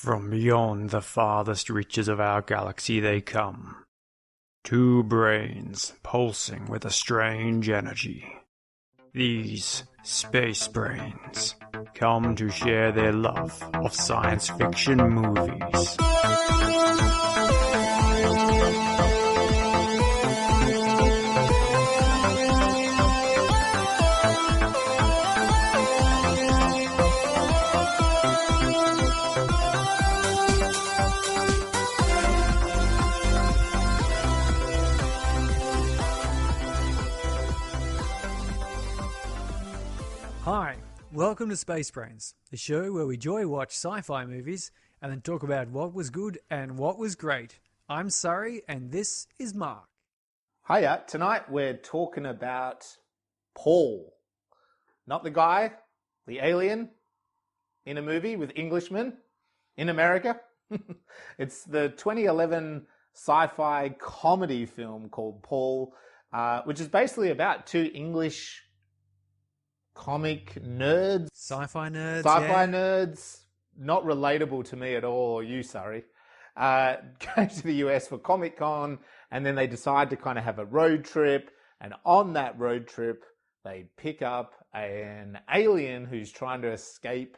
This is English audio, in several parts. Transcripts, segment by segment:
From beyond the farthest reaches of our galaxy they come. Two brains pulsing with a strange energy. These space brains come to share their love of science fiction movies. Hi, welcome to Space Brains, the show where we joy-watch sci-fi movies and then talk about what was good and what was great. I'm Surrey, and this is Mark. Hiya, tonight we're talking about Paul. Not the guy, the alien in a movie with Englishmen in America. It's the 2011 sci-fi comedy film called Paul, which is basically about two English comic nerds. Sci-fi nerds, nerds. Not relatable to me at all, or you, Surrey. Go to the US for Comic-Con, and then they decide to kind of have a road trip, and on that road trip, they pick up an alien who's trying to escape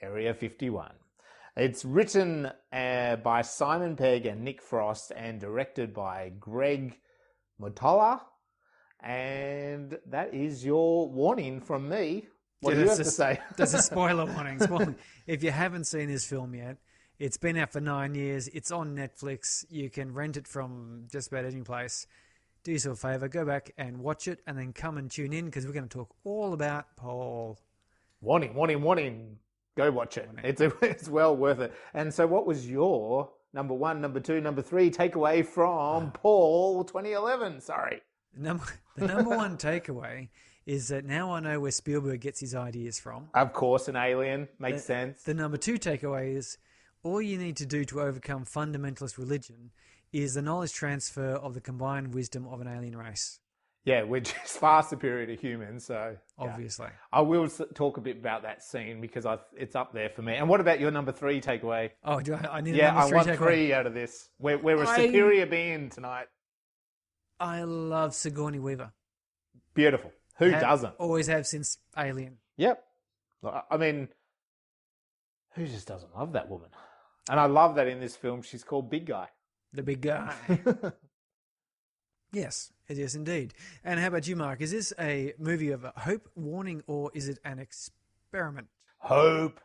Area 51. It's written by Simon Pegg and Nick Frost, and directed by Greg Mottola. And that is your warning from me. What do you have to say? There's a spoiler warning. If you haven't seen this film yet, it's been out for 9 years. It's on Netflix. You can rent it from just about any place. Do yourself a favour, go back and watch it, and then come and tune in because we're going to talk all about Paul. Warning. Go watch it. It's well worth it. And so what was your number one, number two, number three takeaway from Paul 2011? Sorry. The number one takeaway is that now I know where Spielberg gets his ideas from. Of course, an alien. Makes sense. The number two takeaway is all you need to do to overcome fundamentalist religion is the knowledge transfer of the combined wisdom of an alien race. Yeah, which is far superior to humans, so... Obviously. Yeah. I will talk a bit about that scene because it's up there for me. And what about your number three takeaway? Oh, do I need a number three takeaway? I want three out of this. We're a superior being tonight. I love Sigourney Weaver. Beautiful. Who doesn't? Always have since Alien. Yep. I mean, who just doesn't love that woman? And I love that in this film she's called Big Guy. The big guy. Yes, indeed. And how about you, Mark? Is this a movie of hope, warning, or is it an experiment? Hope.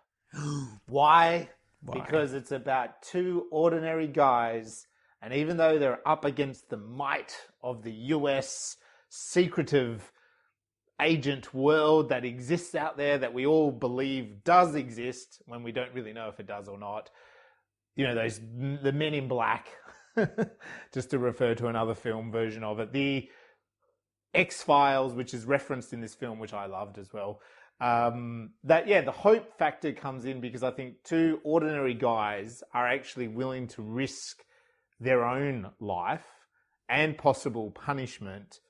Why? Because it's about two ordinary guys, and even though they're up against the might of the US secretive agent world that exists out there that we all believe does exist when we don't really know if it does or not, you know, the Men in Black, just to refer to another film version of it, the X-Files, which is referenced in this film, which I loved as well. The hope factor comes in because I think two ordinary guys are actually willing to risk their own life and possible punishment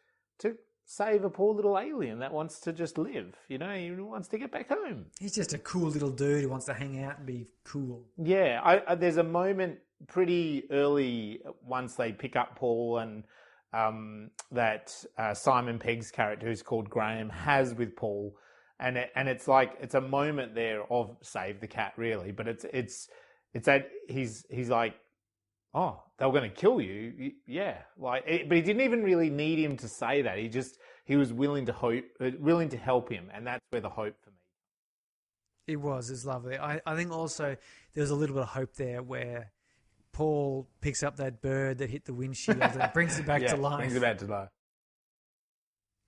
to save a poor little alien that wants to just live. You know, he wants to get back home. He's just a cool little dude who wants to hang out and be cool. Yeah, there's a moment pretty early once they pick up Paul and that Simon Pegg's character, who's called Graham, has with Paul, and it's like it's a moment there of save the cat, really, but it's that he's like, oh, they were going to kill you, yeah. But he didn't even really need him to say that. He was willing to help him, and that's where the hope for me. It's lovely. I think also there was a little bit of hope there where Paul picks up that bird that hit the windshield and brings it back to life. Brings it back to life.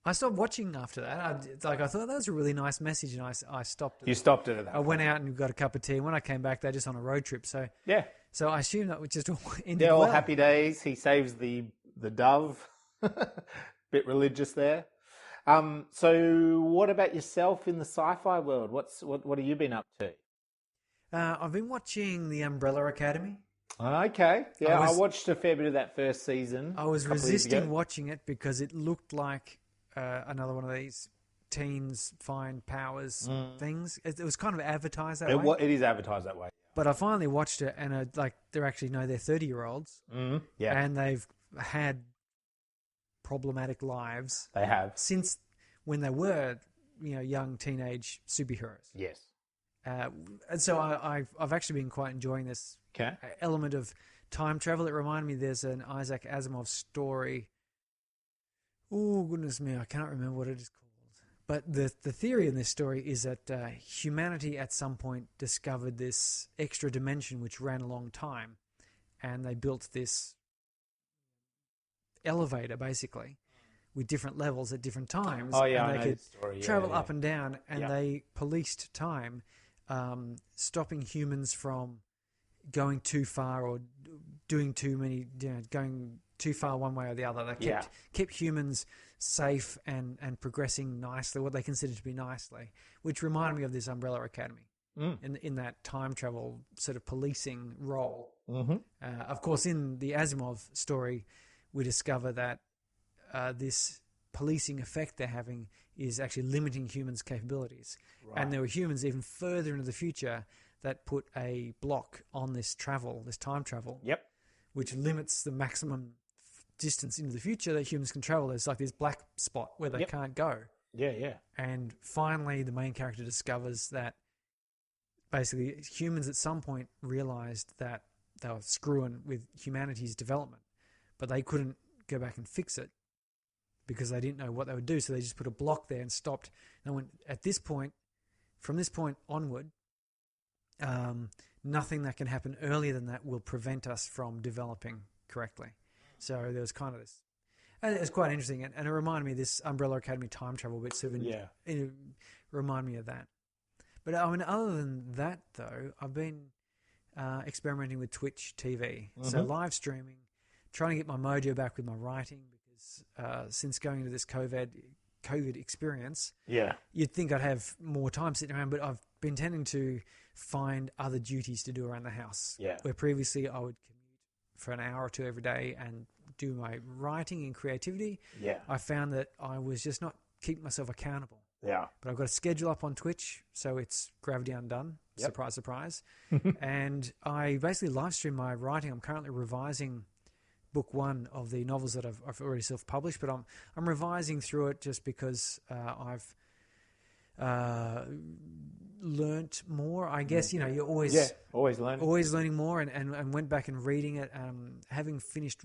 I stopped watching after that. I thought that was a really nice message, and I stopped it. You stopped it at that point. I went out and got a cup of tea, and when I came back, they're just on a road trip. So yeah. So I assume that was just all ended well. All happy days. He saves the dove. Bit religious there. So what about yourself in the sci-fi world? What have you been up to? I've been watching The Umbrella Academy. Okay. Yeah, I watched a fair bit of that first season. I was resisting watching it because it looked like another one of these teens find powers things. It was kind of advertised that way. It is advertised that way. But I finally watched it, and they're actually they're 30-year-olds, and they've had problematic lives. They have since when they were young teenage superheroes. Yes. And so I've actually been quite enjoying this element of time travel. It reminded me there's an Isaac Asimov story. Oh, goodness me, I cannot remember what it is called. But the theory in this story is that humanity at some point discovered this extra dimension which ran a long time, and they built this elevator, basically, with different levels at different times. Oh, yeah, and I they know could the story. travel up and down, and they policed time, stopping humans from going too far or doing too many, going too far one way or the other. They kept humans safe and progressing nicely, what they considered to be nicely, which reminded me of this Umbrella Academy in that time travel sort of policing role. Mm-hmm. Of course, in the Asimov story, we discover that this policing effect they're having is actually limiting humans' capabilities. Right. And there were humans even further into the future that put a block on this time travel, which limits the maximum distance into the future that humans can travel. There's like this black spot where they can't go. Yeah. And finally, the main character discovers that basically humans at some point realized that they were screwing with humanity's development, but they couldn't go back and fix it because they didn't know what they would do. So they just put a block there and stopped. And went, from this point onward, nothing that can happen earlier than that will prevent us from developing correctly. So there was kind of this. And it was quite interesting. And it reminded me of this Umbrella Academy time travel bit. It reminded me of that. But I mean, other than that, though, I've been experimenting with Twitch TV. Mm-hmm. So live streaming, trying to get my mojo back with my writing because since going into this COVID experience, you'd think I'd have more time sitting around, but I've been tending to find other duties to do around the house. Yeah. Where previously I would commute for an hour or two every day and do my writing and creativity. Yeah. I found that I was just not keeping myself accountable. Yeah. But I've got a schedule up on Twitch, so it's gravity undone. Yep. Surprise, surprise. And I basically live stream my writing. I'm currently revising book one of the novels that I've already self-published, but I'm revising through it just because I've learnt more. I guess you're always learning more, and went back and reading it. Having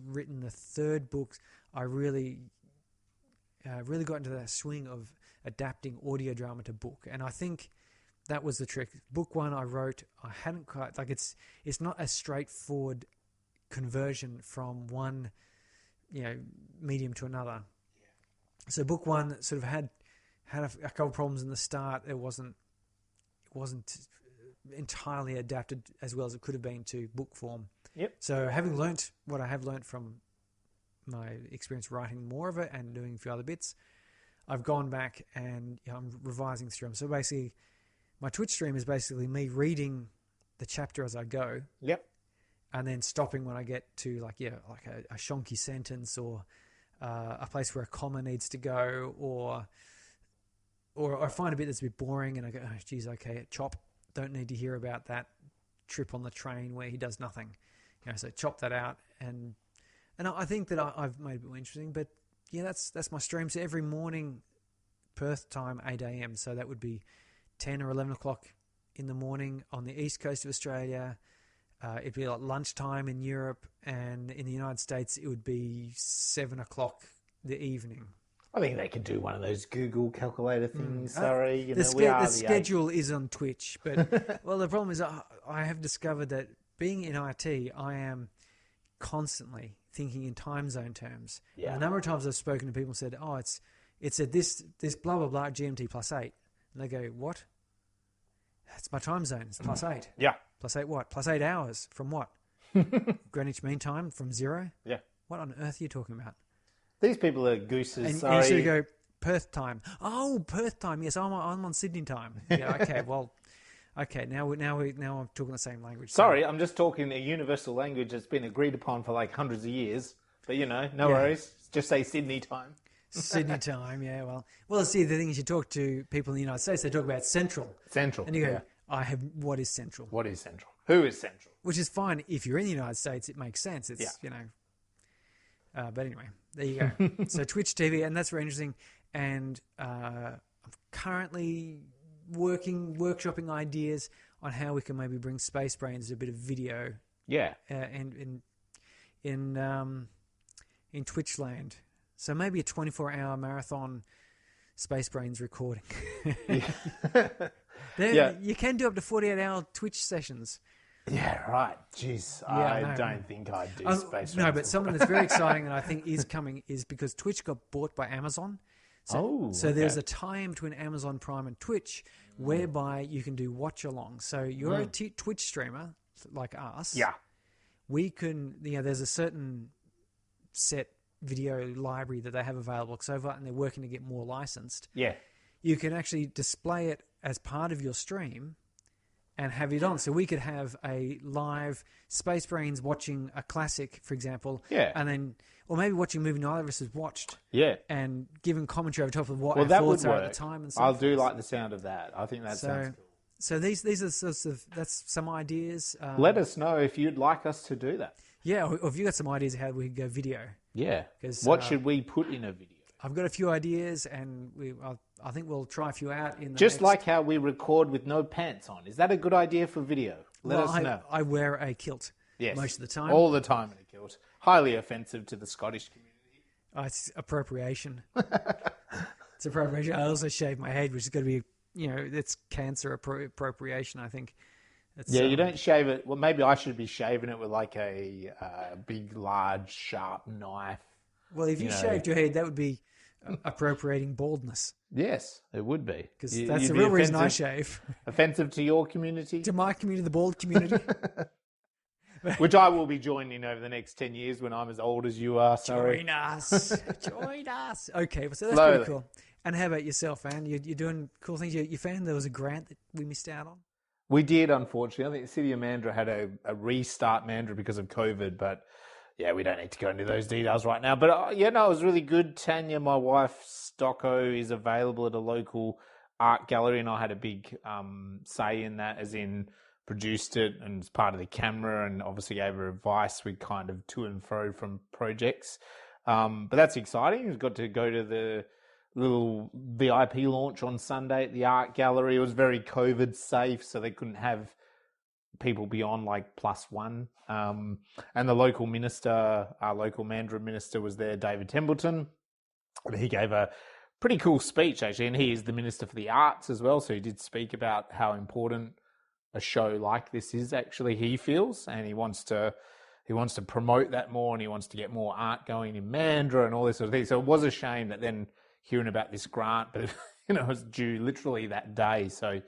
written the third book, I really got into that swing of adapting audio drama to book, and I think that was the trick. Book one I wrote, I hadn't quite it's not a straightforward conversion from one medium to another. So book one sort of had a couple of problems in the start. It wasn't entirely adapted as well as it could have been to book form. Yep. So having learnt what I have learnt from my experience writing more of it and doing a few other bits, I've gone back and I'm revising through them. So basically, my Twitch stream is basically me reading the chapter as I go. Yep. And then stopping when I get to a shonky sentence or a place where a comma needs to go, or I find a bit that's a bit boring and I go, oh geez, okay, chop. Don't need to hear about that trip on the train where he does nothing. So chop that out, and I think that I've made it a bit more interesting. But yeah, that's my stream. So every morning, Perth time, 8 a.m. So that would be 10 or 11 o'clock in the morning on the east coast of Australia. It'd be like lunchtime in Europe, and in the United States, it would be 7 o'clock the evening. I think they could do one of those Google calculator things. Sorry, the schedule is on Twitch, but well, the problem is I have discovered that being in IT, I am constantly thinking in time zone terms. Yeah. And a number of times I've spoken to people and said, "Oh, it's at this blah blah blah GMT +8," and they go, "What? It's my time zone. It's +8." Yeah. +8 what? +8 hours from what? Greenwich Mean Time from 0? Yeah. What on earth are you talking about? These people are gooses. And sorry. you sort of go, Perth time. Oh, Perth time. Yes, I'm on Sydney time. Yeah. Okay. Well. Okay. Now I'm talking the same language. Sorry, I'm just talking a universal language that's been agreed upon for like hundreds of years. But no worries. Just say Sydney time. Sydney time, yeah. Well, see, the thing is, you talk to people in the United States, they talk about Central. Central, and you go, what is Central? What is Central? Who is Central? Which is fine if you're in the United States. It makes sense. It's but anyway, there you go. So Twitch TV, and that's very interesting. And I'm currently workshopping ideas on how we can maybe bring Space Brains a bit of video. Yeah. And in Twitch land. So maybe a 24-hour marathon Space Brains recording. You can do up to 48-hour Twitch sessions. Yeah, right. Jeez, I don't think I'd do Space Brains. No, but something that's very exciting and I think is coming is because Twitch got bought by Amazon. So there's a tie-in between Amazon Prime and Twitch whereby you can do watch-along. So you're a Twitch streamer like us. Yeah. We can, there's a certain set video library that they have available so far, and they're working to get more licensed. Yeah. You can actually display it as part of your stream and have it on. So we could have a live Space Brains watching a classic, for example. Yeah. And then, or maybe watching a movie neither of us has watched. Yeah. And giving commentary over top of what our thoughts are at the time. And so I'll do like the sound of that. I think that sounds cool. So these are sorts of, that's some ideas. Let us know if you'd like us to do that. Yeah, or if you got some ideas of how we could go video. Yeah. What should we put in a video? I've got a few ideas, and I think we'll try a few out in the Just like how we record with no pants on. Is that a good idea for video? Let us know. I wear a kilt most of the time. All the time in a kilt. Highly offensive to the Scottish community. It's appropriation. It's appropriation. I also shave my head, which is going to be, it's cancer appropriation, I think. You don't shave it. Well, maybe I should be shaving it with like a big, large, sharp knife. Well, if you shaved your head, that would be appropriating baldness. Yes, it would be. Because that's the real reason I shave. Offensive to your community? To my community, the bald community. Which I will be joining over the next 10 years when I'm as old as you are. Sorry. Join us. Join us. Okay, so that's pretty cool. And how about yourself, man? You're doing cool things. You found there was a grant that we missed out on? We did, unfortunately. I think the City of Mandurah had a restart Mandurah because of COVID, but yeah, we don't need to go into those details right now. But it was really good. Tanya, my wife, Stocko, is available at a local art gallery, and I had a big say in that, as in produced it and was part of the camera and obviously gave her advice. We kind of to and fro from projects. But that's exciting. We've got to go to the little VIP launch on Sunday at the art gallery. It was very COVID safe, so they couldn't have people beyond like +1. And the local minister, our local Mandurah minister, was there, David Templeton. And he gave a pretty cool speech, actually, and he is the Minister for the Arts as well, so he did speak about how important a show like this is, actually, he feels, and he wants to promote that more, and he wants to get more art going in Mandurah and all this sort of thing. So it was a shame that then hearing about this grant, but it was due literally that day, so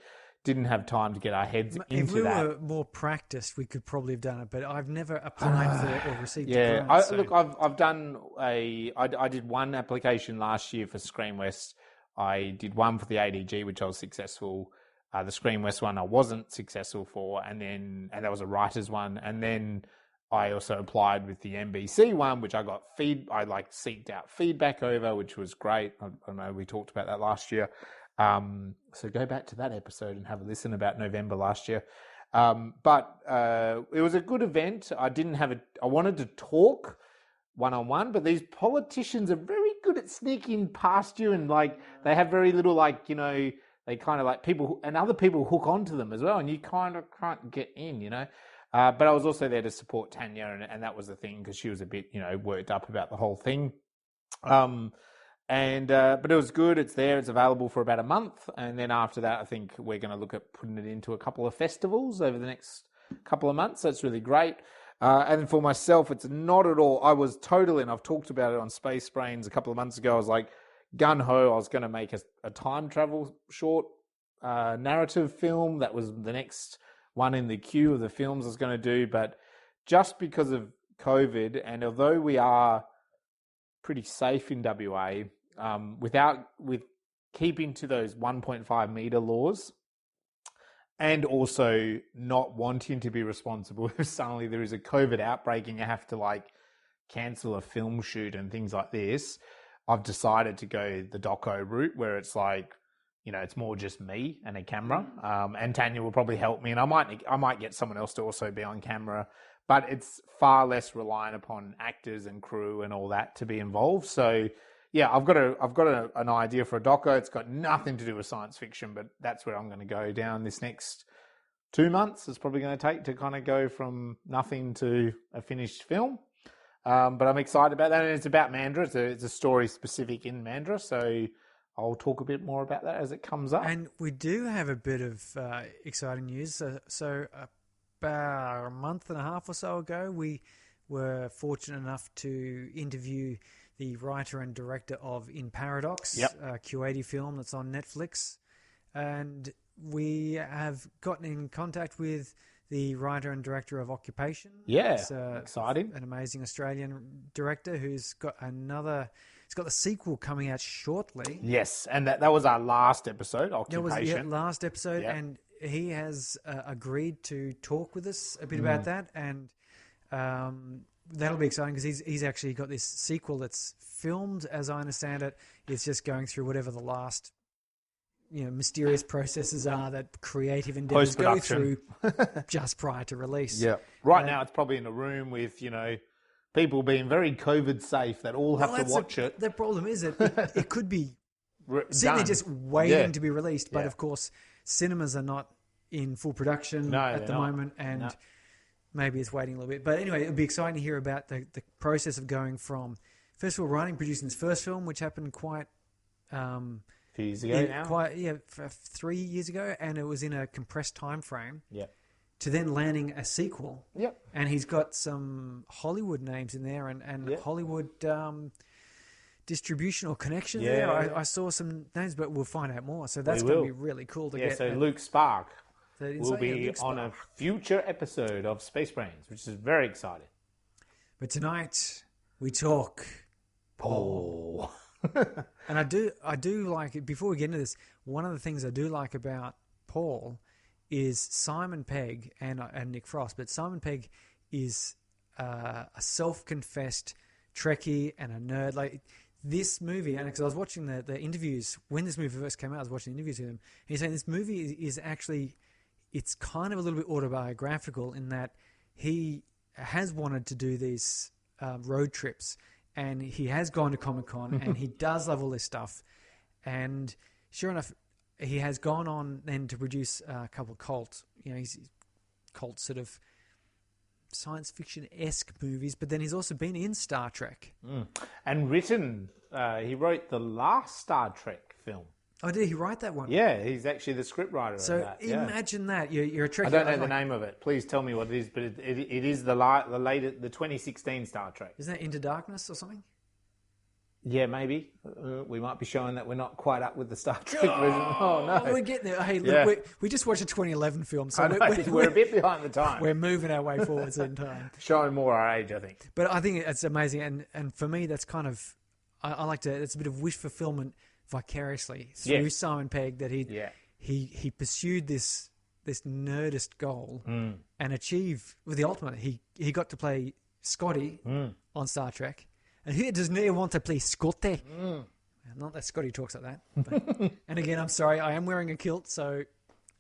didn't have time to get our heads into that. If we were more practiced, we could probably have done it, but I've never applied for it or received a grant. Look, I've done I did one application last year for Screen West. I did one for the ADG, which I was successful. The Screen West one I wasn't successful for, and that was a writer's one, and then I also applied with the NBC one, which I got seeked out feedback over, which was great. I know we talked about that last year. So go back to that episode and have a listen about November last year. But it was a good event. I wanted to talk one-on-one, but these politicians are very good at sneaking past you, and they have very little they kind of people, and other people hook onto them as well, and you kind of can't get in, But I was also there to support Tanya, and that was the thing, because she was a bit, worked up about the whole thing. But it was good. It's there. It's available for about a month. And then after that, I think we're going to look at putting it into a couple of festivals over the next couple of months. That's really great. And for myself, it's not at all. I was totally, and I've talked about it on Space Brains a couple of months ago. I was like, gun-ho, I was going to make a time travel short narrative film. That was the next one in the queue of the films I was going to do. But just because of COVID, and although we are pretty safe in WA, with keeping to those 1.5 meter laws, and also not wanting to be responsible if suddenly there is a COVID outbreak and you have to cancel a film shoot and things like this. I've decided to go the doco route where it's like, it's more just me and a camera. And Tanya will probably help me, and I might get someone else to also be on camera, but it's far less reliant upon actors and crew and all that to be involved. So yeah, I've got an idea for a doco. It's got nothing to do with science fiction, but that's where I'm going to go down this next 2 months. It's probably going to take to kind of go from nothing to a finished film. But I'm excited about that, and it's about Mandurah. It's a story specific in Mandurah, so I'll talk a bit more about that as it comes up. And we do have a bit of exciting news. So about a month and a half or so ago, we were fortunate enough to interview the writer and director of In Paradox, a Q80 film that's on Netflix. And we have gotten in contact with the writer and director of Occupation. Yeah, exciting. An amazing Australian director who's got he's got the sequel coming out shortly. Yes, and that was our last episode, Occupation. That was last episode, and he has agreed to talk with us a bit about that, and that'll be exciting because he's actually got this sequel that's filmed, as I understand it. It's just going through whatever the last mysterious processes are that creative endeavors go through just prior to release. Yeah. Right now it's probably in a room with, people being very COVID safe that all have to watch it. The problem is that it could be sitting there just waiting to be released. But of course, cinemas are not in full production at the moment, and maybe it's waiting a little bit. But anyway, it'll be exciting to hear about the process of going from, first of all, producing this first film, which happened quite... few years ago now. 3 years ago, and it was in a compressed time frame. Yep. To then landing a sequel. Yep. And he's got some Hollywood names in there and Hollywood distributional connections there. I saw some names, but we'll find out more. So that's going to be really cool to get. So Luke Spark will be on a future episode of Space Brains, which is very exciting. But tonight we talk Paul. And I do like it. Before we get into this, one of the things I do like about Paul is Simon Pegg and Nick Frost. But Simon Pegg is a self-confessed Trekkie and a nerd. Like this movie, and because I was watching the interviews when this movie first came out, I was watching interviews with him. And he's saying this movie is actually, it's kind of a little bit autobiographical in that he has wanted to do these road trips. And he has gone to Comic-Con and he does love all this stuff. And sure enough, he has gone on then to produce a couple of he's cult sort of science fiction-esque movies, but then he's also been in Star Trek. And written, he wrote the last Star Trek film. Oh, did he write that one? Yeah, he's actually the scriptwriter of that. So imagine that. You're a Trekkie. I don't know the name of it. Please tell me what it is, but it is the 2016 Star Trek. Isn't that Into Darkness or something? Yeah, maybe. We might be showing that we're not quite up with the Star Trek version. Oh, no. We're getting there. Hey, look, we just watched a 2011 film, so we're a bit behind the time. We're moving our way forwards in time. Showing more our age, I think. But I think it's amazing. And for me, that's kind of... I like to... It's a bit of wish fulfillment vicariously through Simon Pegg that he pursued this nerdist goal and achieved with the ultimate. He got to play Scotty on Star Trek, and who does not want to play Scotty? Not that Scotty talks like that. But, and again, I'm sorry, I am wearing a kilt, so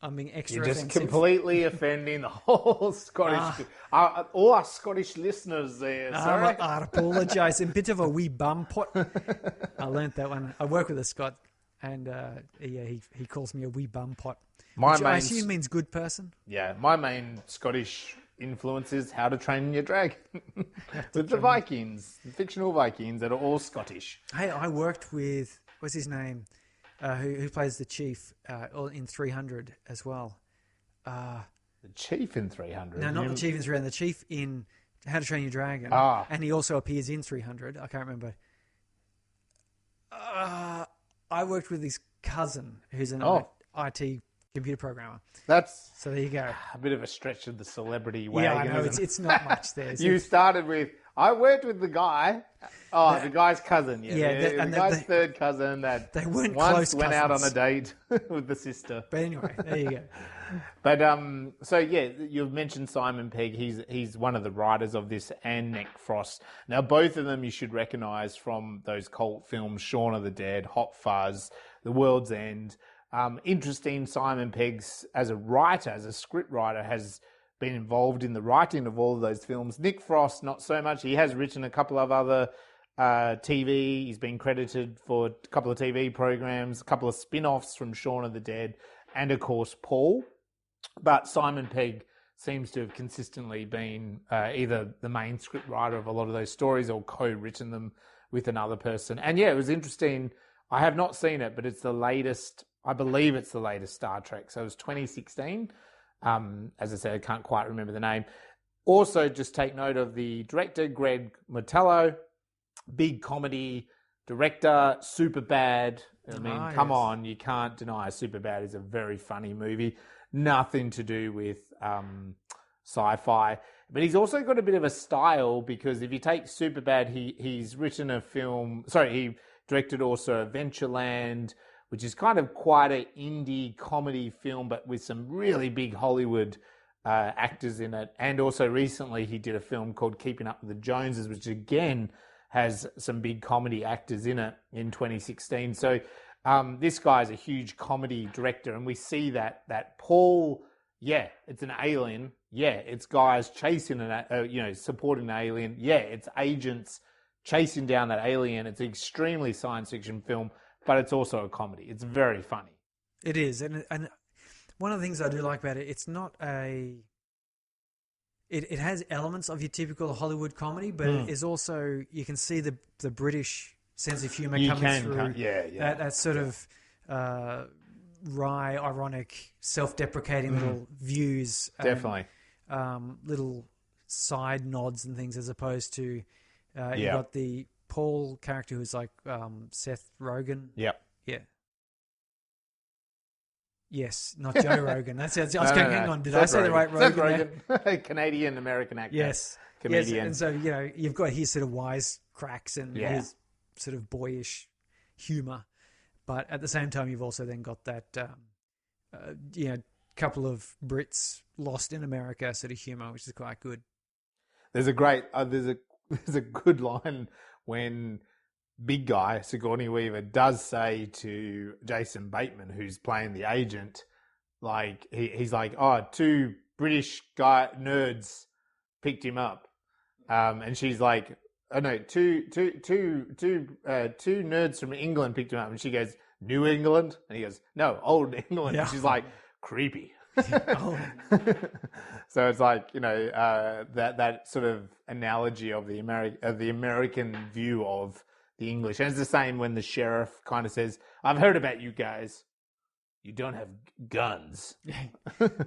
I'm being extra You're just offensive. Completely offending the whole Scottish... all our Scottish listeners there, sorry. I apologise. A bit of a wee bum pot. I learnt that one. I work with a Scot, and he calls me a wee bum pot. Which I assume means good person. Yeah, my main Scottish influence is How to Train Your Dragon. With the Vikings, the fictional Vikings that are all Scottish. Hey, I worked with... What's his name? Who plays the chief in 300 as well. The chief in 300? No, not the chief in 300. The chief in How to Train Your Dragon. And he also appears in 300. I can't remember. I worked with his cousin, who's an IT computer programmer. So there you go. A bit of a stretch of the celebrity wagon. Yeah, I know. It's not much there. You started with... I worked with the guy. The guy's cousin. The guy's third cousin that they weren't once close went cousins. out on a date with the sister. But anyway, there you go. But so yeah, you've mentioned Simon Pegg. He's one of the writers of this, and Nick Frost. Now, both of them you should recognise from those cult films: Shaun of the Dead, Hot Fuzz, The World's End. Interesting. Simon Pegg, as a writer, as a script writer, has been involved in the writing of all of those films. Nick Frost, not so much. He has written a couple of other TV. He's been credited for a couple of TV programs, a couple of spin-offs from Shaun of the Dead, and of course Paul. But Simon Pegg seems to have consistently been either the main script writer of a lot of those stories or co-written them with another person. And yeah, it was interesting. I have not seen it, but it's the latest, I believe it's the latest Star Trek. So it was 2016. As I said, I can't quite remember the name. Also, just take note of the director, Greg Mottola, big comedy director, Superbad. I mean, come on, you can't deny Superbad is a very funny movie. Nothing to do with sci-fi. But he's also got a bit of a style, because if you take Superbad, he's written a film... Sorry, he directed also Adventureland, which is kind of quite an indie comedy film, but with some really big Hollywood actors in it. And also recently he did a film called Keeping Up with the Joneses, which again has some big comedy actors in it in 2016. So this guy's a huge comedy director, and we see that Paul, yeah, it's an alien. Yeah, it's guys chasing supporting an alien. Yeah, it's agents chasing down that alien. It's an extremely science fiction film, but it's also a comedy. It's very funny. It is, and one of the things I do like about it, it's not a... It has elements of your typical Hollywood comedy, but it is also, you can see the British sense of humour coming through. That sort of wry, ironic, self-deprecating little views. Definitely. Little side nods and things, as opposed to you've got the Paul character who's like Seth Rogen. Yep. Yeah. Yes, not Joe Rogan. That's it. I was going, hang on, did I say the right Rogan? Seth Rogen, Canadian-American actor. Yes. Comedian. Yes, and so, you've got his sort of wise cracks and his sort of boyish humour. But at the same time, you've also then got that, couple of Brits lost in America sort of humour, which is quite good. There's a great, there's a good line when big guy Sigourney Weaver does say to Jason Bateman, who's playing the agent, like he's like, "Oh, two British nerds picked him up," and she's like, "Oh no, two nerds from England picked him up," and she goes, "New England," and he goes, "No, Old England." And she's like, "Creepy." So it's like, that sort of analogy of the American view of the English. And it's the same when the sheriff kind of says, "I've heard about you guys. You don't have guns."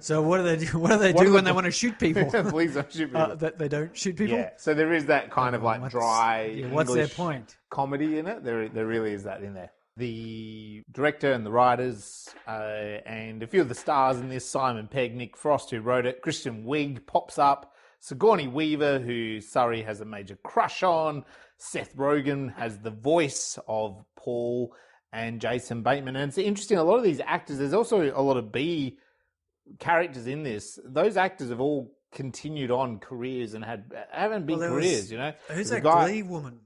So what do they do? What do they do when they want to shoot people? Police don't shoot people. They don't shoot people? Yeah. So there is that kind of like dry what's their English point? Comedy in it. There really is that in there. The director and the writers and a few of the stars in this, Simon Pegg, Nick Frost, who wrote it, Kristen Wiig pops up, Sigourney Weaver, who Surrey has a major crush on, Seth Rogen has the voice of Paul, and Jason Bateman. And it's interesting, a lot of these actors, there's also a lot of B characters in this. Those actors have all continued on careers and haven't big careers, Who's that Glee woman?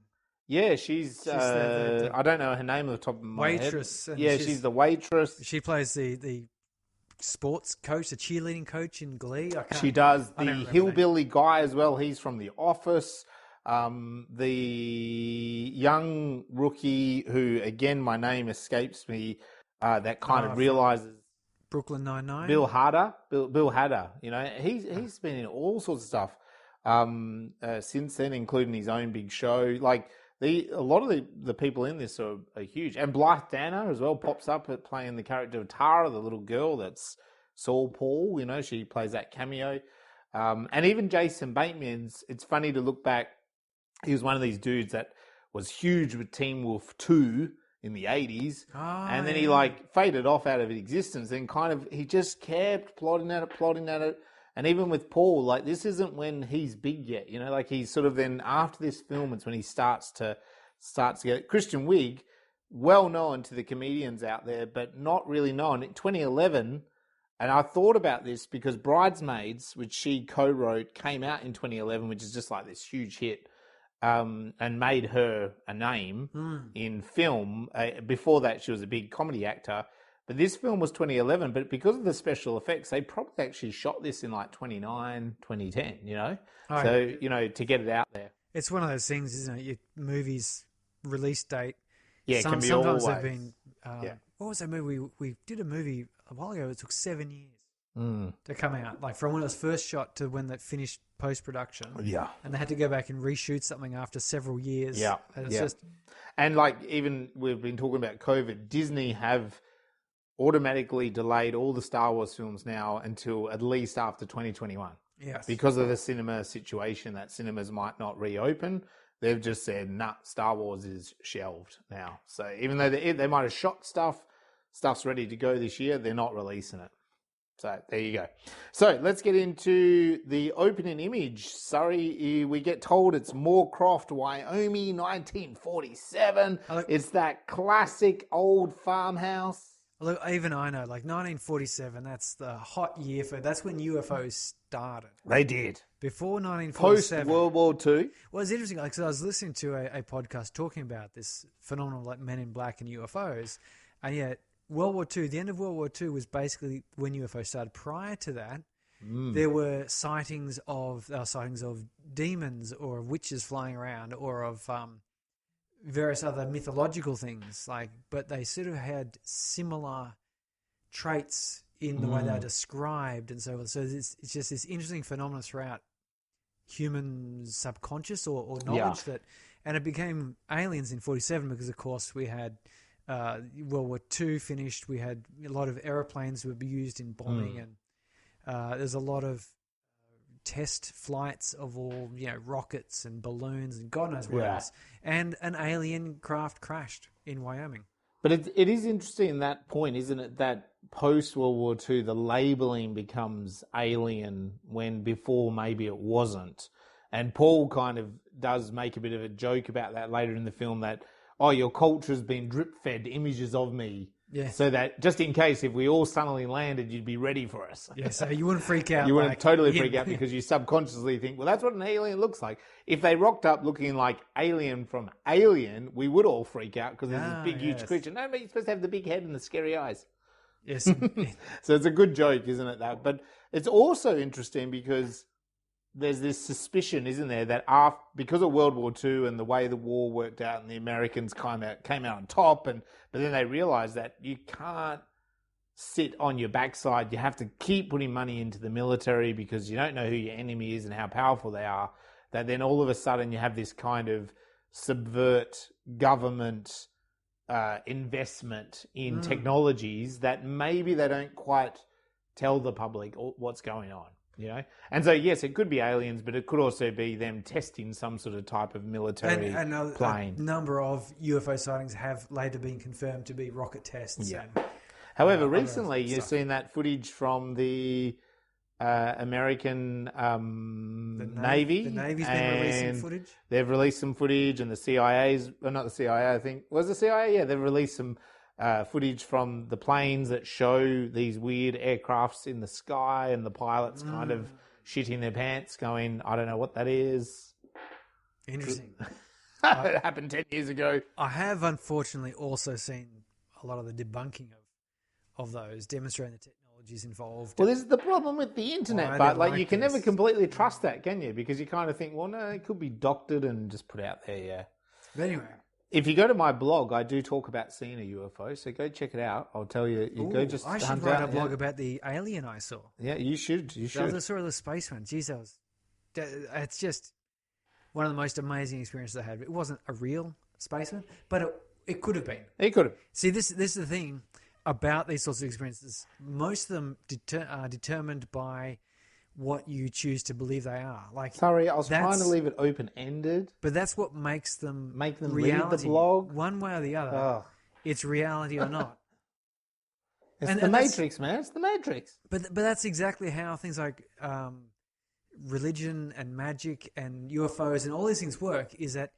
Yeah, she's I don't know her name off the top of my waitress. head. Yeah, she's the waitress. She plays the sports coach, the cheerleading coach in Glee. She does the hillbilly guy as well. He's from The Office. The young rookie who, again, my name escapes me, that kind of realizes Brooklyn Nine-Nine. Bill Hader. Bill Hader. He's been in all sorts of stuff since then, including his own big show. Like a lot of the people in this are huge. And Blythe Danner as well pops up at playing the character of Tara, the little girl that's Saul Paul. She plays that cameo. And even Jason Bateman's, it's funny to look back. He was one of these dudes that was huge with Teen Wolf 2 in the 80s. And then he faded off out of existence. And he just kept plotting at it. And even with Paul, this isn't when he's big yet, he's sort of then after this film, it's when he starts to get Kristen Wiig, well known to the comedians out there, but not really known. In 2011, And I thought about this because Bridesmaids, which she co-wrote, came out in 2011, which is just like this huge hit, and made her a name in film. Before that, she was a big comedy actor. But this film was 2011, but because of the special effects, they probably actually shot this in like 2010, you know? Oh, so, yeah. you know, to get it out there. It's one of those things, isn't it? Your movie's release date. Yeah, it can be sometimes always. they've been. What was that movie? We did a movie a while ago. It took 7 years to come out, like from when it was first shot to when that finished post production. Yeah, and they had to go back and reshoot something after several years. Yeah, and it's just. And like even we've been talking about COVID, Disney have automatically delayed all the Star Wars films now until at least after 2021. Yes. Because of the cinema situation that cinemas might not reopen, they've just said, nah, Star Wars is shelved now. So even though they might have shot stuff's ready to go this year, they're not releasing it. So there you go. So let's get into the opening image. Surrey, we get told it's Moorcroft, Wyoming, 1947. It's that classic old farmhouse. Look, even I know, like 1947, that's the hot year that's when UFOs started. They did. Before 1947. Post World War II. Well, it's interesting, like, 'cause I was listening to a podcast talking about this phenomenon like Men in Black and UFOs, and yet World War II, the end of World War II was basically when UFOs started. Prior to that, there were sightings of demons or of witches flying around or of various other mythological things, but they sort of had similar traits in the way they're described and so on. So it's just this interesting phenomenon throughout human subconscious or knowledge and it became aliens in 47 because, of course, we had World War II finished. We had a lot of aeroplanes that would be used in bombing and there's a lot of test flights of all, rockets and balloons and God knows what else. And an alien craft crashed in Wyoming. But it is interesting in that point, isn't it, that post-World War II, the labelling becomes alien when before maybe it wasn't. And Paul kind of does make a bit of a joke about that later in the film that, your culture's been drip-fed images of me. Yeah. So that just in case if we all suddenly landed, you'd be ready for us. Yeah, so you wouldn't freak out. You wouldn't totally freak out because you subconsciously think, well, that's what an alien looks like. If they rocked up looking like Alien from Alien, we would all freak out because there's this big, huge creature. No, but you're supposed to have the big head and the scary eyes. Yes. So it's a good joke, isn't it, that? But it's also interesting because there's this suspicion, isn't there, that because of World War II and the way the war worked out and the Americans came out on top, but then they realised that you can't sit on your backside. You have to keep putting money into the military because you don't know who your enemy is and how powerful they are, that then all of a sudden you have this kind of subvert government investment in technologies that maybe they don't quite tell the public what's going on. And so yes, it could be aliens, but it could also be them testing some sort of type of military plane. A number of UFO sightings have later been confirmed to be rocket tests. Yeah. However, recently you've seen that footage from the American Navy. The Navy's been releasing footage. They've released some footage, and the CIA's, or not the CIA, I think. Was the CIA? Yeah, they've released some footage from the planes that show these weird aircrafts in the sky and the pilots kind of shitting their pants going, I don't know what that is. Interesting. It happened 10 years ago. I have unfortunately also seen a lot of the debunking of those, demonstrating the technologies involved. Well, this is the problem with the internet, but you can never completely trust that, can you? Because you kind of think, well, no, it could be doctored and just put out there, yeah. But anyway. If you go to my blog, I do talk about seeing a UFO, so go check it out. I'll tell you. I should write a blog about the alien I saw. Yeah, you should. I saw the space one. Jeez, it's just one of the most amazing experiences I had. It wasn't a real spaceman, but it could have been. It could have. See, this is the thing about these sorts of experiences. Most of them are determined by what you choose to believe they are. Sorry, I was trying to leave it open-ended. But that's what makes them reality. Read the blog. One way or the other, it's reality or not. It's the Matrix, man. It's the Matrix. But that's exactly how things like religion and magic and UFOs and all these things work, is that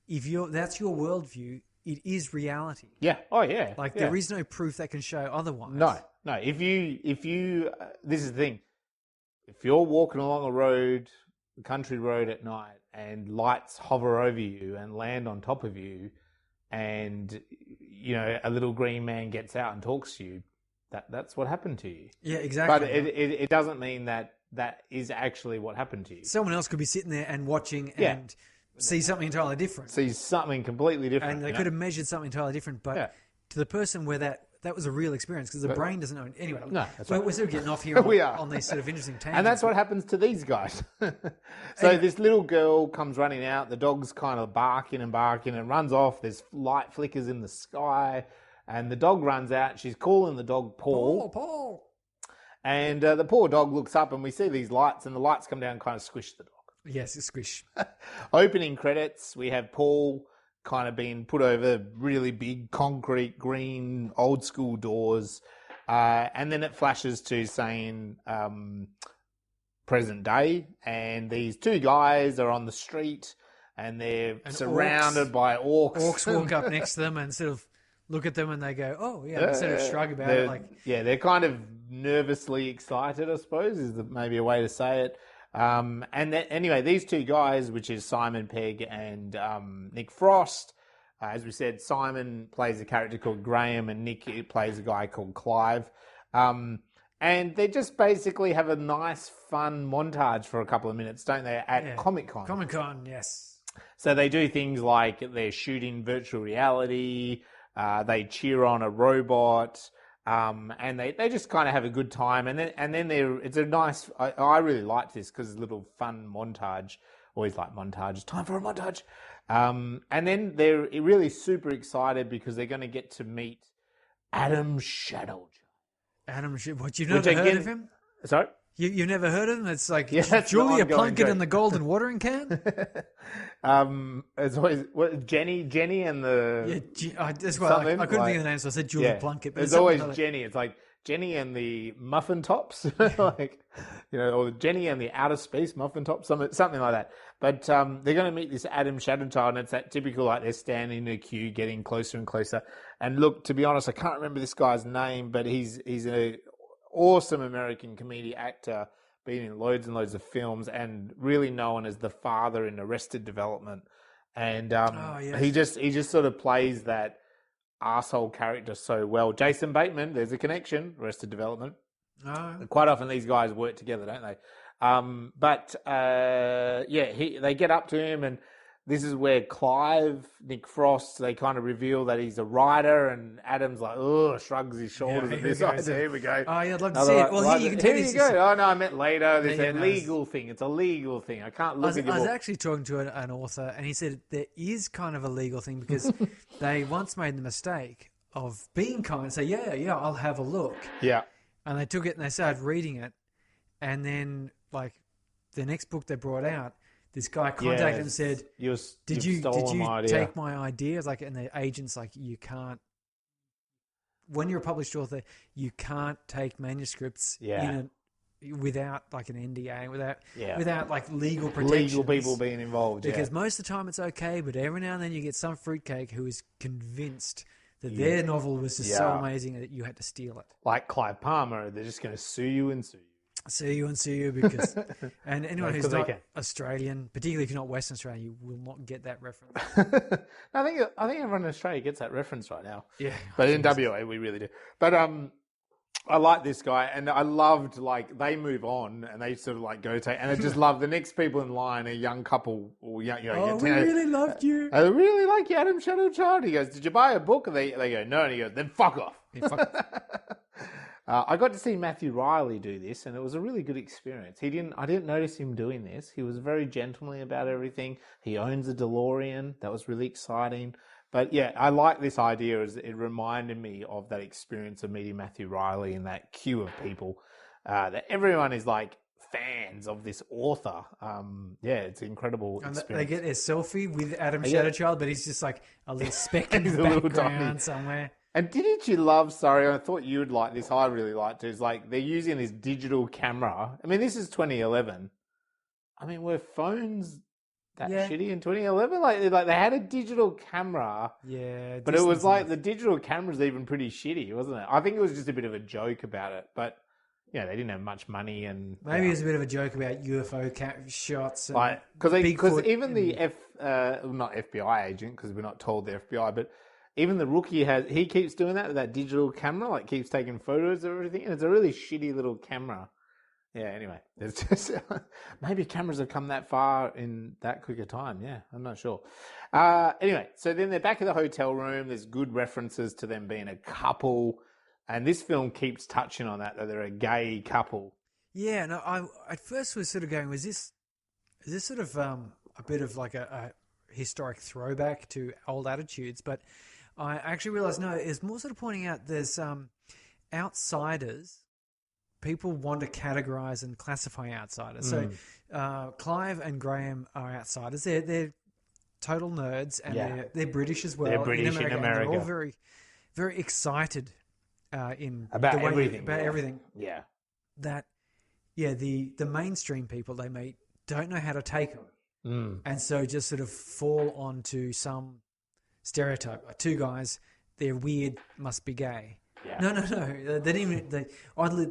that's your worldview, it is reality. Yeah. Oh, yeah. There is no proof that can show otherwise. No. No, if you, this is the thing. If you're walking along a country road at night, and lights hover over you and land on top of you, and a little green man gets out and talks to you, that's what happened to you. Yeah, exactly. But it doesn't mean that is actually what happened to you. Someone else could be sitting there and watching and see something entirely different. See something completely different. And they could have measured something entirely different, but to the person where that was a real experience, because the brain doesn't know. Anyway, no, we're sort of getting off here on these sort of interesting tangents. And that's what happens to these guys. So this little girl comes running out, the dog's kind of barking and runs off. There's light flickers in the sky, and the dog runs out. She's calling the dog Paul. Paul. And the poor dog looks up, and we see these lights, and the lights come down and kind of squish the dog. Yes, it's squish. Opening credits, we have Paul kind of being put over really big concrete green old school doors, and then it flashes to saying present day, and these two guys are on the street, and they're surrounded by orcs. Orcs walk up next to them and sort of look at them, and they go, "Oh yeah," and sort of shrug about it, they're kind of nervously excited, I suppose, is maybe a way to say it. Anyway, these two guys, which is Simon Pegg and Nick Frost, as we said, Simon plays a character called Graham, and Nick plays a guy called Clive. And they just basically have a nice, fun montage for a couple of minutes, don't they, at Comic-Con? Comic-Con, yes. So they do things like they're shooting virtual reality, they cheer on a robot, and they just kind of have a good time. And then it's a nice, I really like this because it's a little fun montage. Always like montages. Time for a montage. And then they're really super excited because they're going to get to meet Adam Shadowgiant. What, you've never heard of him? Sorry? You've never heard of him? It's like Julia Plunkett and the Golden Watering Can? It's always Jenny and the... Yeah, that's why I couldn't think of the name, so I said Julia Plunkett. But it's always Jenny. It's like Jenny and the Muffin Tops, or Jenny and the Outer Space Muffin Tops, something like that. But they're going to meet this Adam Shadowchild, and it's that typical, like, they're standing in a queue, getting closer and closer. And look, to be honest, I can't remember this guy's name, but he's an awesome American comedic actor, been in loads and loads of films, and really known as the father in Arrested Development. And he just sort of plays that arsehole character so well. Jason Bateman, there's a connection, Arrested Development. Quite often these guys work together, don't they? They get up to him, and this is where Clive, Nick Frost, they kind of reveal that he's a writer, and Adam's like, shrugs his shoulders at this idea. Here we go. Oh, yeah, I'd love to see it. Well, you can tell this. Here you go. Oh, no, I meant later. There's a legal thing. It's a legal thing. I can't look at your I was actually talking to an author, and he said there is kind of a legal thing because they once made the mistake of being kind and say, yeah, I'll have a look. Yeah. And they took it and they started reading it, and then, like, the next book they brought out, this guy contacted and said, "Did you take my idea?" Like, and the agent's like, "You can't. When you're a published author, you can't take manuscripts without like an NDA, without like legal protections, legal people being involved. Because most of the time it's okay, but every now and then you get some fruitcake who is convinced that their novel was just so amazing that you had to steal it. Like Clive Palmer, they're just going to sue you and sue you. Sue you because, and anyone who's not Australian, particularly if you're not Western Australian, you will not get that reference. I think everyone in Australia gets that reference right now. Yeah, but in WA we really do. But I like this guy, and I loved, like, they move on and they sort of like go take, and I just love the next people in line, a young couple or young, we really loved you. I really like you, Adam Shadowchild. He goes, "Did you buy a book?" And they go, "No," and he goes, "Then fuck off." I got to see Matthew Riley do this, and it was a really good experience. I didn't notice him doing this. He was very gentlemanly about everything. He owns a DeLorean. That was really exciting. But yeah, I like this idea as it reminded me of that experience of meeting Matthew Riley in that queue of people. That everyone is like fans of this author. It's an incredible experience. They get their selfie with Adam Shadowchild, but he's just like a little speck in the background somewhere. And didn't you love, sorry, I thought you would like this, I really liked it, is like they're using this digital camera. I mean, this is 2011. I mean, were phones that Yeah. shitty in 2011. Like they had a digital camera, Yeah, but it was distance like enough. the digital camera's even pretty shitty, wasn't it? I think it was just a bit of a joke about it, but yeah, they didn't have much money and Maybe it was a bit of a joke about UFO shots and like because Bigfoot even and- the not FBI agent, because we're not told the FBI, but even the rookie he keeps doing that with that digital camera, like keeps taking photos of everything, and it's a really shitty little camera. Yeah, anyway, it's just maybe cameras have come that far in that quick a time. Yeah, I'm not sure. Anyway, so then they're back at the hotel room. There's good references to them being a couple, and this film keeps touching on that they're a gay couple. Yeah, no, I at first was sort of going, is this sort of a bit of like a historic throwback to old attitudes? But I actually realised, no, it's more sort of pointing out there's outsiders. People want to categorise and classify outsiders. So Clive and Graham are outsiders. They're total nerds, and they're British as well. They're British in America. And they're all very, very excited About the way, everything. About everything. Yeah. That, the mainstream people they meet don't know how to take them, and so just sort of fall onto some stereotype. Like two guys, they're weird, must be gay. Yeah. No. They didn't even. They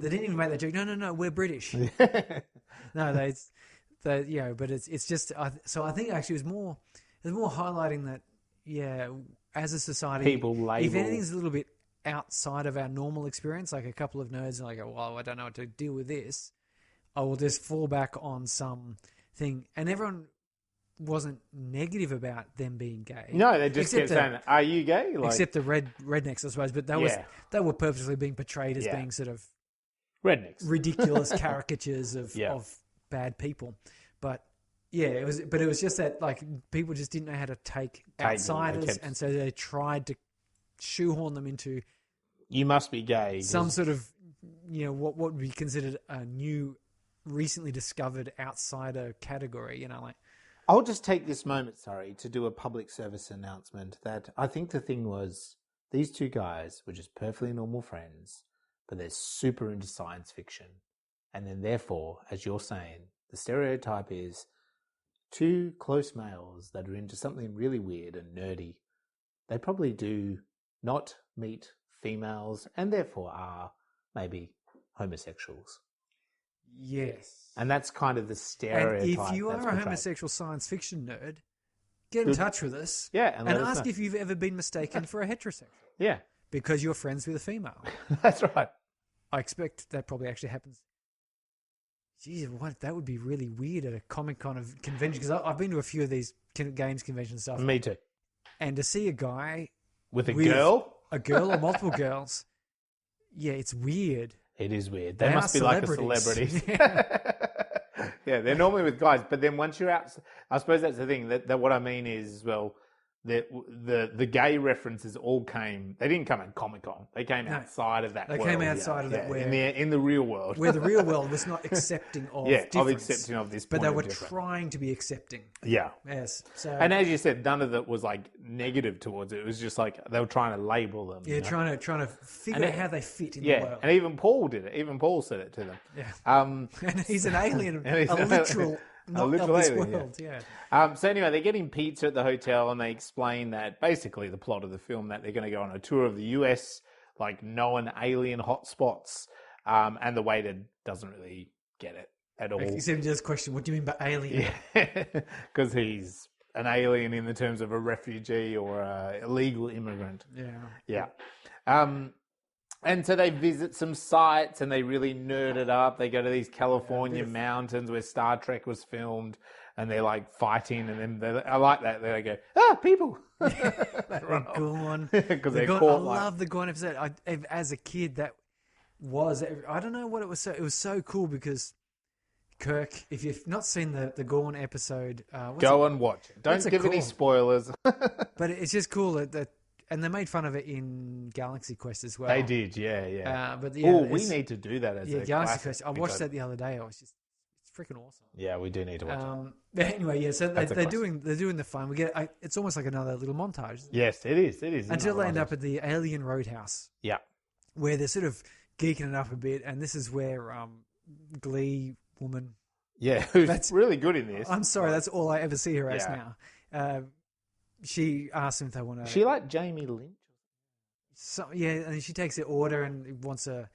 didn't even make that joke. No. We're British. No, but it's just. So I think actually it was more highlighting that. Yeah, as a society, People label. If anything's a little bit outside of our normal experience, like a couple of nerds, and I go, well, I don't know how to deal with this. I will just fall back on some thing, and everyone wasn't negative about them being gay. No, they just kept saying, "Are you gay?" Like, except the rednecks, I suppose. But they were purposely being portrayed as being sort of rednecks, ridiculous caricatures of bad people. But it was just that like people just didn't know how to take outsiders, and so they tried to shoehorn them into you must be gay. Some sort of what would be considered a new, recently discovered outsider category. Like. I'll just take this moment, to do a public service announcement that I think the thing was these two guys were just perfectly normal friends, but they're super into science fiction. And then therefore, as you're saying, the stereotype is two close males that are into something really weird and nerdy. They probably do not meet females and therefore are maybe homosexuals. Yes. And that's kind of the stereotype. And if you are a portrayed. homosexual science fiction nerd, get in touch with us. Yeah. And ask if you've ever been mistaken for a heterosexual. Yeah. Because you're friends with a female. That's right. I expect that probably actually happens. Jeez, that would be really weird at a Comic-Con of convention. Because I've been to a few of these games convention stuff. Me too. And to see a guy... With a girl? A girl or multiple girls. Yeah, it's weird. It is weird. They must be like a celebrity. Yeah, they're normally with guys, but then once you're out, I suppose that's the thing. That what I mean is, well, the gay references all came. They didn't come at Comic-Con. They came outside of that. They world, came outside of that. Where in the real world, where the real world was not accepting of of accepting of this, but they were trying to be accepting. Yeah. Yes. So, and as you said, none of it was like negative towards it. It was just like they were trying to label them. Yeah, trying to figure out how they fit in the world. And even Paul did it. Even Paul said it to them. Yeah. And he's an alien, a literal. Not of this world, So anyway, they're getting pizza at the hotel, and they explain that basically the plot of the film that they're going to go on a tour of the US, like known alien hotspots, and the waiter doesn't really get it at all. Except just question, what do you mean by alien? Because he's an alien in the terms of a refugee or a illegal immigrant. Yeah. And so they visit some sites and they really nerd it up. They go to these California mountains where Star Trek was filmed and they're like fighting. And then I like that. They go, people. They're gone. Because they're caught. I love the Gone episode. As a kid, that was, I don't know what it was. It was so cool because Kirk, if you've not seen the Gorn episode, go and watch it. Don't give any spoilers. But it's just cool that and they made fun of it in Galaxy Quest as well. They did, yeah. But we need to do that as a Galaxy Quest. I watched that the other day. It's freaking awesome. Yeah, we do need to watch it. But anyway, so they're doing the fun. We get it's almost like another little montage. Yes, it is. It is until they end up at the Alien Roadhouse. Yeah, where they're sort of geeking it up a bit, and this is where Glee woman Yeah, who's really good in this. I'm sorry, that's all I ever see her as now. She asks them if they want to... She like Jamie Lynch? So, yeah, and she takes their order and wants a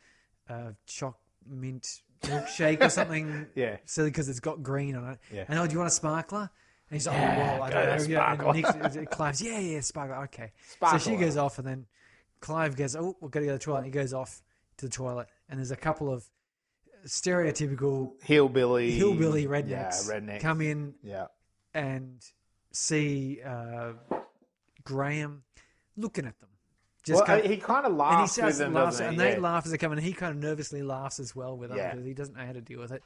choc mint milkshake or something. Yeah. Silly because it's got green on it. Yeah. And, do you want a sparkler? And he's like, I go don't to know. sparkler. And Nick, Clive's, sparkler, okay. Sparkler. So she goes off and then Clive goes, we've got to go to the toilet. And he goes off to the toilet. And there's a couple of stereotypical hillbilly rednecks, come in and see Graham looking at them. He kind of laughs with them, doesn't he? And they laugh as they come in. And he kind of nervously laughs as well with them because he doesn't know how to deal with it.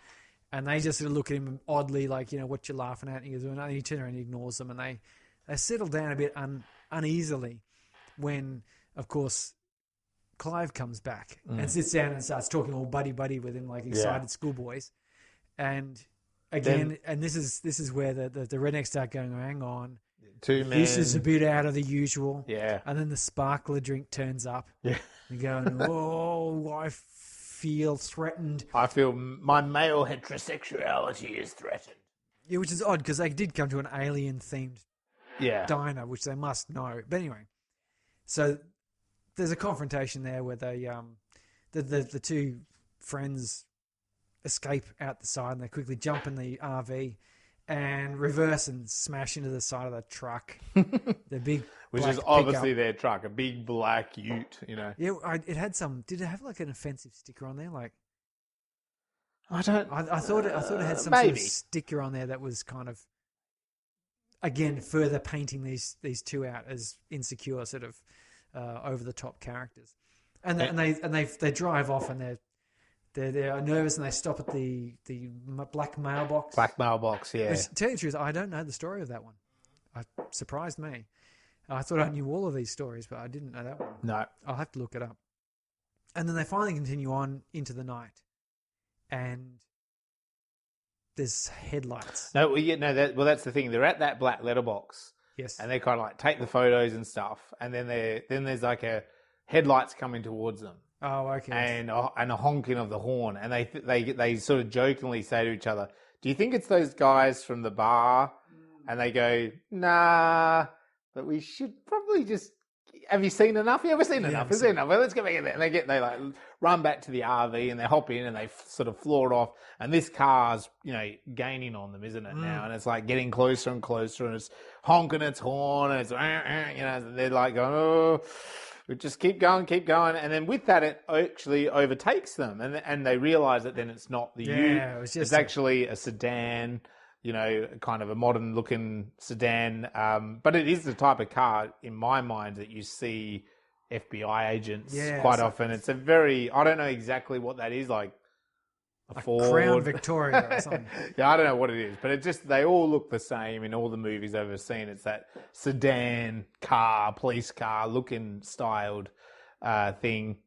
And they just sort of look at him oddly, like, what you're laughing at. And he goes, and he turns around and ignores them. And they settle down a bit uneasily when, of course, Clive comes back and sits down and starts talking all buddy with him like excited schoolboys. And again, this is where the rednecks start going, hang on. This is a bit out of the usual. Yeah. And then the sparkler drink turns up. Yeah. And going, I feel threatened. I feel my male heterosexuality is threatened. Yeah, which is odd because they did come to an alien-themed diner, which they must know. But anyway, so there's a confrontation there where they, the two friends escape out the side and they quickly jump in the RV and reverse and smash into the side of the truck. The big which is obviously their truck, a big black ute, Yeah, it had some. Did it have like an offensive sticker on there? Like, I don't. I thought it had some maybe. sort of sticker on there that was kind of, again, further painting these two out as insecure, sort of over the top characters. And they drive off and they're nervous and they stop at the black mailbox. Black mailbox, yeah. Which, to tell you the truth, I don't know the story of that one. It surprised me. I thought I knew all of these stories, but I didn't know that one. No. I'll have to look it up. And then they finally continue on into the night. And there's headlights. That's the thing. They're at that black letterbox. Yes. And they kind of like take the photos and stuff. And then there's like a headlights coming towards them. Oh, okay. And a honking of the horn. And they sort of jokingly say to each other, do you think it's those guys from the bar? And they go, nah, but we should probably just... Have you seen enough? You ever seen enough? Have you seen enough? Well, let's get back in there. And they like run back to the RV and they hop in and they sort of floor it off. And this car's, gaining on them, isn't it now? And it's like getting closer and closer and it's honking its horn and it's, and they're like going, oh, we just keep going. And then with that, it actually overtakes them. And they realize that then it's not the ute. It's actually a sedan. Kind of a modern-looking sedan. But it is the type of car, in my mind, that you see FBI agents quite often. It's a very... I don't know exactly what that is, like a Ford. Crown Victoria or something. Yeah, I don't know what it is. But they all look the same in all the movies I've ever seen. It's that sedan car, police car looking styled thing.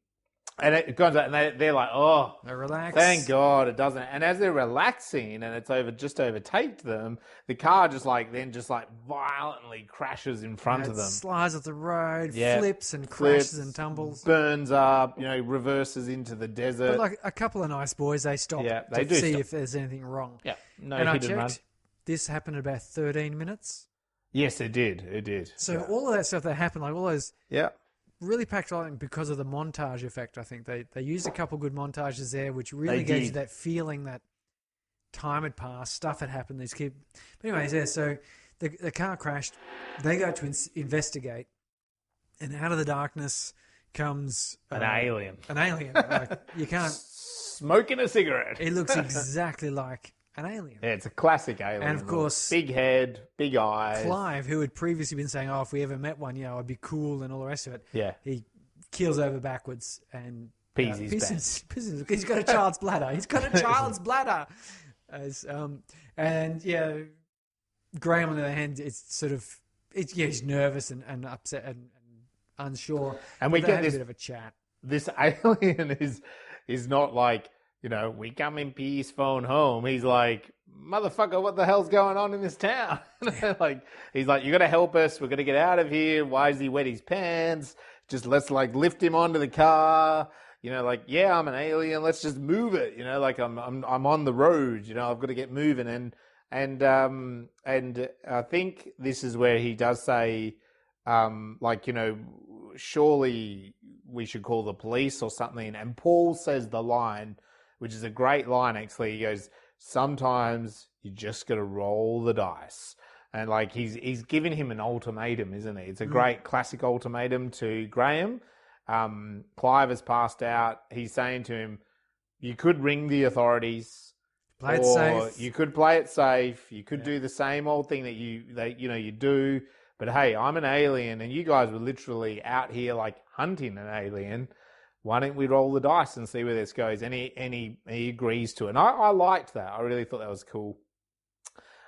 And it goes out, and they're like, oh, they relax. Thank God it doesn't. And as they're relaxing and it's overtaked them, the car just violently crashes in front of them. Slides off the road, flips and crashes and tumbles. Burns up, reverses into the desert. But like a couple of nice boys, they stop to see if there's anything wrong. Yeah, no and hit I and run. checked, this happened in about 13 minutes. Yes, it did. So all of that stuff that happened, like all those... Yeah. Really packed on because of the montage effect, I think. They used a couple good montages there, which really gave you that feeling that time had passed, stuff had happened. These kids... But anyways, so the car crashed. They go to investigate. And out of the darkness comes... An alien. Like, you can't... Smoking a cigarette. It looks exactly like an alien. Yeah, it's a classic alien. And of course... Big head, big eyes. Clive, who had previously been saying, if we ever met one, I'd be cool and all the rest of it. Yeah. He keels over backwards and... Pees his pants. He's got a child's bladder. Graham on the other hand, he's nervous and upset and unsure. And we get a bit of a chat. This alien is not like... we come in peace, phone home. He's like, motherfucker, what the hell's going on in this town? He's like, you got to help us. We're going to get out of here. Why does he wet his pants? Just let's lift him onto the car. You know, like, yeah, I'm an alien. Let's just move it. You know, like I'm on the road. You know, I've got to get moving. And I think this is where he does say, like, you know, surely we should call the police or something. And Paul says the line, which is a great line, actually. He goes, sometimes you just got to roll the dice. And like, he's giving him an ultimatum, isn't he? It's a great classic ultimatum to Graham. Clive has passed out. He's saying to him, you could ring the authorities. Play it safe. You could play it safe. You could do the same old thing that you do. But hey, I'm an alien, and you guys were literally out here like hunting an alien. Why don't we roll the dice and see where this goes? And he agrees to it. And I liked that. I really thought that was cool.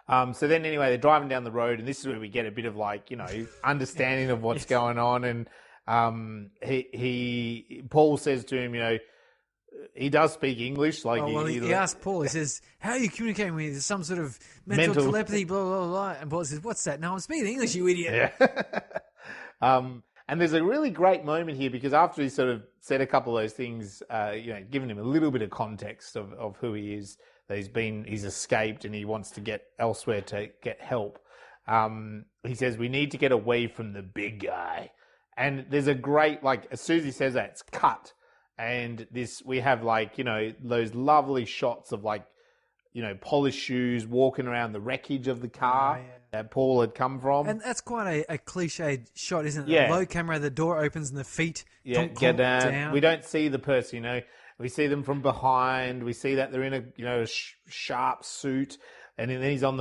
So then anyway, they're driving down the road, and this is where we get a bit of like, you know, understanding of what's going on. And Paul says to him, you know, he does speak English. Like he asked Paul, he says, how are you communicating with me? There's some sort of mental telepathy, blah, blah, blah. And Paul says, what's that? No, I'm speaking English, you idiot. Yeah. And there's a really great moment here because after he sort of said a couple of those things, you know, giving him a little bit of context of who he is, that he's escaped and he wants to get elsewhere to get help. He says, we need to get away from the big guy. And there's a great, like, as soon as he says that, it's cut. And we have like, you know, those lovely shots of like, you know, polished shoes walking around the wreckage of the car that Paul had come from. And that's quite a cliched shot, isn't it? Yeah. The low camera, the door opens and the feet get down. We don't see the person, you know. We see them from behind. We see that they're in a, you know, sharp suit. And then he's on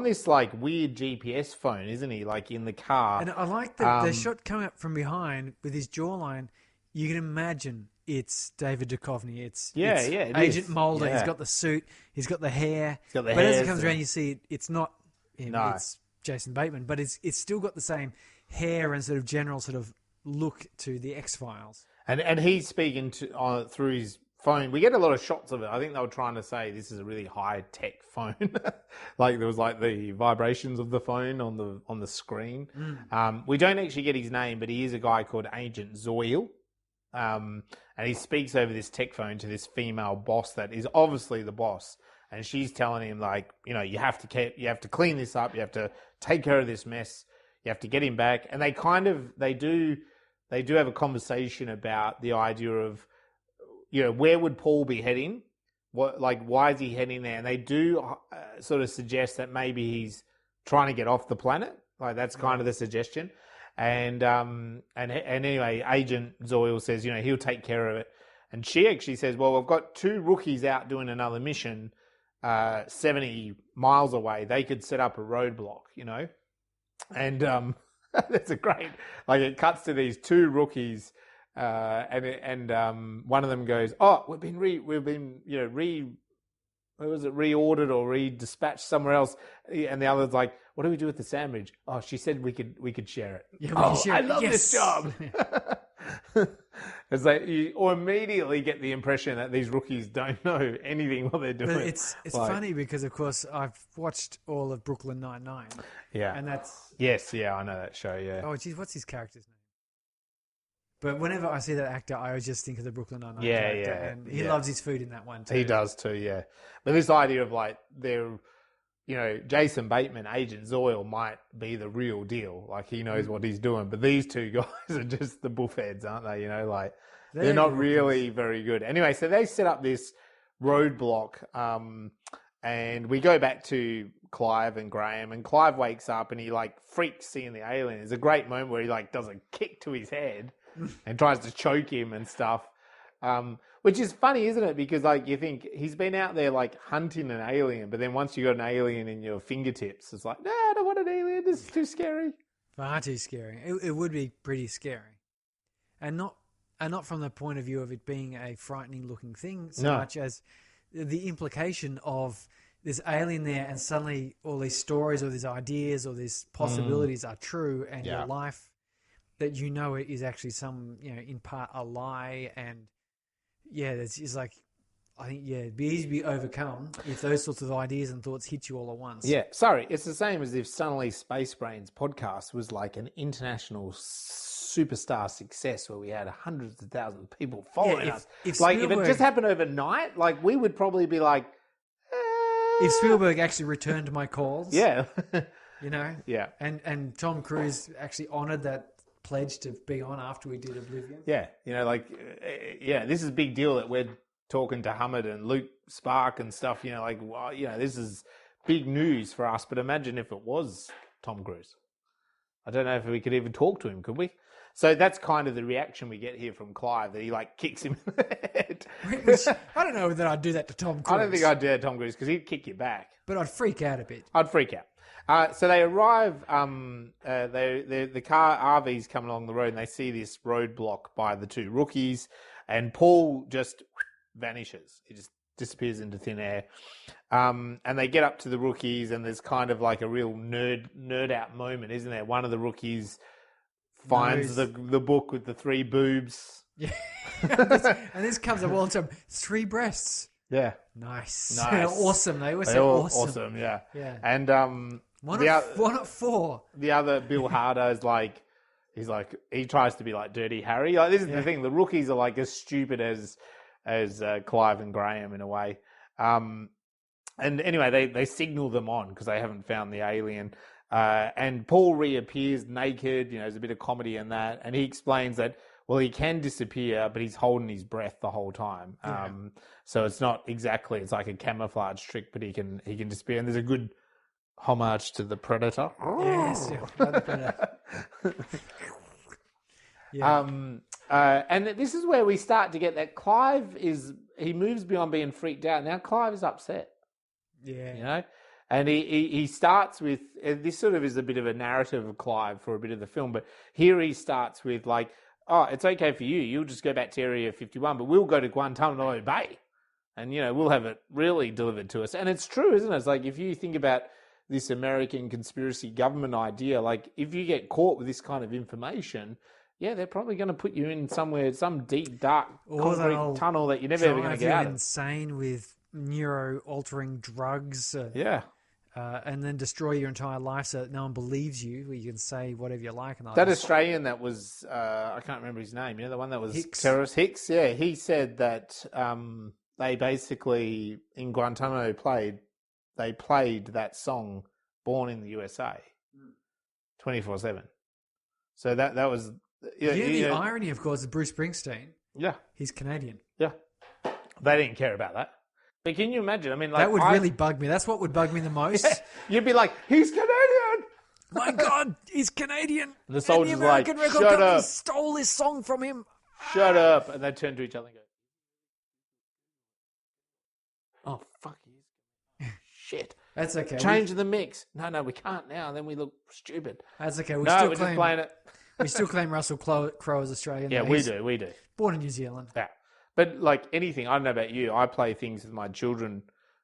this like weird GPS phone, isn't he? Like in the car. And I like the shot coming up from behind with his jawline. You can imagine it's David Duchovny. It's Agent Mulder. Yeah. He's got the suit. He's got the hair. But as it comes around, you see it's not him. No. It's Jason Bateman. But it's still got the same hair and sort of general sort of look to the X-Files. And he's speaking through his phone. We get a lot of shots of it. I think they were trying to say this is a really high-tech phone. Like there was like the vibrations of the phone on the screen. We don't actually get his name, but he is a guy called Agent Zoil. And he speaks over this tech phone to this female boss that is obviously the boss, and she's telling him like, you know, you have to clean this up, you have to take care of this mess, you have to get him back. And they do have a conversation about the idea of, you know, where would Paul be heading? Why is he heading there? And they do sort of suggest that maybe he's trying to get off the planet. Like that's kind of the suggestion. And anyway, Agent Zoil says, you know, he'll take care of it. And she actually says, well, we've got 2 rookies out doing another mission 70 miles away. They could set up a roadblock, you know. And that's a great, like it cuts to these 2 rookies and one of them goes, oh, we've been reordered or re-dispatched somewhere else. And the other's like, what do we do with the sandwich? Oh, she said we could share it. Yeah, we can share I it. love Yes. this job. It's like you immediately get the impression that these rookies don't know anything what they're doing. But it's like, funny because, of course, I've watched all of Brooklyn Nine-Nine. Yeah. And that's... Yes, yeah, I know that show, yeah. Oh, geez, what's his character's name? But whenever I see that actor, I always just think of the Brooklyn Nine-Nine character. Yeah. And he loves his food in that one, too. He does, too, yeah. But this idea of, like, they're... You know, Jason Bateman, Agent Zoil, might be the real deal. Like, he knows what he's doing. But these 2 guys are just the buffheads, aren't they? You know, like, they're not really very good. Anyway, so they set up this roadblock, and we go back to Clive and Graham, and Clive wakes up and he, like, freaks seeing the alien. There's a great moment where he, like, does a kick to his head and tries to choke him and stuff. Which is funny, isn't it? Because, like, you think he's been out there, like, hunting an alien, but then once you got an alien in your fingertips, it's like, no, I don't want an alien. This is too scary. Far too scary. It would be pretty scary. And not from the point of view of it being a frightening-looking thing so much as the implication of this alien there and suddenly all these stories or these ideas or these possibilities are true and your life that you know it is actually some, you know, in part a lie. And yeah, it's like, I think, yeah, it'd be easy to be overcome if those sorts of ideas and thoughts hit you all at once. Yeah, sorry, it's the same as if suddenly Space Brains podcast was like an international superstar success where we had hundreds of thousands of people following us. If Like, if Spielberg- it just happened overnight, like, we would probably be like, If Spielberg actually returned my calls, yeah. you know, Yeah. and Tom Cruise actually honoured that pledge to be on after we did Oblivion. Yeah, you know, like, yeah, this is a big deal that we're talking to Hammond and Luke Spark and stuff, you know, like, well, you know, this is big news for us. But imagine if it was Tom Cruise. I don't know if we could even talk to him, could we? So that's kind of the reaction we get here from Clive, that he, like, kicks him in the head. Which, I don't know that I'd do that to Tom Cruise. I don't think I'd do that to Tom Cruise because he'd kick you back. But I'd freak out a bit. I'd freak out. So they arrive, the car RV's coming along the road and they see this roadblock by the two rookies and Paul just vanishes. He just disappears into thin air. And they get up to the rookies and there's kind of like a real nerd out moment, isn't there? One of the rookies finds the book with the 3 boobs. Yeah. and this comes up all the time. 3 breasts. Yeah. Nice. Nice. They're awesome. They always say They're all awesome. awesome, yeah. Yeah. And One at 4. the other Bill Harder is like, he tries to be like Dirty Harry. Like, this is the thing. The rookies are like as stupid as Clive and Graham in a way. And anyway, they signal them on because they haven't found the alien. And Paul reappears naked. You know, there's a bit of comedy in that. And he explains that, well, he can disappear, but he's holding his breath the whole time. Yeah. So it's not exactly, it's like a camouflage trick, but he can disappear. And there's a good homage to the Predator. Yes. Yeah, the Predator. Yeah. And this is where we start to get that Clive he moves beyond being freaked out. Now Clive is upset. Yeah. You know? And he starts with, this sort of is a bit of a narrative of Clive for a bit of the film, but here he starts with like, oh, it's okay for you. You'll just go back to Area 51, but we'll go to Guantanamo Bay. And, you know, we'll have it really delivered to us. And it's true, isn't it? It's like, if you think about this American conspiracy government idea, like, if you get caught with this kind of information, yeah, they're probably going to put you in somewhere, some deep, dark, concrete tunnel that you're never ever going to get out of. Insane with neuro-altering drugs. Yeah. And then destroy your entire life so that no one believes you. Where you can say whatever you like. And that Australian that was, I can't remember his name. You know, the one that was terrorist Hicks. Yeah, he said that they basically in Guantanamo played that song "Born in the USA" 24/7. So that was. Yeah, the irony, of course, is Bruce Springsteen. Yeah, he's Canadian. Yeah, they didn't care about that. But can you imagine? I mean, like, that would really bug me. That's what would bug me the most. Yeah, you'd be like, he's Canadian. My God, he's Canadian. And the soldiers and the American like, record shut company up. stole this song from him. Shut up. And they turn to each other and go, oh, fuck you. Shit. That's okay. Change the mix. No, we can't now. Then we look stupid. That's okay. We're just playing it. We still claim Russell Crowe as Australian. Yeah, we do. Born in New Zealand. Yeah. But like anything, I don't know about you, I play things with my children.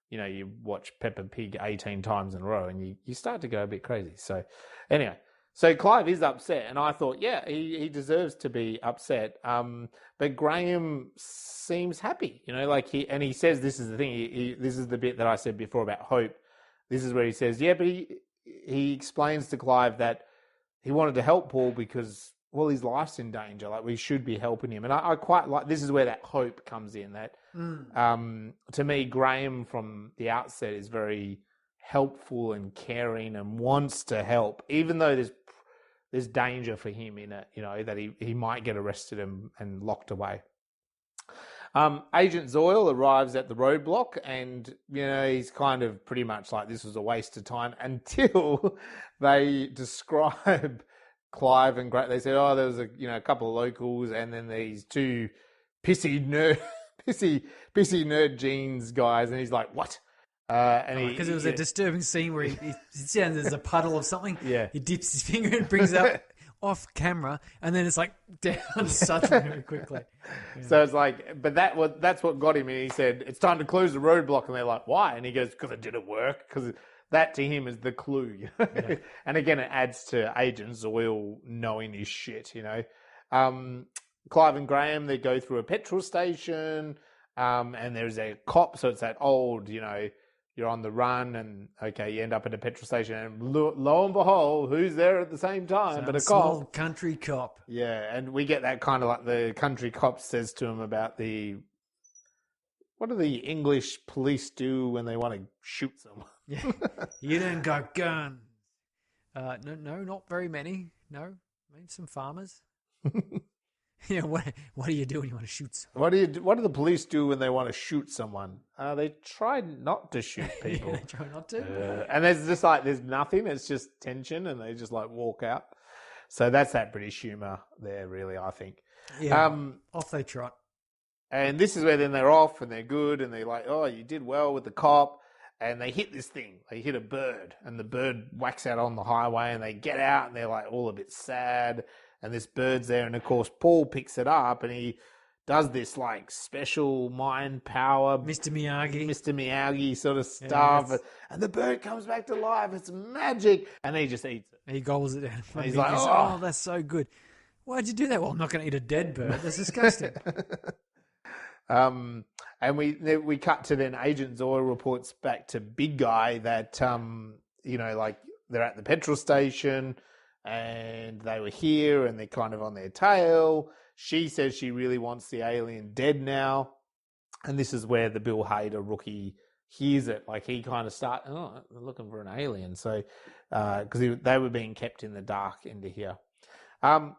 You know, you watch Peppa Pig 18 times in a row and you start to go a bit crazy. So anyway, so Clive is upset and I thought, yeah, he deserves to be upset. But Graham seems happy, you know, like he says, this is the thing, this is the bit that I said before about hope. This is where he says, yeah, but he explains to Clive that he wanted to help Paul because, well, his life's in danger. Like, we should be helping him. And I quite like, this is where that hope comes in. That, to me, Graham from the outset is very helpful and caring and wants to help, even though there's danger for him in it, you know, that he might get arrested and locked away. Agent Zoyle arrives at the roadblock and, you know, he's kind of pretty much like, this was a waste of time until they describe Clive and Greg. They said, oh, there was a couple of locals and then these 2 pissy nerd jeans guys. And he's like, what? Because it was a disturbing scene where he sits down, there's a puddle of something. Yeah. He dips his finger and brings it up off camera, and then it's like down such very quickly. Yeah. So it's like, but that's what got him. And he said, it's time to close the roadblock. And they're like, why? And he goes, because it didn't work. Because that to him is the clue. You know? Yeah. And again, it adds to Agent Zoyle knowing his shit, you know. Clive and Graham, they go through a petrol station, and there's a cop. So it's that old, you know, you're on the run, and okay, you end up at a petrol station, and lo and behold, who's there at the same time? But a small cop. country cop. Yeah, and we get that kind of like the country cop says to him about what do the English police do when they want to shoot someone? Yeah, you don't got guns. No, not very many. No, maybe some farmers. Yeah, what do you do when you want to shoot someone? What do the police do when they want to shoot someone? They try not to shoot people. They try not to. And there's nothing. It's just tension, and they just like walk out. So that's that British humour there, really, I think. Yeah, off they trot. And this is where then they're off and they're good, and they're like, oh, you did well with the cop. And they hit this thing. They hit a bird, and the bird whacks out on the highway, and they get out, and they're like all a bit sad. And this bird's there, and of course Paul picks it up, and he does this like special mind power, Mr. Miyagi sort of stuff, Yeah, and the bird comes back to life. It's magic, and he just eats it. He gobbles it down. And he's like, oh, that's so good. Why'd you do that? Well, I'm not going to eat a dead bird. That's disgusting. And we cut to then Agent Zoya reports back to Big Guy that like they're at the petrol station. And they were here, and they're kind of on their tail. She says she really wants the alien dead now. And this is where the Bill Hader rookie hears it. Like, he kind of starts, they're looking for an alien. So, because they were being kept in the dark into here.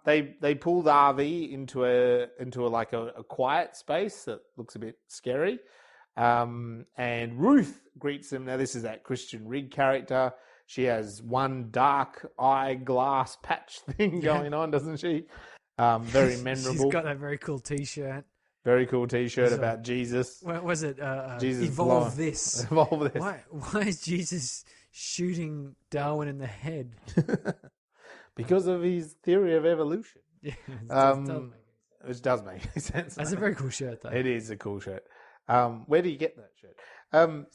They pull the RV into a quiet space that looks a bit scary. And Ruth greets them. Now, this is that Christian Rigg character. She has one dark eyeglass patch thing going on, doesn't she? Very memorable. She's got that very cool T-shirt. Very cool T-shirt about Jesus. What was it? Jesus Evolve this. Evolve this. Why is Jesus shooting Darwin in the head? Because of his theory of evolution. Yeah, which does make sense. That's a very cool shirt, though. It is a cool shirt. Where do you get that shirt? And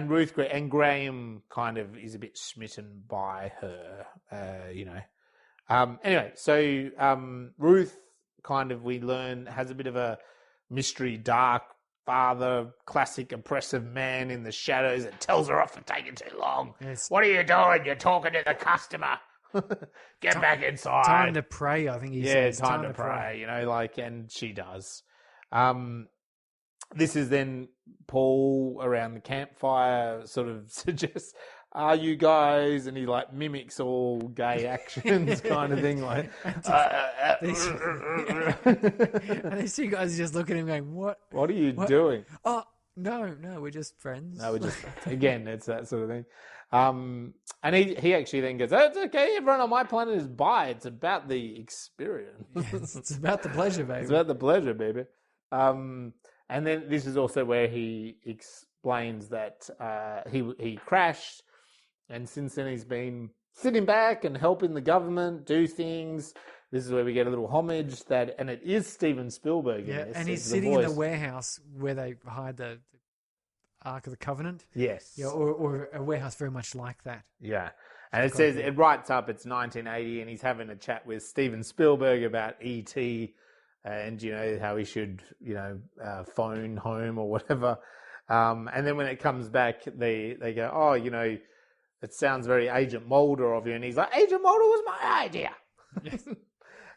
Ruth and Graham kind of is a bit smitten by her, Anyway, so Ruth kind of, we learn, has a bit of a mystery, dark father, classic oppressive man in the shadows that tells her off for taking too long. Yes. What are you doing? You're talking to the customer. Get back inside. Time to pray, I think he says. Yeah, time to pray, and she does. This is then Paul around the campfire sort of suggests, are you guys? And he like mimics all gay actions kind of thing. Like, and these two guys are just looking at him going, what? What are you doing? Oh, no, we're just friends. No, we're just friends. Again, it's that sort of thing. And he actually then goes, it's okay, everyone on my planet is bi. It's about the experience. Yes, it's about the pleasure, baby. It's about the pleasure, baby. And then this is also where he explains that he crashed, and since then he's been sitting back and helping the government do things. This is where we get a little homage and it is Steven Spielberg. Yeah, in this, and he's sitting in the warehouse where they hide the Ark of the Covenant. Yes. Yeah, or a warehouse very much like that. Yeah. And it says, it writes up, it's 1980, and he's having a chat with Steven Spielberg about E.T., and how he should phone home or whatever, and then when it comes back they go, it sounds very Agent Mulder of you, and he's like, Agent Mulder was my idea. Yes.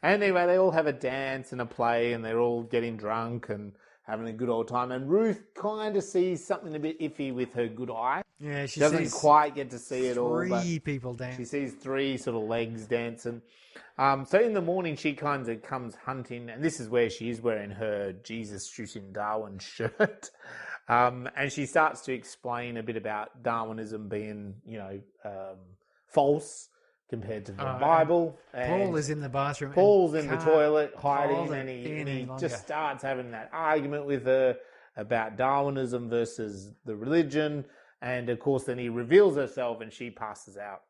And anyway, they all have a dance and a play, and they're all getting drunk and having a good old time, and Ruth kind of sees something a bit iffy with her good eye. Yeah, she doesn't sees quite get to see it all, but three people dance. She sees three sort of legs dancing. So in the morning, she kind of comes hunting, and this is where she is wearing her Jesus shooting Darwin shirt. And she starts to explain a bit about Darwinism being, false compared to the Bible. And Paul is in the bathroom. Paul's in the toilet hiding, and he just starts having that argument with her about Darwinism versus the religion. And of course, then he reveals herself, and she passes out.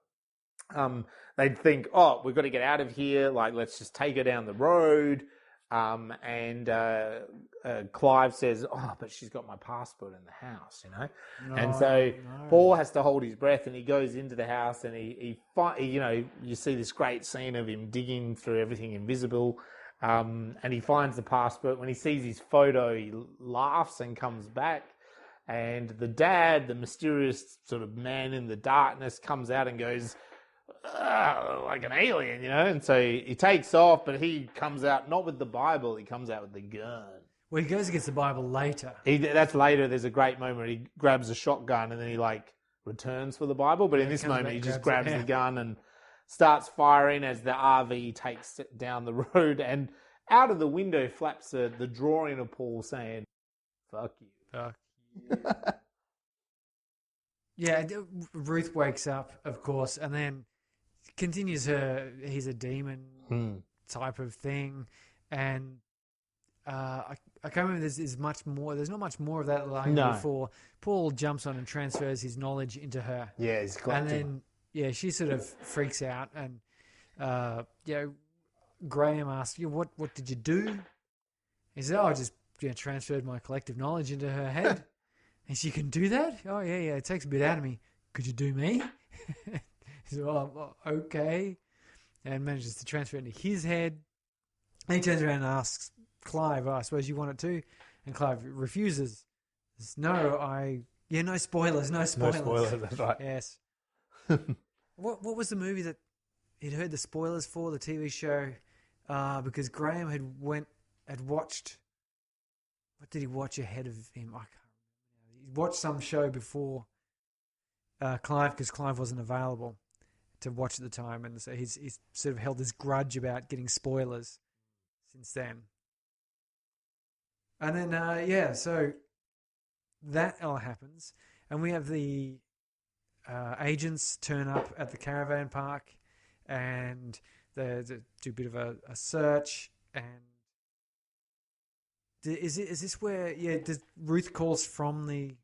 They'd think, we've got to get out of here. Like, let's just take her down the road. And Clive says, but she's got my passport in the house, and so Paul has to hold his breath, and he goes into the house, and you see this great scene of him digging through everything invisible, and he finds the passport. When he sees his photo, he laughs and comes back. And the dad, the mysterious sort of man in the darkness, comes out and goes, like an alien, And so he takes off, but he comes out not with the Bible, he comes out with the gun. Well, he goes against the Bible later. That's later. There's a great moment where he grabs a shotgun and then he returns for the Bible. But in this moment, he just grabs the gun and starts firing as the RV takes it down the road. And out of the window flaps the drawing of Paul saying, "Fuck you." Fuck you. Yeah, Ruth wakes up, of course, and then continues he's a demon type of thing. And I can't remember there's much more. There's not much more of that line before Paul jumps on and transfers his knowledge into her. Yeah, he's collecting. And then, she sort of freaks out. And, Graham asks, what did you do? He said, I just transferred my collective knowledge into her head. And she can do that? Oh, yeah, it takes a bit out of me. Could you do me? He said, okay. And manages to transfer it into his head. And he turns around and asks Clive, I suppose you want it too? And Clive refuses. Says, no spoilers, no spoilers. No spoilers, that's right. Yes. What was the movie that he'd heard the spoilers for, the TV show? Because Graham had watched... What did he watch ahead of him? I can't remember. He watched some show before Clive, because Clive wasn't available to watch at the time. And so he's sort of held this grudge about getting spoilers since then. And then, so that all happens. And we have the agents turn up at the caravan park and they do a bit of a search. And is this where, Ruth calls from the...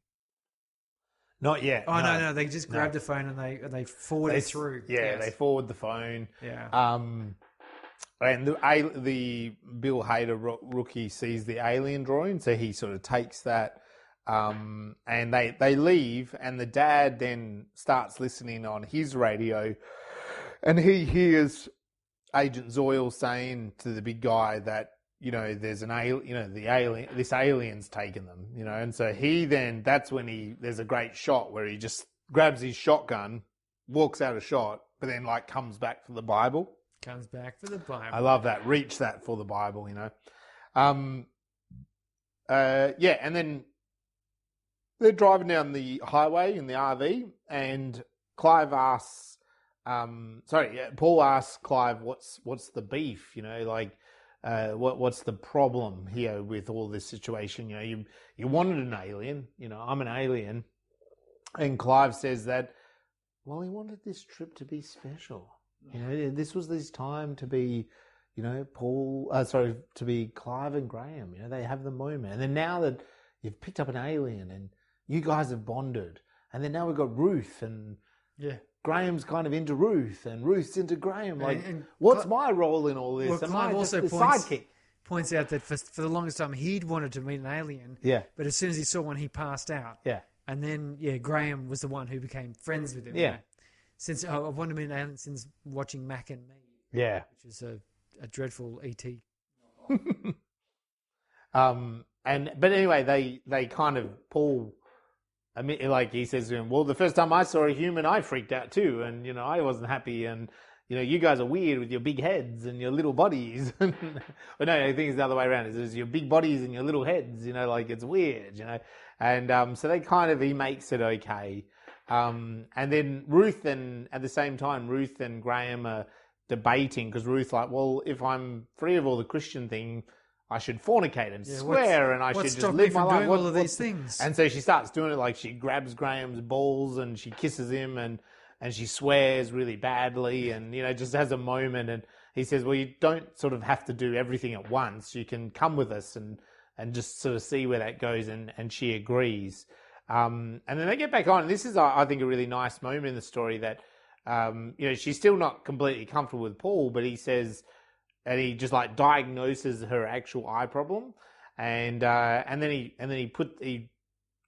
Not yet. Oh, no, they just grab the phone and they forward it through. Yeah, yes. They forward the phone. Yeah. And the Bill Hader rookie sees the alien drawing, so he sort of takes that, and they leave, and the dad then starts listening on his radio, and he hears Agent Zoyle saying to the big guy that, there's an alien, this alien's taken them, and so that's when there's a great shot where he just grabs his shotgun, walks out of shot, but then comes back for the Bible. Comes back for the Bible. I love that. Reach that for the Bible, and then they're driving down the highway in the RV, and Clive asks, Paul asks Clive, what's the beef? What's the problem here with all this situation? You wanted an alien, I'm an alien, and Clive says that, well, he wanted this trip to be special. This was his time to be, to be Clive and Graham. They have the moment. And then now that you've picked up an alien and you guys have bonded, and then now we've got Ruth and Graham's kind of into Ruth and Ruth's into Graham. What's my role in all this? Well, Clive also points out that for the longest time he'd wanted to meet an alien. Yeah. But as soon as he saw one, he passed out. Yeah. And then, Graham was the one who became friends with him. Yeah. Since I've wanted to meet an alien since watching Mac and Me. Yeah. Which is a dreadful E.T. But anyway, they kind of Paul, he says to him, well, the first time I saw a human, I freaked out too, and I wasn't happy, and you guys are weird with your big heads and your little bodies. But no, I think it's the other way around. It's your big bodies and your little heads. It's weird. And so he makes it okay. And then at the same time, Ruth and Graham are debating, because Ruth's well, if I'm free of all the Christian thing, I should fornicate and swear, and I should just live my life. All of these things? And so she starts doing it. She grabs Graham's balls and she kisses him, and she swears really badly, and just has a moment. And he says, well, you don't sort of have to do everything at once. You can come with us and just sort of see where that goes. And she agrees. And then they get back on. And this is, I think, a really nice moment in the story that, she's still not completely comfortable with Paul, but he says, and he just diagnoses her actual eye problem. And then he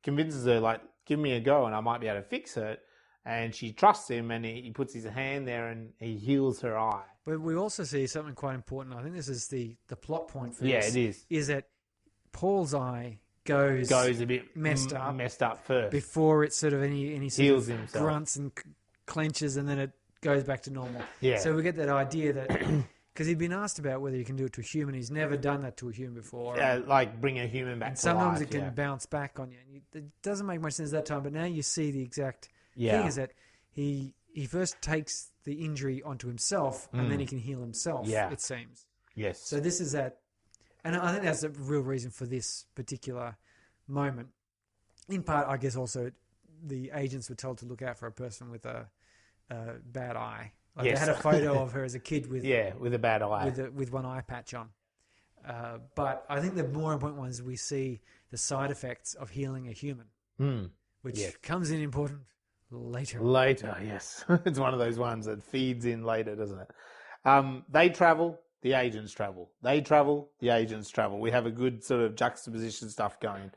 convinces her, give me a go and I might be able to fix it. And she trusts him, and he puts his hand there and he heals her eye. But we also see something quite important. I think this is the plot point for this. Yeah, it is. Is that Paul's eye goes a bit messed up first before it sort of any sort heals of himself. grunts and clenches, and then it goes back to normal. Yeah. So we get that idea that because he'd been asked about whether you can do it to a human, he's never done that to a human before. Like bring a human back and to sometimes life. it can bounce back on you. And it doesn't make much sense that time, but now you see the exact thing is that he first takes the injury onto himself, and then he can heal himself, it seems. Yes. So this is that, and I think that's the real reason for this particular moment. In part, I guess also the agents were told to look out for a person with a bad eye. Like they had a photo of her as a kid with with a bad eye, with one eye patch on. But I think the more important one is we see the side effects of healing a human, which comes in important later. Later, yes, it's one of those ones that feeds in later, doesn't it? They travel. The agents travel. They travel. The agents travel. We have a good sort of juxtaposition stuff going.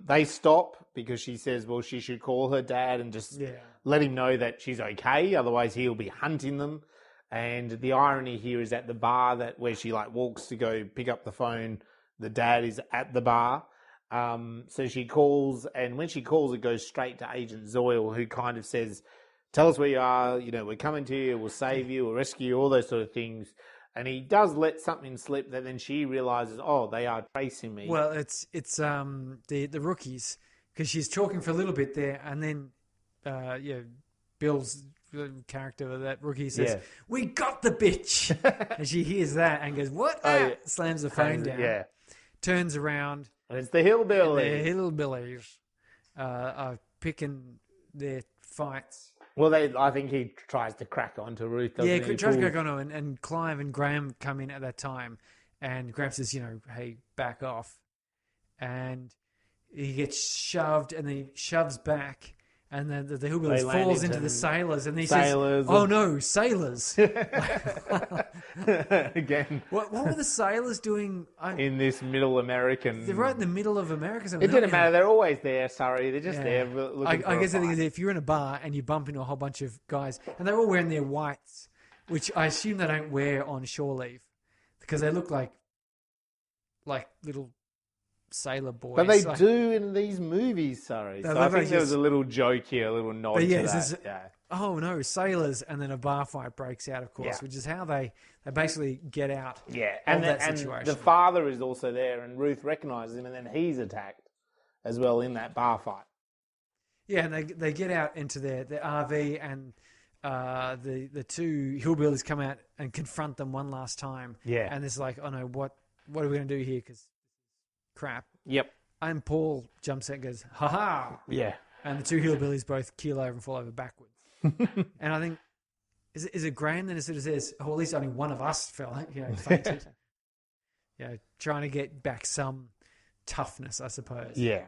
They stop because she says, well, she should call her dad and just let him know that she's okay. Otherwise, he'll be hunting them. And the irony here is at the bar where she like walks to go pick up the phone, the dad is at the bar. So she calls, and when she calls, it goes straight to Agent Zoyle, who kind of says, tell us where you are. You know, we're coming to you. We'll save you. We'll rescue you. All those sort of things. And he does let something slip that then she realizes, oh, they are tracing me. Well, it's the rookies, because she's talking for a little bit there, and then Bill's character, that rookie, says, "We got the bitch," and she hears that and goes, "What?" Slams the phone down. Yeah. Turns around, and it's the hillbillies. The hillbillies are picking their fights. Well, I think he tries to crack onto Ruth, doesn't he? Yeah, he tries to crack onto her, and Clive and Graham come in at that time, and Graham says, hey, back off. And he gets shoved, and then he shoves back, and then the hillbillies falls into the sailors, and he says, oh no, sailors. Again. What were the sailors doing? In this middle American... They're right in the middle of America. So it didn't matter. They're always there, Surrey. They're just there looking I guess the thing is, if you're in a bar and you bump into a whole bunch of guys, and they're all wearing their whites, which I assume they don't wear on shore leave, because they look like little sailor boys. But they do in these movies, sorry. So I think there was a little joke here, a little nod to that. Oh, no, sailors, and then a bar fight breaks out, of course, which is how they basically get out of that situation. And the father is also there, and Ruth recognises him, and then he's attacked as well in that bar fight. Yeah, and they get out into their RV, and the two hillbillies come out and confront them one last time. Yeah. And it's like, oh no, what are we going to do here? Because crap. Yep. And Paul jumps out and goes, ha ha. Yeah. And the two hillbillies both keel over and fall over backwards. And I think, is it Graham then it sort of says, oh, at least only one of us fainted. Trying to get back some toughness, I suppose. Yeah.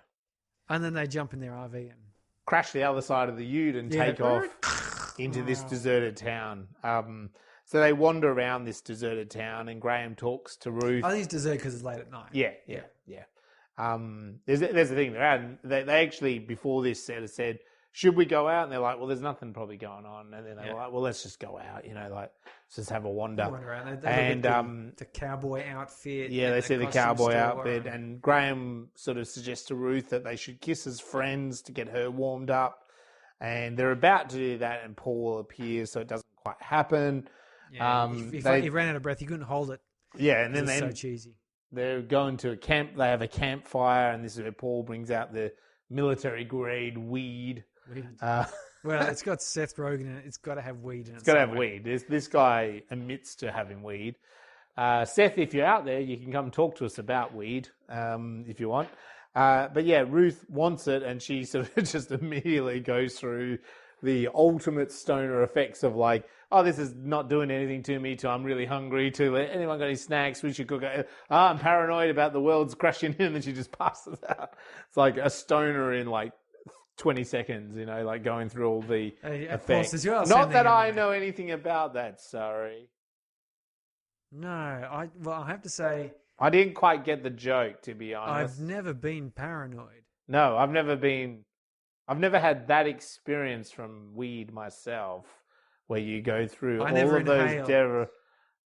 And then they jump in their RV and crash the other side of the ute and take off into this deserted town. So they wander around this deserted town, and Graham talks to Ruth. I think it's deserted because it's late at night. Yeah. There's the thing. They actually, before this, said, should we go out? And they're like, well, there's nothing probably going on. And then they're like, well, let's just go out, let's just have a wander. And the cowboy outfit. Yeah, they see the cowboy outfit. And Graham sort of suggests to Ruth that they should kiss as friends to get her warmed up. And they're about to do that, and Paul appears, so it doesn't quite happen. Yeah, he ran out of breath. He couldn't hold it. Yeah, and then so cheesy. They're going to a camp. They have a campfire, and this is where Paul brings out the military-grade weed. Well, it's got Seth Rogen in it. It's got to have weed in it. It's got to have weed. This guy admits to having weed. Seth, if you're out there, you can come talk to us about weed if you want. But yeah, Ruth wants it, and she sort of just immediately goes through the ultimate stoner effects of like, oh, this is not doing anything to me, I'm really hungry, anyone got any snacks, we should cook it. I'm paranoid about the world's crashing in, and she just passes out. It's like a stoner in like 20 seconds, like going through all the effects. Not that I know anything about that, sorry. No, I have to say... I didn't quite get the joke, to be honest. I've never been paranoid. No, I've never had that experience from weed myself, where you go through all of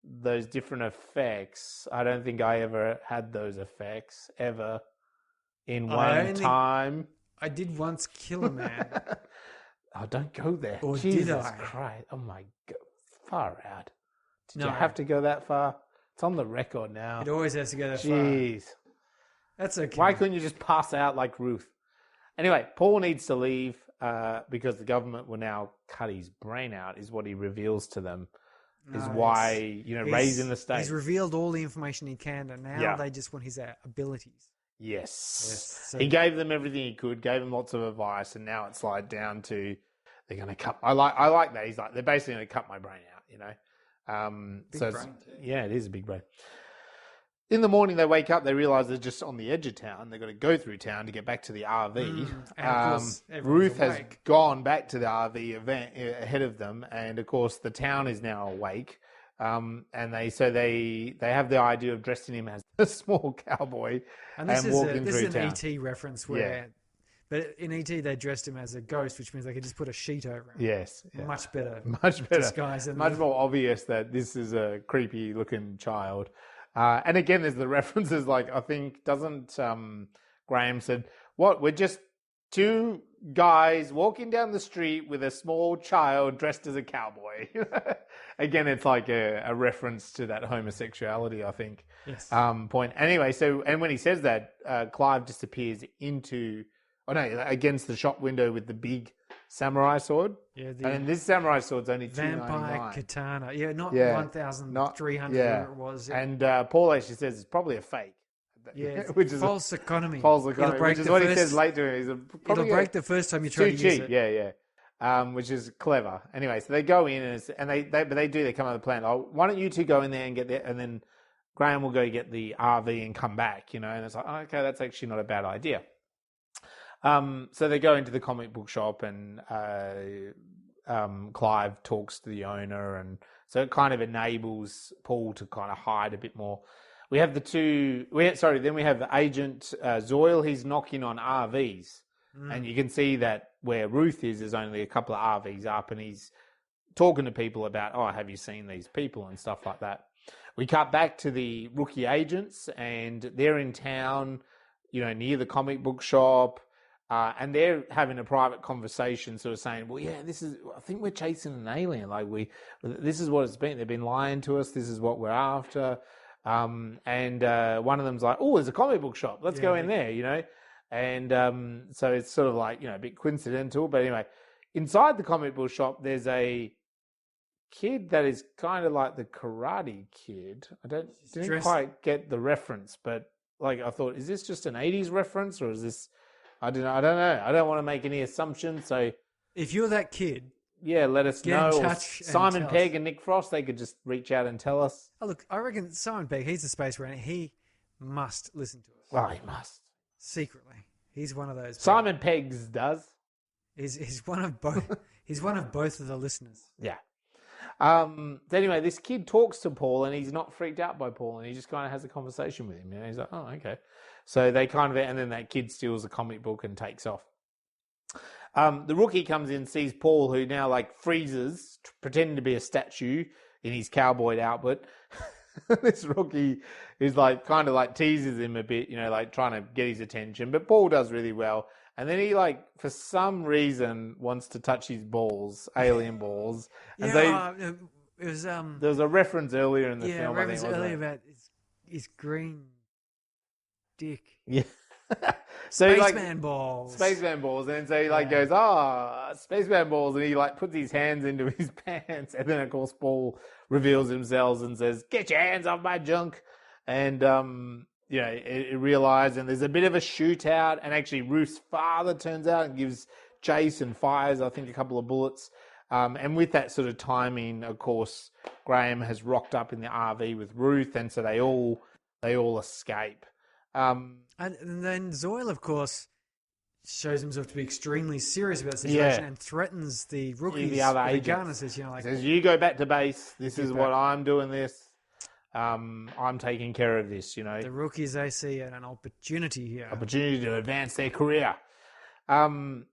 those different effects. I don't think I ever had those effects, ever. in one time. I did once kill a man. Oh, don't go there. Or Jesus did I? Christ. Oh, my God. Far out. Did No. you have to go that far? It's on the record now. It always has to go that far. Jeez. That's okay. Why couldn't you just pass out like Ruth? Anyway, Paul needs to leave because the government will now cut his brain out, is what he reveals to them. Is why, raising the state. He's revealed all the information he can, and now they just want his abilities. Yes. So he gave them everything he could, gave them lots of advice, and now it's like down to they're going to cut. I like that. He's like, they're basically going to cut my brain out, Big so brain too. yeah, it is a big brain. In the morning, they wake up, they realize they're just on the edge of town. They've got to go through town to get back to the RV. And of course, Ruth has awake. gone back to the RV event ahead of them, and of course, the town is now awake. And they have the idea of dressing him as a small cowboy And this is walking this through is town. an ET reference where, but in ET they dressed him as a ghost, which means they could just put a sheet over him. Yes, Much better disguise. Than much more obvious that this is a creepy looking child. And again, there's the references. Like I think doesn't Graham said, "What? We're just two guys walking down the street with a small child dressed as a cowboy." Again, it's like a reference to that homosexuality, I think. Yes. Point. Anyway, and when he says that, Clive disappears against the shop window with the big samurai sword. Yeah, and this samurai sword's only vampire $2.99. katana. Yeah, not 1,300 whatever it was. Yeah. And Paul actually says it's probably a fake. Yeah, which is false economy. False economy, which is what he says later. It'll break the first time you try to use it. Yeah. Which is clever. Anyway, so they go in and they come up with a plan. Oh, why don't you two go in there and get there, and then Graham will go get the RV and come back. And it's like, okay, that's actually not a bad idea. So they go into the comic book shop, and Clive talks to the owner, and so it kind of enables Paul to kind of hide a bit more. We have then we have the agent Zoyle. He's knocking on RVs, and you can see that where Ruth is only a couple of RVs up, and he's talking to people about, oh, have you seen these people and stuff like that. We cut back to the rookie agents, and they're in town, near the comic book shop. And they're having a private conversation, sort of saying, well, yeah, I think we're chasing an alien. This is what it's been. They've been lying to us. This is what we're after. And one of them's like, oh, there's a comic book shop. Let's go in there, And so it's sort of like, a bit coincidental. But anyway, inside the comic book shop, there's a kid that is kind of like the Karate Kid. I didn't quite get the reference, but I thought, is this just an 80s reference, or is this... I don't know. I don't want to make any assumptions. So, if you're that kid, let us know. Get in touch. Simon Pegg and Nick Frost, they could just reach out and tell us. Oh, look, I reckon Simon Pegg, he's a space marine. He must listen to us. Well, he must. Secretly, he's one of those. Simon Peggs does. He's one of both. He's one of both of the listeners. Yeah. So anyway, this kid talks to Paul, and he's not freaked out by Paul, and he just kind of has a conversation with him. He's like, oh, okay. So they and then that kid steals a comic book and takes off. The rookie comes in, sees Paul, who now freezes, pretending to be a statue in his cowboy outfit. This rookie is kind of teases him a bit, trying to get his attention. But Paul does really well. And then he for some reason wants to touch his balls, alien balls. And it was there was a reference earlier in the film. I think, earlier about his green dick. Yeah. So Spaceman balls. Spaceman balls. And so he goes, Spaceman balls. And he puts his hands into his pants. And then of course Paul reveals himself and says, get your hands off my junk. And, it realized, and there's a bit of a shootout. And actually Ruth's father turns out and gives chase and fires, I think, a couple of bullets. And with that sort of timing, of course, Graham has rocked up in the RV with Ruth. And so they all escape. And then Zoyle, of course, shows himself to be extremely serious about the situation and threatens the rookies, the other agents. Gun and says, says, you go back to base. This is what I'm doing. I'm taking care of this. The rookies, they see an opportunity here, to advance their career. But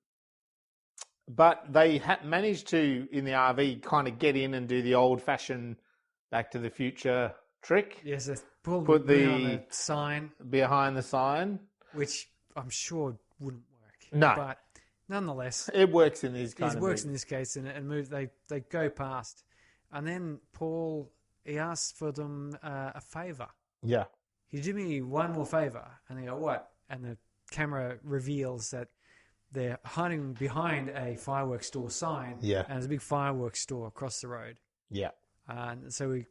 they managed to, in the RV, kind of get in and do the old-fashioned Back to the Future trick. Yes, put the sign behind the sign, which I'm sure wouldn't work. No. But nonetheless, It works in these kind it of works movies. in this case, and move. They go past, and then Paul he asks for them a favor. Yeah. Can you do me one more favor? And they go, what? And the camera reveals that they're hiding behind a fireworks store sign. Yeah. And there's a big fireworks store across the road. Yeah. And so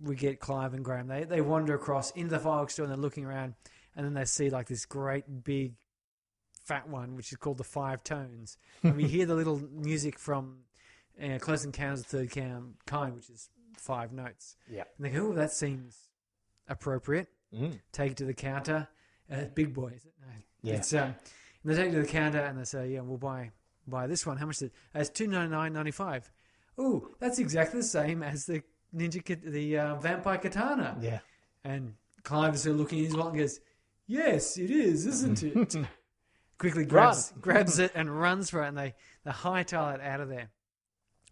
we get Clive and Graham. They wander across into the fireworks store and they're looking around. And then they see like this great big fat one, which is called the Five Tones. And we hear the little music from Close Encounters of the Third Kind, which is 5 notes. Yeah. And they go, oh, that seems appropriate. Take it to the counter. Big boy, is it? No. Yeah. It's, they take it to the counter and they say, yeah, we'll buy this one. How much is it? It's $299.95. Oh, that's exactly the same as the vampire katana. Yeah. And Clive is looking in his wallet and goes, yes, it is, isn't it? Quickly grabs it and runs for it, and they hightail it out of there.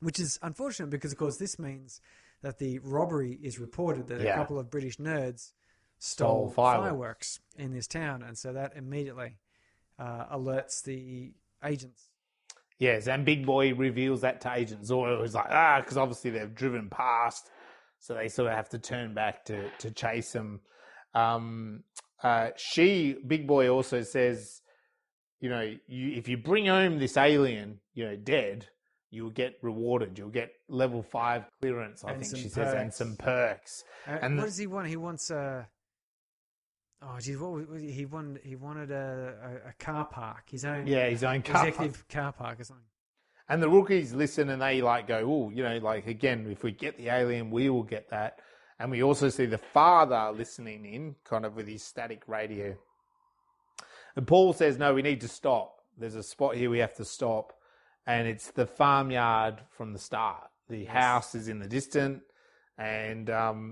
Which is unfortunate because, of course, this means that the robbery is reported that a couple of British nerds stole fireworks in this town, and so that immediately alerts the agents. Yes, and Big Boy reveals that to Agent Zoyle, who's like, because obviously they've driven past, so they sort of have to turn back to chase them. Big Boy also says, if you bring home this alien, dead, you'll get rewarded. You'll get level 5 clearance, I think she says, and some perks. And what does he want? He wants he wanted a car park, his own executive car park or something. And the rookies listen and they go, again, if we get the alien, we will get that. And we also see the father listening in, kind of with his static radio. And Paul says, no, we need to stop. There's a spot here we have to stop. And it's the farmyard from the start. The house is in the distance. And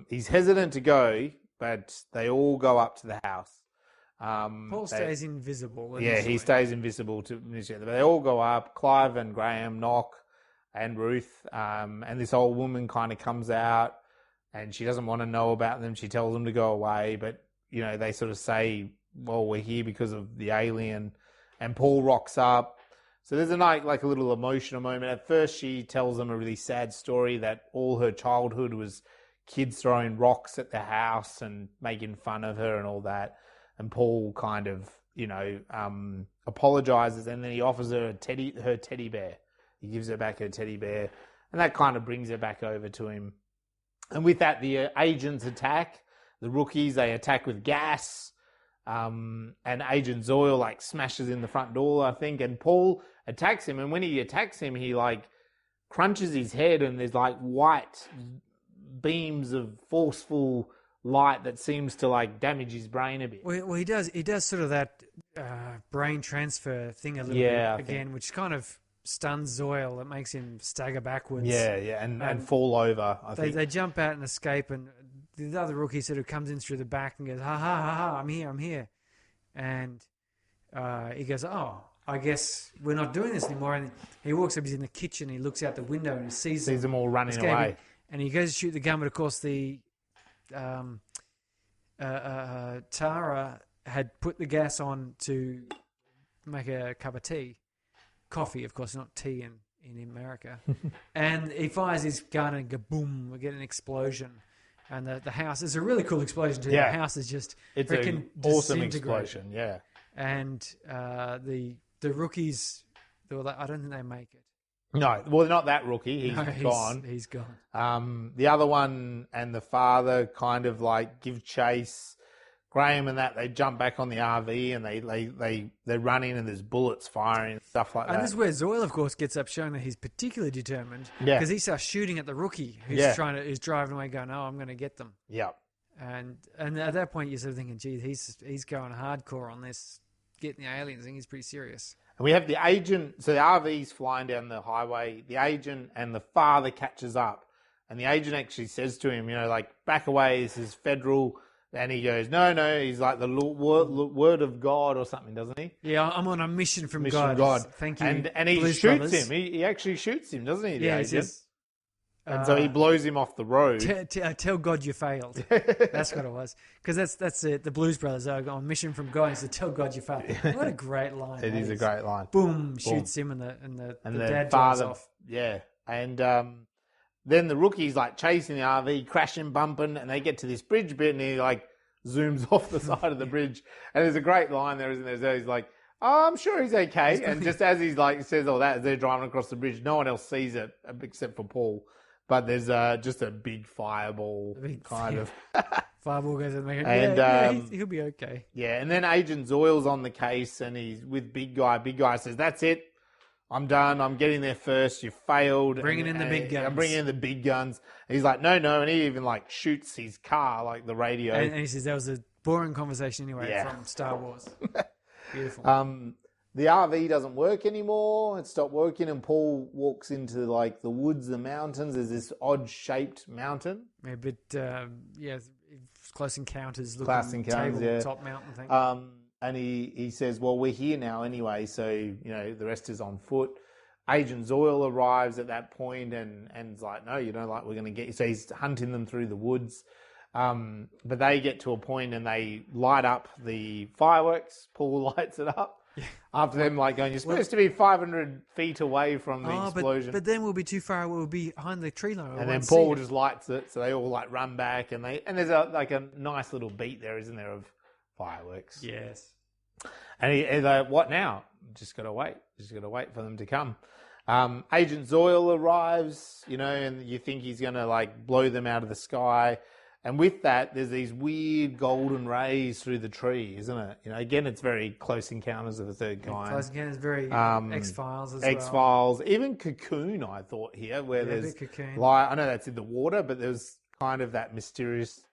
he's hesitant to go, but they all go up to the house. Paul stays invisible. Yeah, he stays invisible to initiate. But they all go up. Clive and Graham knock, and Ruth. And this old woman kind of comes out, and she doesn't want to know about them. She tells them to go away. But, they sort of say, well, we're here because of the alien. And Paul rocks up. So there's a little emotional moment. At first, she tells them a really sad story that all her childhood was kids throwing rocks at the house and making fun of her and all that. And Paul kind of, apologizes, and then he offers her her teddy bear. He gives her back her teddy bear, and that kind of brings her back over to him. And with that, the agents attack. The rookies, they attack with gas. And Agent Zoyle smashes in the front door, I think, and Paul attacks him. And when he attacks him, he crunches his head, and there's white beams of forceful light that seems to damage his brain a bit. Well, he does sort of that brain transfer thing a little bit again, which kind of stuns Zoyle. It makes him stagger backwards. Yeah, and fall over. I think they jump out and escape, and the other rookie sort of comes in through the back and goes, ha ha ha ha, I'm here. And he goes, oh, I guess we're not doing this anymore. And he walks up, he's in the kitchen, he looks out the window and he sees them all running escaping. away. And he goes to shoot the gun, but of course the Tara had put the gas on to make a cup of tea. Coffee, of course, not tea in America. And he fires his gun and boom, we get an explosion. And the house is a really cool explosion too. Yeah. The house is just it's an awesome explosion, yeah. And the rookies, I don't think they make it. No, well, not that rookie. He's gone. He's gone. The other one and the father kind of give chase. Graham and that, they jump back on the RV and they're running and there's bullets firing and stuff like that. And this is where Zoyle, of course, gets up, showing that he's particularly determined. Yeah. Because he starts shooting at the rookie who's driving away, going, "Oh, I'm going to get them." Yeah. And at that point, you're sort of thinking, "Gee, he's going hardcore on this, getting the aliens." I think he's pretty serious. And we have the agent. So the RV's flying down the highway. The agent and the father catches up, and the agent actually says to him, "Back away. This is federal." And he goes, no, he's like the word of God or something, doesn't he? Yeah, I'm on a mission from God. Thank you. And he shoots him. He actually shoots him, doesn't he? Yeah, he says, And so he blows him off the road. Tell God you failed. That's what it was. Because that's it. The Blues Brothers are on mission from God. He said, "Tell God you failed." What a great line! It is a great line. Boom! Shoots him, and the dad drives off. Yeah, and then the rookie's like chasing the RV, crashing, bumping, and they get to this bridge bit, and he like zooms off the side of the bridge. And there's a great line there, isn't there? So he's like, "Oh, I'm sure he's okay." And just as he's like says all that, as they're driving across the bridge, no one else sees it except for Paul. But there's just a big fireball kind of. Fireball goes in there. And he'll be okay. Yeah, and then Agent Zoyle's on the case, and he's with Big Guy. Big Guy says, "That's it. I'm done. I'm getting there first. You failed. Bringing in the big guns. I'm bringing in the big guns." And he's like, "No." And he even like shoots his car, like the radio. And he says, "That was a boring conversation anyway from Star Wars." Beautiful. The RV doesn't work anymore. It stopped working, and Paul walks into like the woods, the mountains. There's this odd-shaped mountain. A bit, Close Encounters looking Close Encounters, top mountain thing. And he says, "Well, we're here now anyway, so the rest is on foot." Agent Zoyle arrives at that point and is like, "No, we're going to get you." So he's hunting them through the woods. But they get to a point and they light up the fireworks. Paul lights it up. After them, like going, "You're supposed to be 500 feet away from the explosion." But then we'll be too far. We'll be behind the tree line. And then Paul just lights it, so they all like run back, and there's a nice little beat there, isn't there, of fireworks? Yes. And he's like, "What now? Just gotta wait. Just gotta wait for them to come." Agent Zoyle arrives, and you think he's gonna like blow them out of the sky. And with that, there's these weird golden rays through the tree, isn't it? Again, it's very Close Encounters of the Third Kind. Close Encounters, very X-Files as X-Files, even Cocoon, I thought here, where there's Cocoon. I know that's in the water, but there's kind of that mysterious.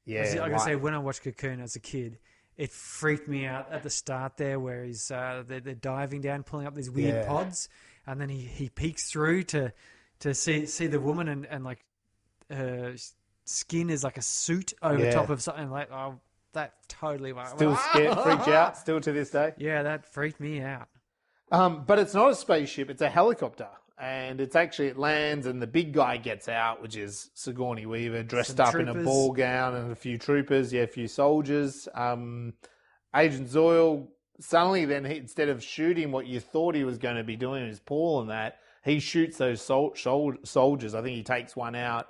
Yeah, like I say, when I watched Cocoon as a kid, it freaked me out at the start there, where he's they're diving down, pulling up these weird pods, and then he peeks through to see the woman and like her skin is like a suit over top of something like that totally still scared, freaked you out still to this day. Yeah, that freaked me out. But it's not a spaceship; it's a helicopter, and it lands, and the big guy gets out, which is Sigourney Weaver dressed up in a ball gown, and a few troopers, a few soldiers. Agent Zoyle suddenly then instead of shooting what you thought he was going to be doing, is Paul and that he shoots those soldiers. I think he takes one out.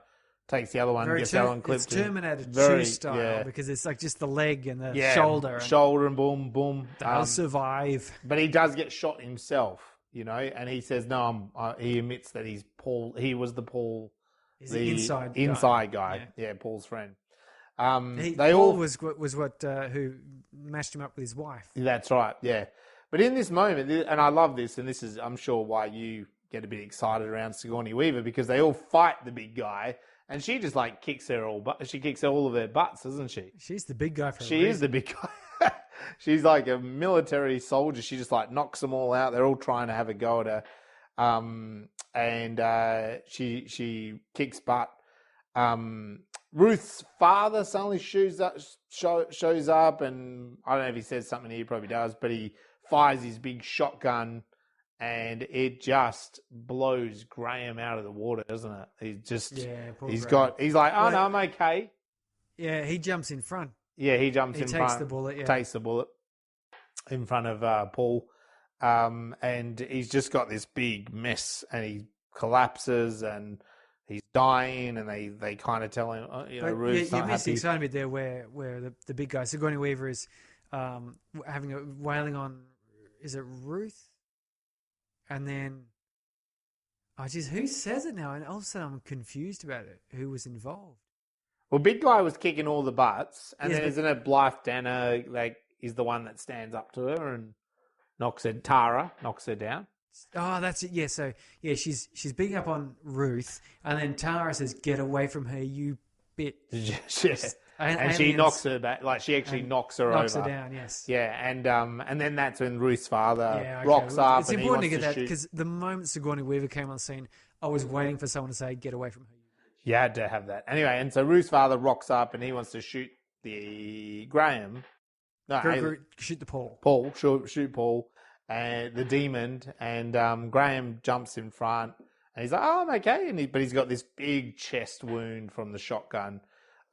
Takes the other one, gets that one clipped. It's Terminator 2 style because it's like just the leg and the shoulder. Shoulder and boom, boom. They'll survive. But he does get shot himself, and he says, "No, he admits that he's Paul. He was the Paul, the inside guy. Yeah, Paul's friend." Paul was what who mashed him up with his wife. That's right, yeah. But in this moment, and I love this, and this is, I'm sure, why you get a bit excited around Sigourney Weaver, because they all fight the big guy. And she just like kicks all of their butts, doesn't she? She's the big guy for a reason. She is the big guy. She's like a military soldier. She just like knocks them all out. They're all trying to have a go at her. And she kicks butt. Ruth's father suddenly shows up, and I don't know if he says something here, he probably does, but he fires his big shotgun. And it just blows Graham out of the water, doesn't it? He's like, "Oh, no, I'm okay." Yeah, he jumps in front. Yeah, he jumps in front. He takes the bullet, Takes the bullet in front of Paul. And he's just got this big mess, and he collapses, and he's dying, and they kind of tell him, Ruth's not happy. You missed the exciting bit there where the big guy, Sigourney Weaver, is wailing on, is it Ruth? And then, who says it now? And all of a sudden I'm confused about it. Who was involved? Well, big guy was kicking all the butts, and then isn't it Blythe Danner, is the one that stands up to her and Tara knocks her down? Oh, that's it. Yeah, so, she's beating up on Ruth, and then Tara says, "Get away from her, you bit." And she knocks her back, she actually knocks her over. Knocks her down, yes. Yeah, and then that's when Ruth's father rocks up. It's important to get that, because the moment Sigourney Weaver came on scene, I was waiting for someone to say, "Get away from her." You had to have that. Anyway, and so Ruth's father rocks up, and he wants to shoot the Graham. No, shoot the Paul. Shoot Paul, and the demon, and Graham jumps in front, And he's like, "Oh, I'm okay." But he's got this big chest wound from the shotgun.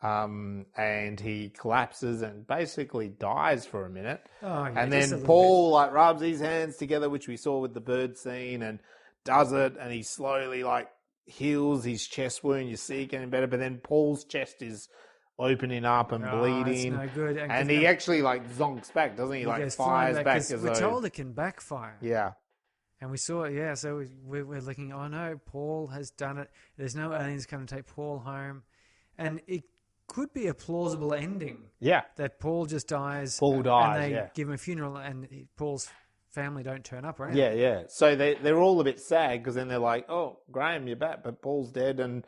And he collapses and basically dies for a minute. Oh, yeah, and just a then little Paul like rubs his hands together, which we saw with the bird scene, and does it, and he slowly like heals his chest wound. You see it getting better, but then Paul's chest is opening up and bleeding. It's no good. And he actually like zonks back, doesn't he? Like fires back as we're told it can backfire. Yeah. And we saw it, yeah. So we're looking, oh no, Paul has done it. There's no aliens coming to take Paul home. And it could be a plausible ending. Yeah. That Paul just dies. Paul dies, and they give him a funeral, and Paul's family don't turn up, right? Yeah, yeah. So they're all a bit sad because then they're like, "Oh, Graham, you're back, but Paul's dead." And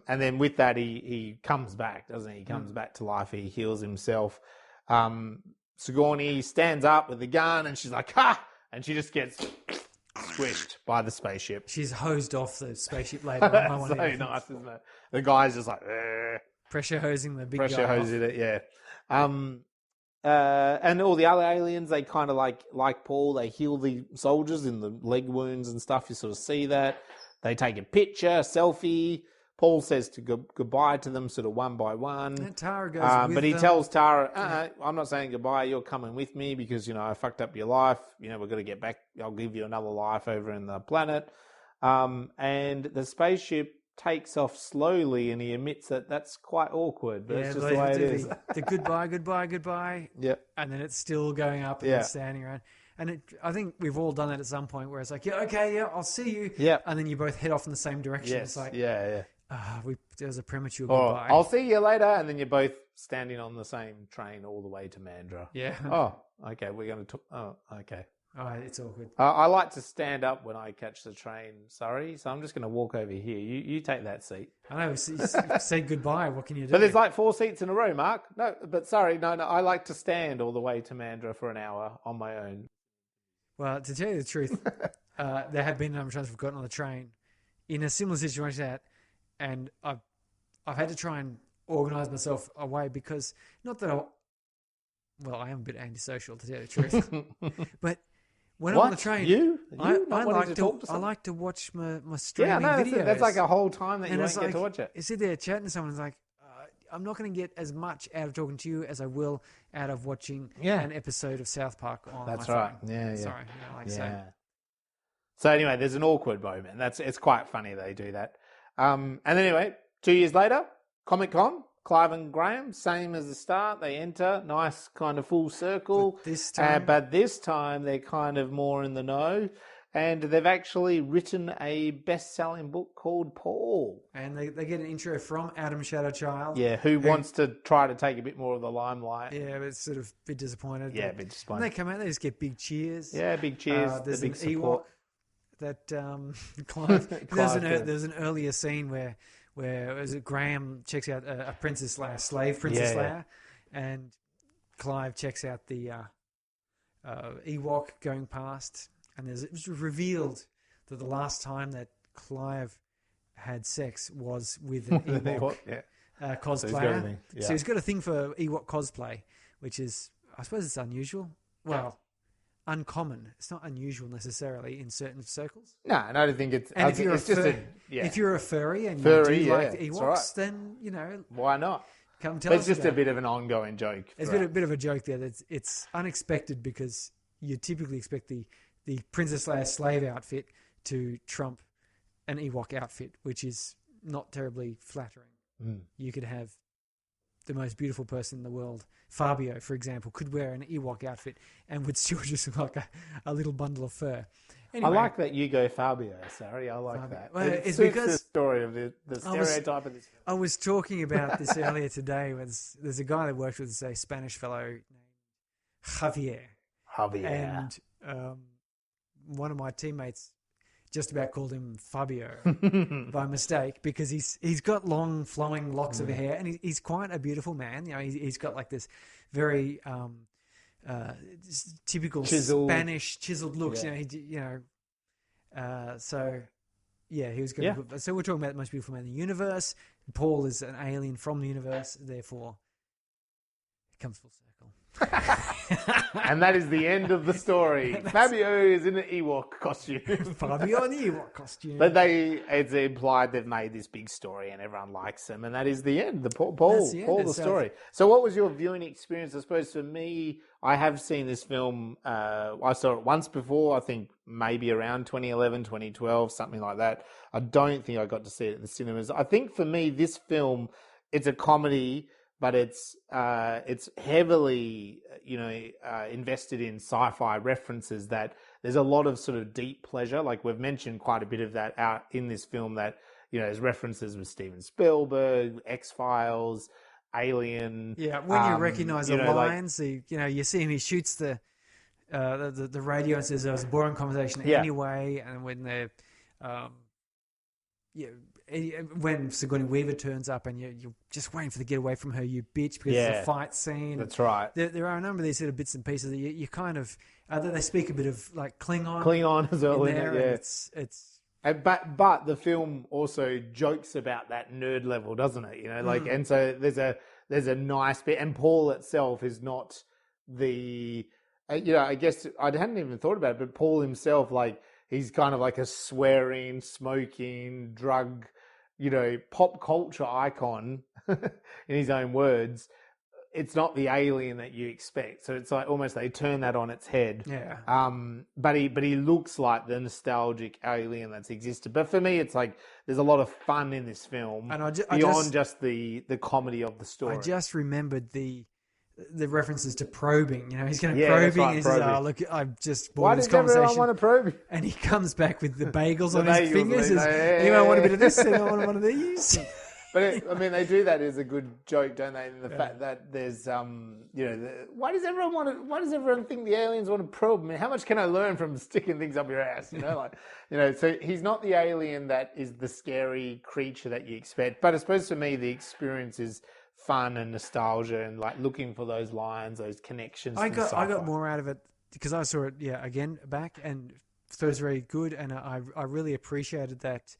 then with that, he comes back, doesn't he? He comes back to life. He heals himself. Sigourney stands up with the gun, and she's like, "Ha!" And she just gets squished by the spaceship. She's hosed off the spaceship later on. So nice, isn't it? The guy's just like, pressure hosing the big guy. Pressure hosing it, yeah. And all the other aliens, they kind of like Paul, they heal the soldiers in the leg wounds and stuff. You sort of see that. They take a picture, a selfie. Paul says goodbye to them sort of one by one. And Tara goes with but he them. tells Tara, I'm not saying goodbye, you're coming with me because, I fucked up your life. We're going to get back. I'll give you another life over in the planet. And the spaceship takes off slowly, and he admits that that's quite awkward, but it's just the way it is. The goodbye. Yep. And then it's still going up and standing around. And I think we've all done that at some point where it's like, I'll see you. Yeah. And then you both head off in the same direction. Yes. It's like, yeah. there was a premature Or, goodbye. I'll see you later, and then you're both standing on the same train all the way to Mandra. Yeah. Oh, okay, we're going to talk. Oh, okay. Oh, it's awkward. I like to stand up when I catch the train, Surrey, so I'm just going to walk over here. You take that seat. I know, you said goodbye. What can you do? But there's like 4 seats in a row, Mark. No, but sorry, no, I like to stand all the way to Mandra for an hour on my own. Well, to tell you the truth, there have been a number of times we've gotten on the train in a similar situation to that, and I've had to try and organise myself away because, not that I am a bit antisocial, to tell you the truth, but when I'm on the train, I like to watch my streaming videos. That's like a whole time that you won't get to watch it. You sit there chatting to someone, it's like, I'm not going to get as much out of talking to you as I will out of watching an episode of South Park on my phone. That's right. Yeah. Sorry. Say. So anyway, there's an awkward moment. It's quite funny they do that. And then anyway, 2 years later, Comic-Con, Clive and Graham, same as the start. They enter, nice kind of full circle. But this time they're kind of more in the know. And they've actually written a best-selling book called Paul. And they get an intro from Adam Shadowchild. Yeah, who wants to try to take a bit more of the limelight. Yeah, but it's sort of a bit disappointed. Yeah, a bit disappointed. And they come out, they just get big cheers. Yeah, big cheers. There's big an support. Ewok that Clive... there's an earlier scene where Graham checks out a Princess Leia, slave Princess Leia, and Clive checks out the Ewok going past... And it was revealed that the last time that Clive had sex was with an Ewok cosplayer. So he's got a thing for Ewok cosplay, which is, I suppose it's unusual. Well, uncommon. It's not unusual necessarily in certain circles. No, and I don't think it's... And if you're a furry and you do like the Ewoks, then, why not? Come tell us. It's just a bit of an ongoing joke. It's a bit of a joke there. It's unexpected because you typically expect the Princess Leia slave outfit to trump an Ewok outfit, which is not terribly flattering. You could have the most beautiful person in the world, Fabio, for example, could wear an Ewok outfit and would still just look like a little bundle of fur. Anyway, I like that you go Fabio, Sorry. I like Fabio. That. Well, it's because the story of the stereotype of this film. I was talking about this earlier today. There's a guy that works with a Spanish fellow named Javier. And one of my teammates just about called him Fabio by mistake because he's got long flowing locks of hair and he's quite a beautiful man. He's got like this very typical Spanish chiseled looks. So he was good. So we're talking about the most beautiful man in the universe. Paul is an alien from the universe, therefore it comes full circle. And that is the end of the story. Fabio is in an Ewok costume. Fabio in the Ewok costume. But it's implied they've made this big story and everyone likes them, and that is the end. Paul, the story. So what was your viewing experience? I suppose for me, I have seen this film. I saw it once before, I think maybe around 2011, 2012, something like that. I don't think I got to see it in the cinemas. I think for me, this film, it's a comedy, but it's heavily, invested in sci-fi references. That there's a lot of sort of deep pleasure. Like we've mentioned quite a bit of that out in this film. That there's references with Steven Spielberg, X-Files, Alien. Yeah, when you recognise the lines, you see him. He shoots the radio and says, "It was a boring conversation anyway." And when they're when Sigourney Weaver turns up and you're just waiting for the get away from her, you bitch, because it's a fight scene. That's right. There are a number of these sort of bits and pieces that you kind of they speak a bit of like Klingon as well in there. Yeah, it's but the film also jokes about that nerd level, doesn't it? And so there's a nice bit, and Paul itself is not the I guess I hadn't even thought about it, but Paul himself, like, he's kind of like a swearing, smoking, drug, pop culture icon in his own words. It's not the alien that you expect. So it's like almost they turn that on its head. Yeah. But he looks like the nostalgic alien that's existed. But for me, it's like there's a lot of fun in this film and beyond just the comedy of the story. I just remembered the references to probing. He's going to probing. Right, he says, "Oh, look, I've just bought this conversation." Why does everyone want to probe? And he comes back with the bagels on his fingers. Anyone want a bit of this? Anyone want one of these? But they do that as a good joke, don't they? In the fact that there's, why does everyone think the aliens want to probe? I mean, how much can I learn from sticking things up your ass? So he's not the alien that is the scary creature that you expect. But I suppose for me, the experience is fun and nostalgia and like looking for those lines, those connections. I got more out of it because I saw it again back, and so it was very good, and I really appreciated that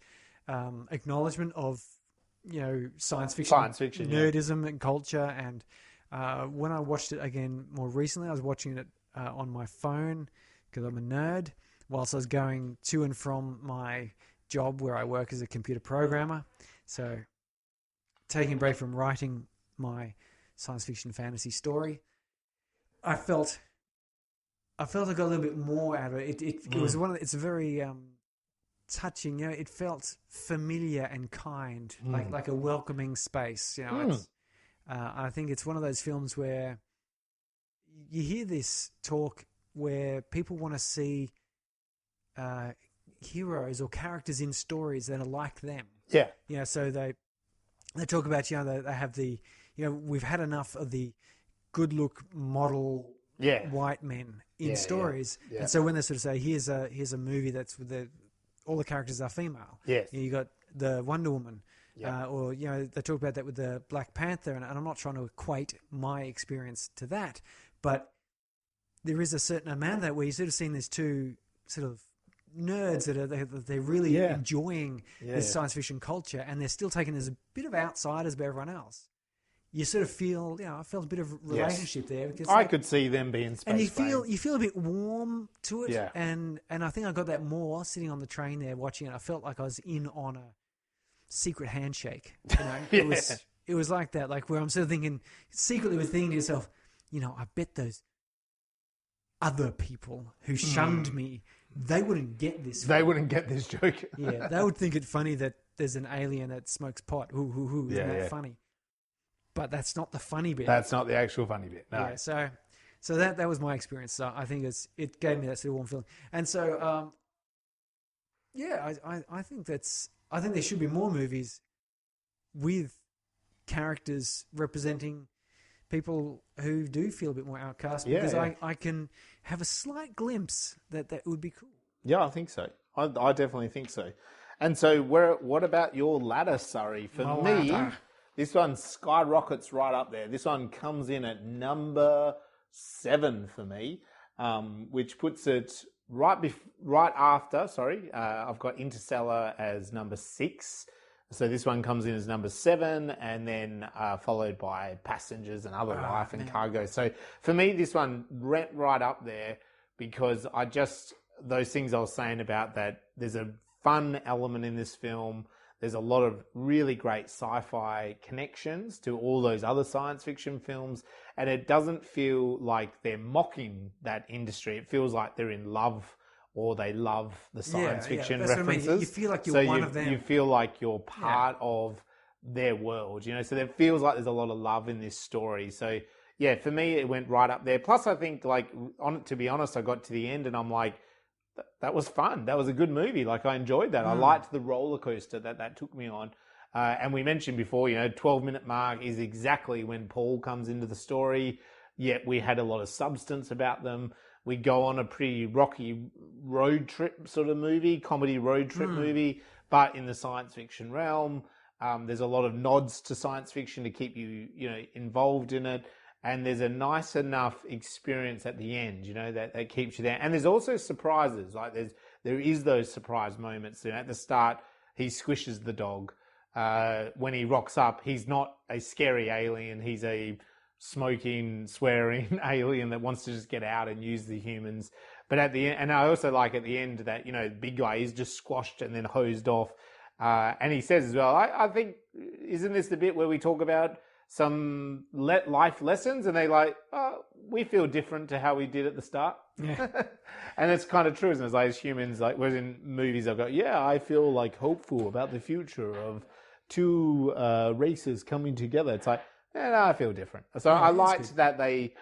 acknowledgement of science fiction nerdism and culture. And when I watched it again more recently, I was watching it on my phone because I'm a nerd, whilst I was going to and from my job where I work as a computer programmer. So taking a break from writing my science fiction fantasy story, I felt I got a little bit more out of it. It was it's a very touching. It felt familiar and kind, like a welcoming space. I think it's one of those films where you hear this talk where people want to see heroes or characters in stories that are like them. Yeah. So they talk about, they have the, we've had enough of the good look model white men in stories. Yeah. And so when they sort of say, here's a movie that's with all the characters are female. Yes. You got the Wonder Woman. Or, they talk about that with the Black Panther. And I'm not trying to equate my experience to that, but there is a certain amount of that where you sort of seen these two sort of nerds that they're really enjoying this science fiction culture, and they're still taken as a bit of outsiders by everyone else. You sort of feel, I felt a bit of relationship there because I could see them being space. And you feel a bit warm to it, and I think I got that more sitting on the train there watching it. I felt like I was in on a secret handshake. It was like that, like where I'm sort of thinking, secretly was thinking to yourself, I bet those other people who shunned me, they wouldn't get this. They wouldn't get this joke. They would think it funny that there's an alien that smokes pot. Isn't that funny? But that's not the funny bit. That's not the actual funny bit. No. Yeah, so that was my experience. So I think it gave me that sort of warm feeling. And so, I think there should be more movies with characters representing people who do feel a bit more outcast, because I can have a slight glimpse that would be cool. Yeah, I think so. I definitely think so. And so what about your ladder, Surrey? For me, this one skyrockets right up there. This one comes in at number 7 for me, which puts it right after. I've got Interstellar as number 6. So this one comes in as number 7, and then followed by Passengers and Other Life and Cargo. So for me, this one went right up there because those things I was saying about that there's a fun element in this film. There's a lot of really great sci-fi connections to all those other science fiction films, and it doesn't feel like they're mocking that industry. It feels like they're in love, or they love the science fiction references. What I mean. You feel like you're one of them. You feel like you're part of their world, So there feels like there's a lot of love in this story. So yeah, for me, it went right up there. Plus, I think, to be honest, I got to the end and I'm like, that was fun. That was a good movie. Like, I enjoyed that. I liked the roller coaster that took me on. And we mentioned before, 12-minute mark is exactly when Paul comes into the story. Yet we had a lot of substance about them. We go on a pretty rocky road trip sort of movie, comedy road trip movie, but in the science fiction realm. There's a lot of nods to science fiction to keep you, involved in it. And there's a nice enough experience at the end, that keeps you there. And there's also surprises. Like there is those surprise moments. At the start, he squishes the dog. When he rocks up, he's not a scary alien. He's a smoking, swearing alien that wants to just get out and use the humans. But at the end, and I also like at the end that, the big guy is just squashed and then hosed off. And he says as well, I think, isn't this the bit where we talk about some life lessons? And they we feel different to how we did at the start. Yeah. And it's kind of true, isn't it? It's like as humans, whereas in movies I've got, I feel hopeful about the future of two races coming together. It's like, no, I feel different. So I liked that they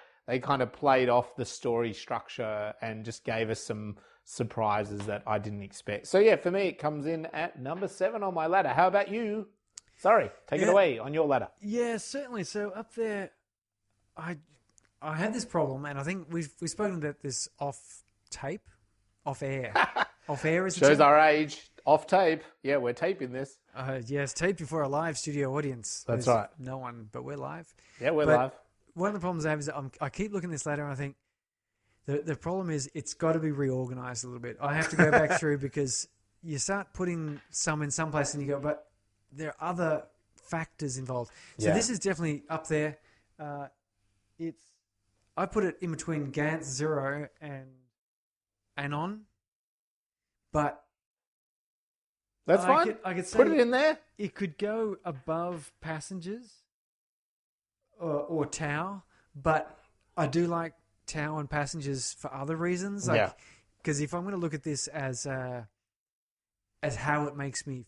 kind of played off the story structure and just gave us some surprises that I didn't expect. So yeah, for me, it comes in at number 7 on my ladder. How about you? Sorry, take it away on your ladder. Yeah, certainly. So up there, I had this problem, and I think we've spoken about this off air. Off air is shows our age. Off tape. Yeah, we're taping this. Yes, taped before a live studio audience. That's right. No one, but we're live. Yeah, we're live. One of the problems I have is that I keep looking at this ladder and I think the problem is it's got to be reorganized a little bit. I have to go back through because you start putting some in some place and you go, but there are other factors involved. So this is definitely up there. I put it in between Gantz 0 and Anon, but that's fine. I could say put it in there. It could go above Passengers or Tau, but I do like Tau and Passengers for other reasons. Because if I'm going to look at this as how it makes me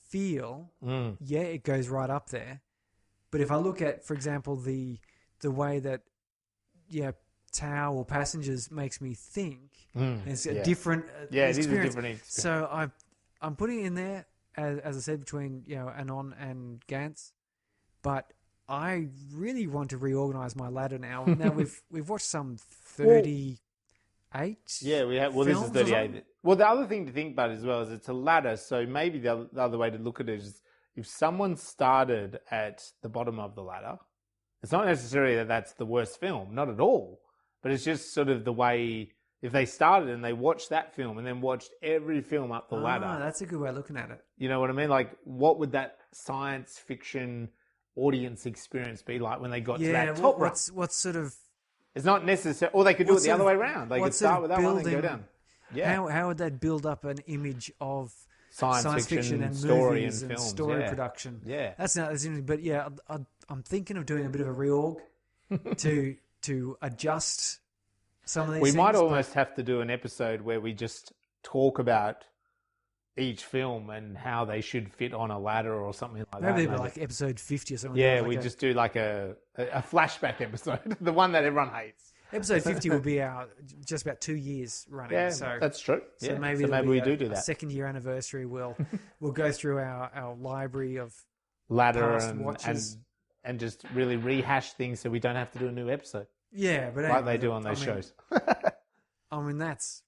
feel, it goes right up there. But if I look at, for example, the way that Tau or Passengers makes me think, it's a different experience. It is a different experience. So I'm putting it in there, as I said, between Anon and Gantz, but I really want to reorganize my ladder now. Now we've watched some 38. Yeah, we have. Well, this is 38. Well, the other thing to think about as well is it's a ladder. So maybe the other way to look at it is if someone started at the bottom of the ladder, it's not necessarily that that's the worst film, not at all. But it's just sort of the way. If they started and they watched that film and then watched every film up the ladder. That's a good way of looking at it. You know what I mean? Like, what would that science fiction audience experience be like when they got to that top rung? What sort of... It's not necessary... Or they could do it the other way around. They could start with that one and go down. Yeah. How would that build up an image of science fiction and story movies and films, story production? Yeah. That's interesting. But yeah, I'm thinking of doing a bit of a reorg to adjust... some of these we might almost have to do an episode where we just talk about each film and how they should fit on a ladder or something like that. Maybe like episode 50 or something. Yeah, we just do like a flashback episode, the one that everyone hates. Episode 50 will be our just about 2 years running. Yeah, so that's true. So maybe we do that. Second year anniversary. We'll go through our library of ladder watches and just really rehash things so we don't have to do a new episode. Yeah, but like they do on those shows. I mean, that's...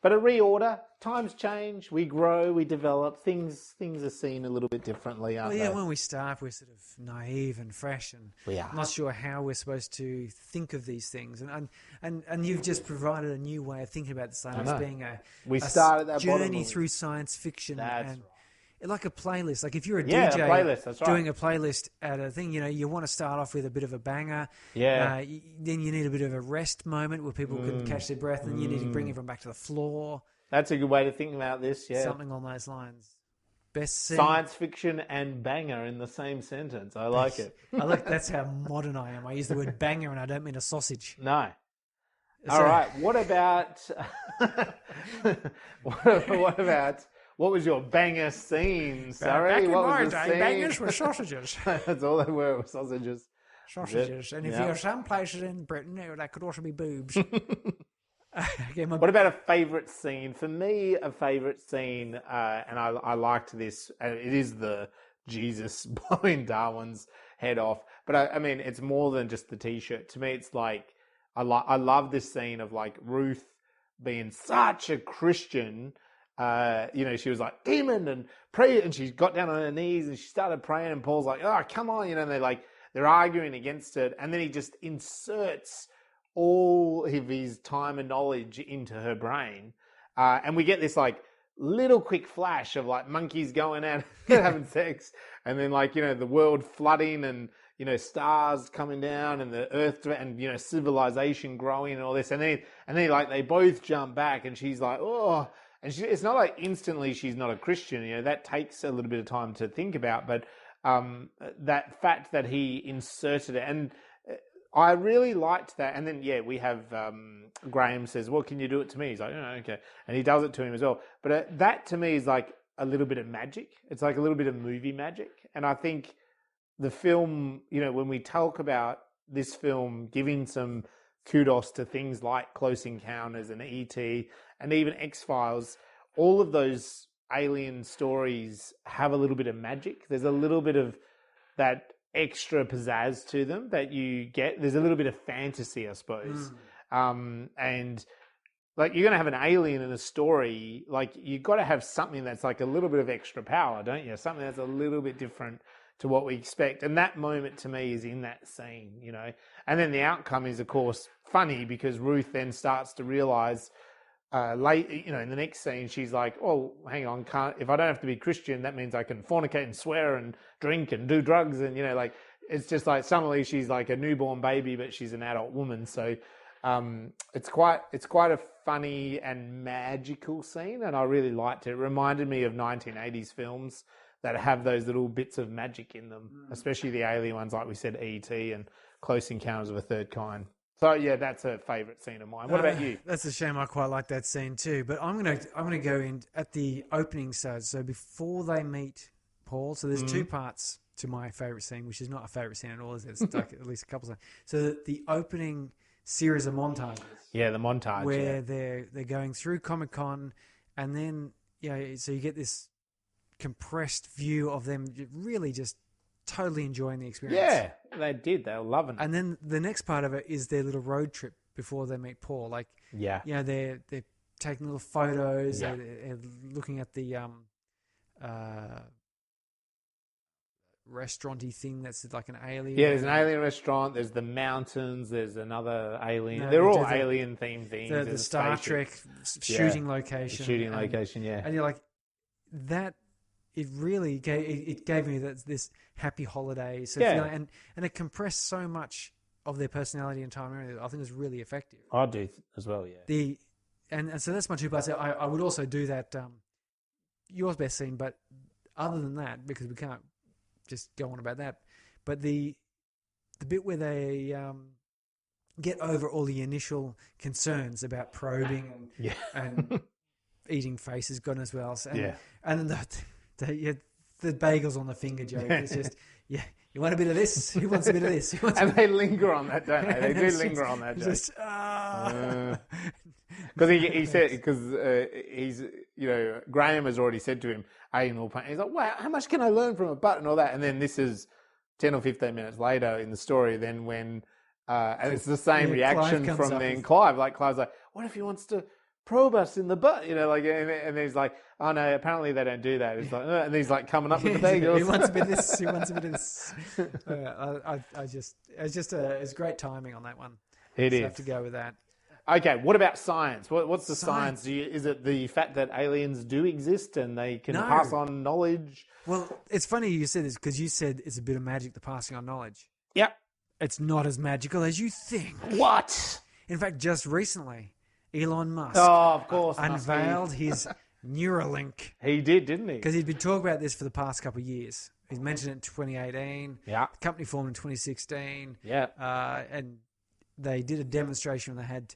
But a reorder, times change, we grow, we develop, things are seen a little bit differently, aren't they? When we start, we're sort of naive and fresh and we are. Not sure how we're supposed to think of these things. And you've just provided a new way of thinking about this as being a started that journey through science fiction. like a playlist. Like if you're a Yeah, DJ a playlist, that's right. doing a playlist at a thing, you want to start off with a bit of a banger. Yeah. Then you need a bit of a rest moment where people can catch their breath, and you need to bring everyone back to the floor. That's a good way to think about this, yeah. Something along those lines. Best scene. Science fiction and banger in the same sentence. I like it. That's how modern I am. I use the word banger and I don't mean a sausage. No. All right. What about what was your banger scene, Surrey? Back in What my was the day, scene? bangers were sausages. That's all they were sausages. Sausages. And if you're some places in Britain, that could also be boobs. What about a favourite scene? For me, a favourite scene, and I liked this, it is the Jesus blowing Darwin's head off. But I mean, it's more than just the T-shirt. To me, it's like, I love this scene of like Ruth being such a Christian. She was like, demon, and pray, and she got down on her knees and she started praying, and Paul's like, oh, come on, and they're arguing against it. And then he just inserts all of his time and knowledge into her brain. And we get this like little quick flash of like monkeys going out having sex, and then the world flooding, and stars coming down, and the earth, and civilization growing, and all this. And then they both jump back, and she's like, oh, and it's not like instantly she's not a Christian. That takes a little bit of time to think about, but that fact that he inserted it, and I really liked that. And then, we have Graham says, well, can you do it to me? He's like, oh, okay. And he does it to him as well. But that to me is like a little bit of magic. It's like a little bit of movie magic. And I think the film, when we talk about this film giving some kudos to things like Close Encounters and E.T. and even X-Files, all of those alien stories have a little bit of magic. There's a little bit of that extra pizzazz to them that you get. There's a little bit of fantasy, I suppose. And like, you're going to have an alien in a story, like you've got to have something that's like a little bit of extra power, don't you? Something that's a little bit different to what we expect. And that moment to me is in that scene, and then the outcome is of course funny, because Ruth then starts to realize in the next scene, she's like, oh, hang on, if I don't have to be Christian, that means I can fornicate and swear and drink and do drugs. And, it's just like, suddenly she's like a newborn baby, but she's an adult woman. So it's quite a funny and magical scene. And I really liked it. It reminded me of 1980s films that have those little bits of magic in them, especially the alien ones, like we said, E.T. and Close Encounters of a Third Kind. So that's a favourite scene of mine. What about you? That's a shame. I quite like that scene too. But I'm gonna go in at the opening stage. So before they meet Paul, so there's two parts to my favourite scene, which is not a favourite scene at all. There's like at least a couple of. So the opening series of montages. Yeah, the montage where they're going through Comic-Con, and then so you get this compressed view of them really just totally enjoying the experience. Yeah, they did. They were loving it. And then the next part of it is their little road trip before they meet Paul. Like, they're taking little photos. Yeah. They're looking at the restaurant-y thing that's like an alien. Yeah, there's an alien restaurant. There's the mountains. There's another alien. No, they're all alien-themed things. The Star Trek shooting location. Shooting location, yeah. And you're like, that... It really gave me this happy holiday feeling, and it compressed so much of their personality and time. I think it was really effective. I do as well, yeah. And so that's my two parts. I would also do that. Yours best scene, but other than that, because we can't just go on about that. But the bit where they get over all the initial concerns about probing and eating faces, God knows what else, and then the bagels on the finger joke. It's just, you want a bit of this? Who wants a bit of this? And they linger on that, don't they? They do linger on that joke. Because he said, he's, Graham has already said to him, anal pain. He's like, wow, how much can I learn from a butt and all that? And then this is 10 or 15 minutes later in the story, then when, and it's the same reaction from then Clive. Like, Clive's like, what if he wants to probe us in the butt, and he's like, oh no, apparently they don't do that. It's like, and he's like coming up with the bagels. He wants a bit of this. He wants a bit of this. It's great timing on that one. It is. Have to go with that. Okay, what about science? What's the science? Is it the fact that aliens do exist and they can pass on knowledge? Well, it's funny you said this because you said it's a bit of magic, the passing on knowledge. Yep. It's not as magical as you think. What? In fact, just recently, Elon Musk of course, unveiled his Neuralink. He did, didn't he? Because he'd been talking about this for the past couple of years. He's mentioned it in 2018. Yeah. The company formed in 2016. Yeah. And they did a demonstration when they had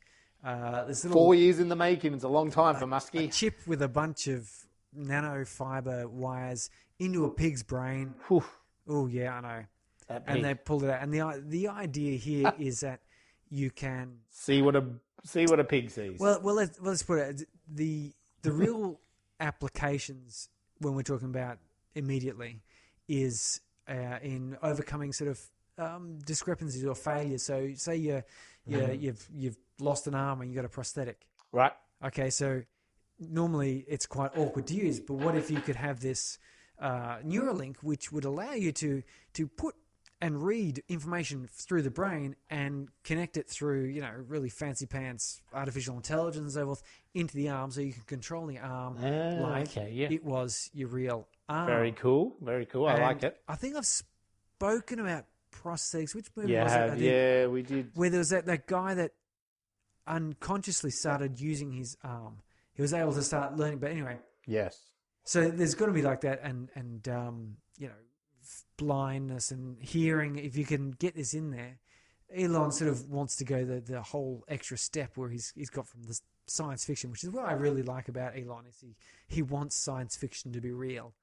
this little 4 years in the making. It's a long time for Muskie. a chip with a bunch of nanofiber wires into a pig's brain. Oh, yeah, I know. And they pulled it out. And the idea here is that you can see what a pig sees. Well, let's put it. The real applications when we're talking about immediately is in overcoming sort of discrepancies or failures. So, say you've lost an arm and you got a prosthetic. Right. Okay, so normally it's quite awkward to use. But what if you could have this Neuralink, which would allow you to put and read information through the brain and connect it through, really fancy pants artificial intelligence and so forth into the arm, so you can control the arm it was your real arm. Very cool. Very cool. I like it. I think I've spoken about prosthetics. Which movie was it? Yeah, we did. Where there was that guy that unconsciously started using his arm. He was able to start learning. But anyway. Yes. So there's got to be like that, and blindness and hearing. If you can get this in there, Elon sort of wants to go the whole extra step where he's got from the science fiction, which is what I really like about Elon. Is he wants science fiction to be real,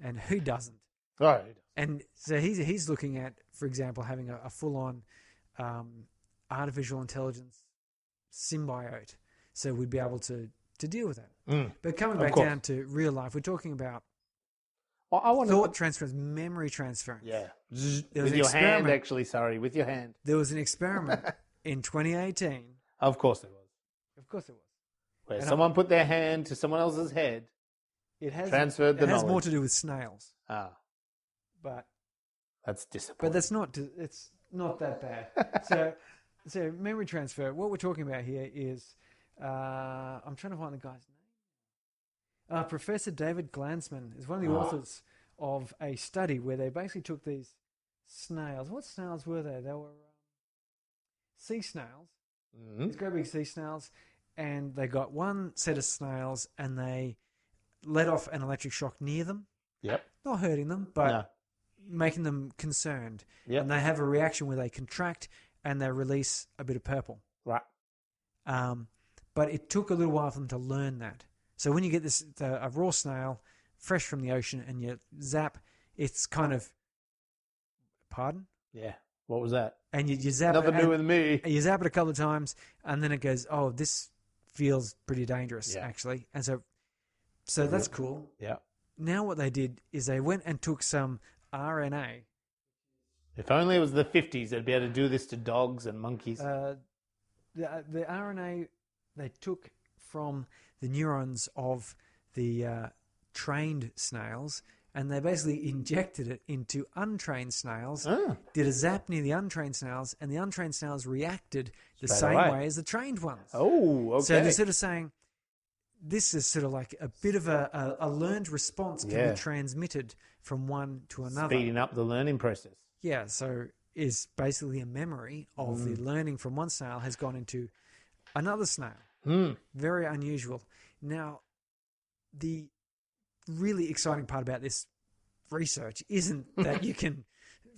and who doesn't? Right. And so he's looking at, for example, having a full-on artificial intelligence symbiote, so we'd be able to deal with that. But coming back down to real life, we're talking about thought transference, memory transference. Yeah. With your hand, actually. Sorry, with your hand. There was an experiment in 2018. Of course there was. Of course there was. Where someone put their hand to someone else's head. Transferred the knowledge. It has more to do with snails. But that's disappointing. But it's not that bad. So memory transfer. What we're talking about here is I'm trying to find the guy's name. Professor David Glansman is one of the authors of a study where they basically took these snails. What snails were they? They were sea snails. These great big sea snails. And they got one set of snails and they let off an electric shock near them. Yep. Not hurting them, but making them concerned. Yep. And they have a reaction where they contract and they release a bit of purple. Right. But it took a little while for them to learn that. So when you get a raw snail, fresh from the ocean, and you zap, it's kind of... Pardon? Yeah. What was that? And you zap Nothing new with me. You zap it a couple of times, and then it goes, oh, this feels pretty dangerous, actually. And so that's cool. Yeah. Now what they did is they went and took some RNA. If only it was the 50s, they'd be able to do this to dogs and monkeys. The RNA they took from the neurons of the trained snails, and they basically injected it into untrained snails, did a zap near the untrained snails, and the untrained snails reacted the same way as the trained ones. Oh, okay. So they're sort of saying, this is sort of like a bit of a learned response can be transmitted from one to another. Speeding up the learning process. Yeah, so is basically a memory of the learning from one snail has gone into another snail. Very unusual. Now, the really exciting part about this research isn't that you can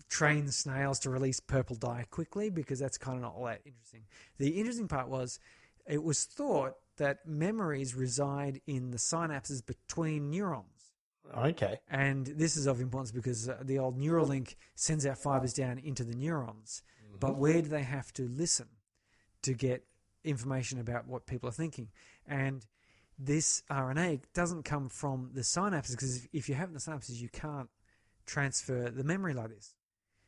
train snails to release purple dye quickly, because that's kind of not all that interesting. The interesting part was it was thought that memories reside in the synapses between neurons. Okay. And this is of importance because the old Neuralink sends out fibers down into the neurons. But where do they have to listen to get information about what people are thinking? And this RNA doesn't come from the synapses, because if you have the synapses, you can't transfer the memory like this.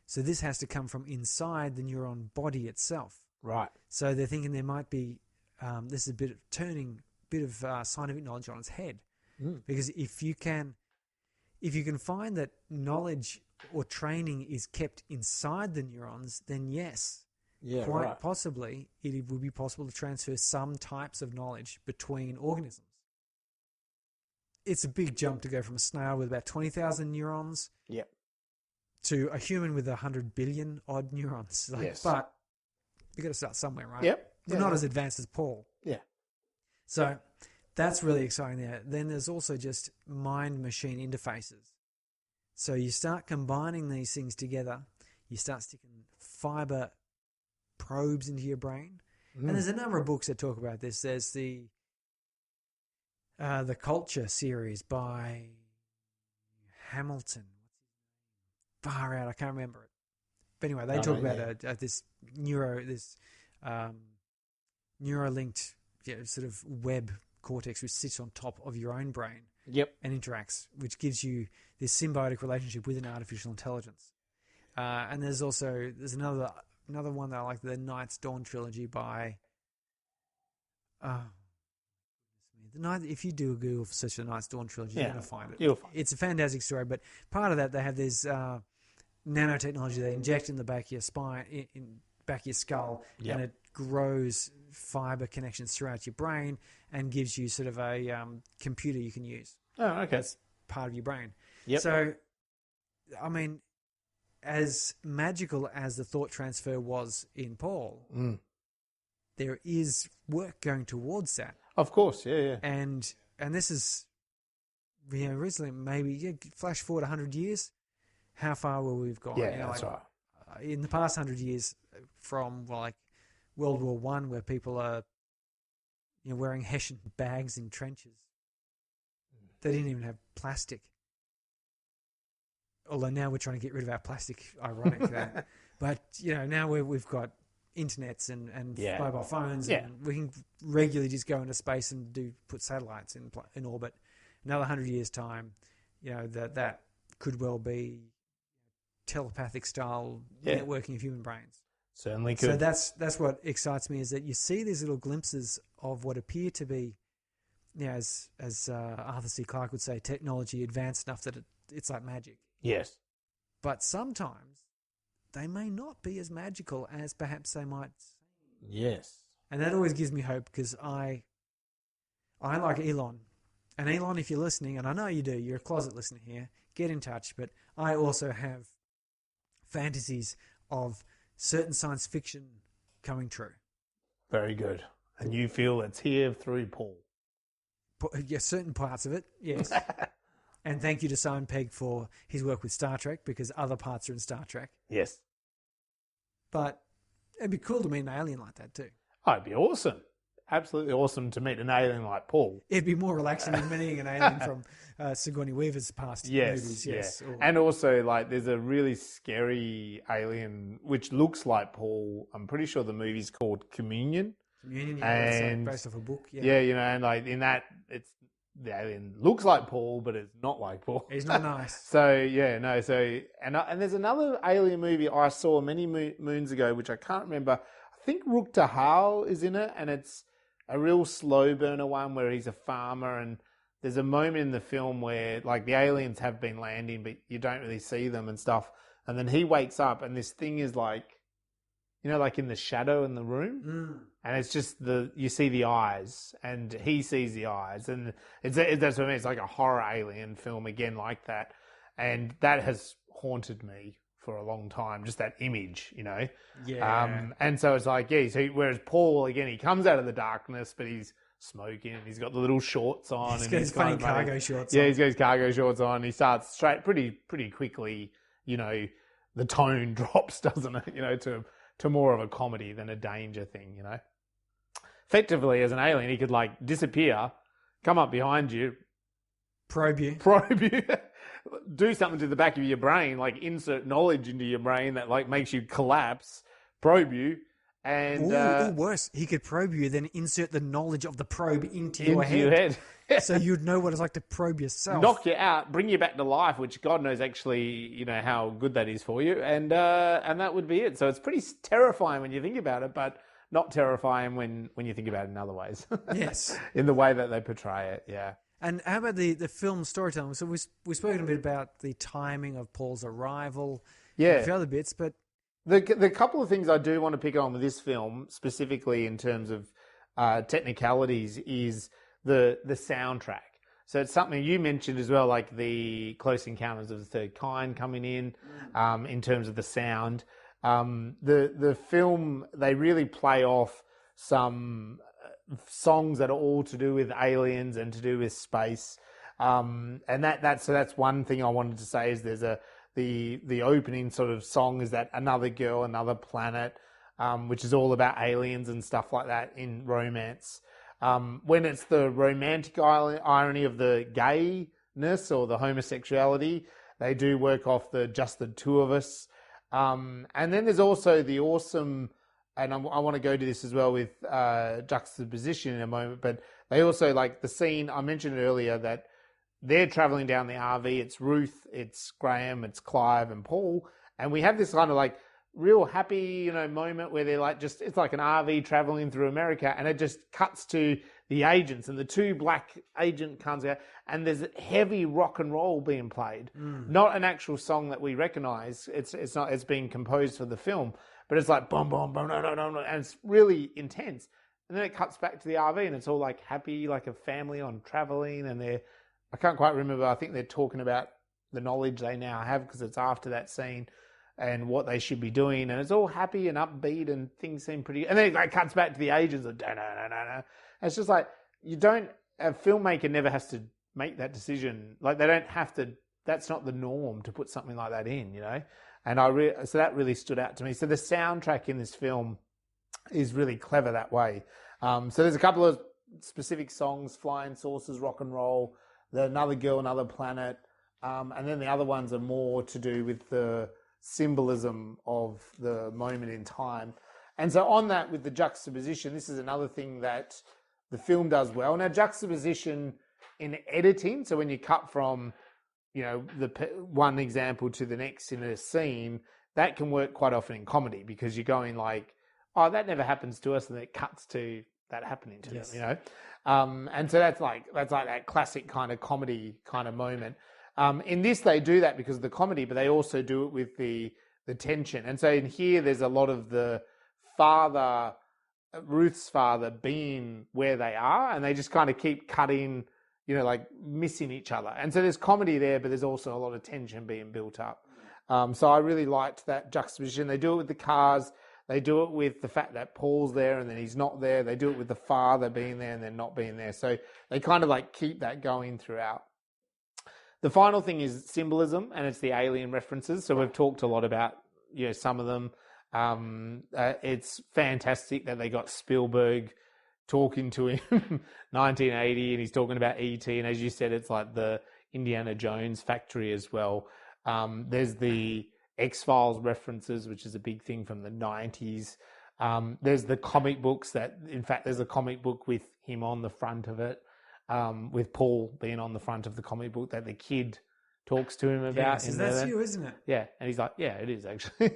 So this has to come from inside the neuron body itself. Right. So they're thinking there might be this is a bit of turning scientific knowledge on its head, because if you can find that knowledge or training is kept inside the neurons, then yes, quite possibly it would be possible to transfer some types of knowledge between organisms. It's a big jump to go from a snail with about 20,000 neurons to a human with 100 billion odd neurons. But you've got to start somewhere, right? Yep. We're not as advanced as Paul. Yeah. So that's really exciting there. Then there's also just mind-machine interfaces. So you start combining these things together. You start sticking fiber probes into your brain. And there's a number of books that talk about this. There's the Culture series by Hamilton. Far out, I can't remember it. But anyway, they talk about this neurolinked sort of web cortex which sits on top of your own brain and interacts, which gives you this symbiotic relationship with an artificial intelligence. And there's another one that I like, the Night's Dawn trilogy by if you do a Google search for the Night's Dawn trilogy, you're going to find it. You'll find it. It's a fantastic story, but part of that, they have this nanotechnology they inject in the back of your spine, in back of your skull, and it grows fiber connections throughout your brain and gives you sort of a computer you can use. Oh, okay. That's part of your brain. Yep. So, I mean, as magical as the thought transfer was in Paul, there is work going towards that. Of course, yeah. And this is, recently, maybe, flash forward 100 years, how far will we've gone? Yeah, that's right. In the past 100 years, from World War One, where people are wearing Hessian bags in trenches. They didn't even have plastic. Although now we're trying to get rid of our plastic, ironic that. But, now we've got internets and mobile phones, and we can regularly just go into space and put satellites in orbit. Another 100 years' time, that could well be telepathic style networking of human brains. Certainly could. So that's what excites me, is that you see these little glimpses of what appear to be, as Arthur C. Clarke would say, technology advanced enough that it's like magic. Yes. But sometimes they may not be as magical as perhaps they might seem. Yes. And that always gives me hope, because I like Elon. And Elon, if you're listening, and I know you do, you're a closet listener here, get in touch. But I also have fantasies of certain science fiction coming true. Very good. And you feel it's here through Paul. Certain parts of it, yes. And thank you to Simon Pegg for his work with Star Trek, because other parts are in Star Trek. Yes. But it'd be cool to meet an alien like that too. Oh, it'd be awesome. Absolutely awesome to meet an alien like Paul. It'd be more relaxing than meeting an alien from Sigourney Weaver's past movies. Yes. Yeah. And also, there's a really scary alien which looks like Paul. I'm pretty sure the movie's called Communion. And based off a book. Yeah, and in that, the alien looks like Paul, but it's not like Paul. He's not nice. And there's another alien movie I saw many moons ago, which I can't remember. I think Rook Tahal is in it, and it's a real slow burner one where he's a farmer, and there's a moment in the film where the aliens have been landing, but you don't really see them and stuff. And then he wakes up, and this thing is in the shadow in the room, and it's just you see the eyes, and he sees the eyes, and that's what I mean. It's like a horror alien film again, like that, and that has haunted me for a long time. Just that image, Yeah. And so it's so whereas Paul again, he comes out of the darkness, but he's smoking, and he's got the little shorts on, he's got his funny cargo shorts. Yeah, he's got his cargo shorts on. He starts pretty quickly. The tone drops, doesn't it? To more of a comedy than a danger thing, Effectively, as an alien, he could disappear, come up behind you, probe you, do something to the back of your brain, insert knowledge into your brain that makes you collapse, probe you, and worse, he could probe you, then insert the knowledge of the probe into your head. So you'd know what it's like to probe yourself. Knock you out, bring you back to life, which God knows actually, how good that is for you. And that would be it. So it's pretty terrifying when you think about it, but not terrifying when you think about it in other ways. Yes. In the way that they portray it, yeah. And how about the film storytelling? So we've spoken a bit about the timing of Paul's arrival. Yeah. A few other bits, but The couple of things I do want to pick on with this film, specifically in terms of technicalities, is the soundtrack. So it's something you mentioned as well, like the Close Encounters of the Third Kind coming in terms of the sound. The film, they really play off some songs that are all to do with aliens and to do with space. And that's one thing I wanted to say is there's the opening sort of song is that Another Girl, Another Planet, which is all about aliens and stuff like that in romance. When it's the romantic irony of the gayness or the homosexuality, they do work off just the two of us. And then there's also the awesome, and I want to go to this as well with juxtaposition in a moment, but they also like the scene, I mentioned earlier that they're traveling down the RV. It's Ruth, it's Graham, it's Clive and Paul. And we have this kind of like real happy, moment where they're like it's like an RV traveling through America, and it just cuts to the agents and the two black agent comes out, and there's heavy rock and roll being played. Not an actual song that we recognize. It's not, it's being composed for the film, but it's like boom, boom, boom, no, no, no, no, and it's really intense. And then it cuts back to the RV and it's all like happy, like a family on traveling, and I can't quite remember, I think they're talking about the knowledge they now have because it's after that scene and what they should be doing, and it's all happy and upbeat and things seem pretty, and then it like cuts back to the agents and no. It's just like, a filmmaker never has to make that decision. Like they don't have to, that's not the norm to put something like that in, and so that really stood out to me. So the soundtrack in this film is really clever that way. So there's a couple of specific songs, Flying Saucers, Rock and Roll, the Another Girl, Another Planet, and then the other ones are more to do with the symbolism of the moment in time. And so on that, with the juxtaposition, this is another thing that the film does well. Now, juxtaposition in editing, so when you cut from, the one example to the next in a scene, that can work quite often in comedy because you're going like, oh, that never happens to us, and it cuts to that happening to them, and so that's like that classic kind of comedy kind of moment. In this, they do that because of the comedy, but they also do it with the tension. And so in here, there's a lot of the Ruth's father being where they are, and they just kind of keep cutting, like missing each other. And so there's comedy there, but there's also a lot of tension being built up. So I really liked that juxtaposition. They do it with the cars. They do it with the fact that Paul's there and then he's not there. They do it with the father being there and then not being there. So they kind of like keep that going throughout. The final thing is symbolism, and it's the alien references. So we've talked a lot about, some of them. It's fantastic that they got Spielberg talking to him 1980, and he's talking about E.T. And as you said, it's like the Indiana Jones factory as well. There's the X-Files references, which is a big thing from the 90s. There's the comic books in fact, there's a comic book with him on the front of it, with Paul being on the front of the comic book that the kid talks to him about. Yes, that's you, isn't it? Yeah, and he's like, yeah, it is actually.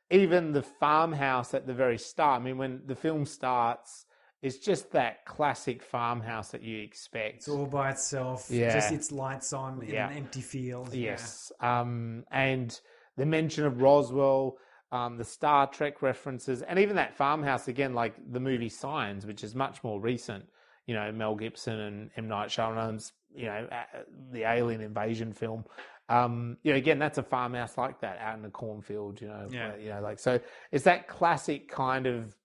Even the farmhouse at the very start, I mean, when the film starts, it's just that classic farmhouse that you expect. It's all by itself. Yeah. Just its lights on in an empty field. Yes. Yeah. And the mention of Roswell, the Star Trek references, and even that farmhouse, again, like the movie Signs, which is much more recent, Mel Gibson and M. Night Shyamalan's, the alien invasion film. Again, that's a farmhouse like that out in the cornfield, where, so it's that classic kind of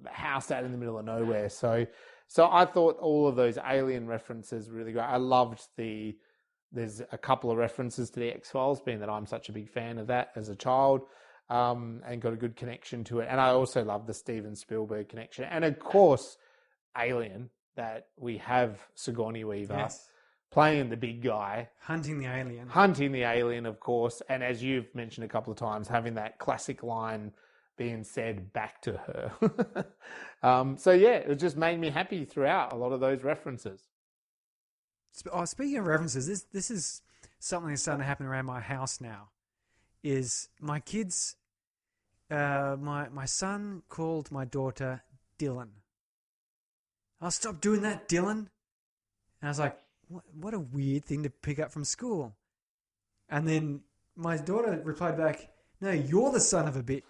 house out in the middle of nowhere. So I thought all of those alien references were really great. I loved there's a couple of references to the X-Files, being that I'm such a big fan of that as a child, and got a good connection to it. And I also love the Steven Spielberg connection. And of course, Alien, that we have Sigourney Weaver playing the big guy. Hunting the alien, of course. And as you've mentioned a couple of times, having that classic line being said back to her. It just made me happy throughout a lot of those references. Speaking of references, this is something that's starting to happen around my house now. Is my kids, my son called my daughter Dylan. I'll stop doing that, Dylan. And I was like, what a weird thing to pick up from school. And then my daughter replied back, No, you're the son of a bitch,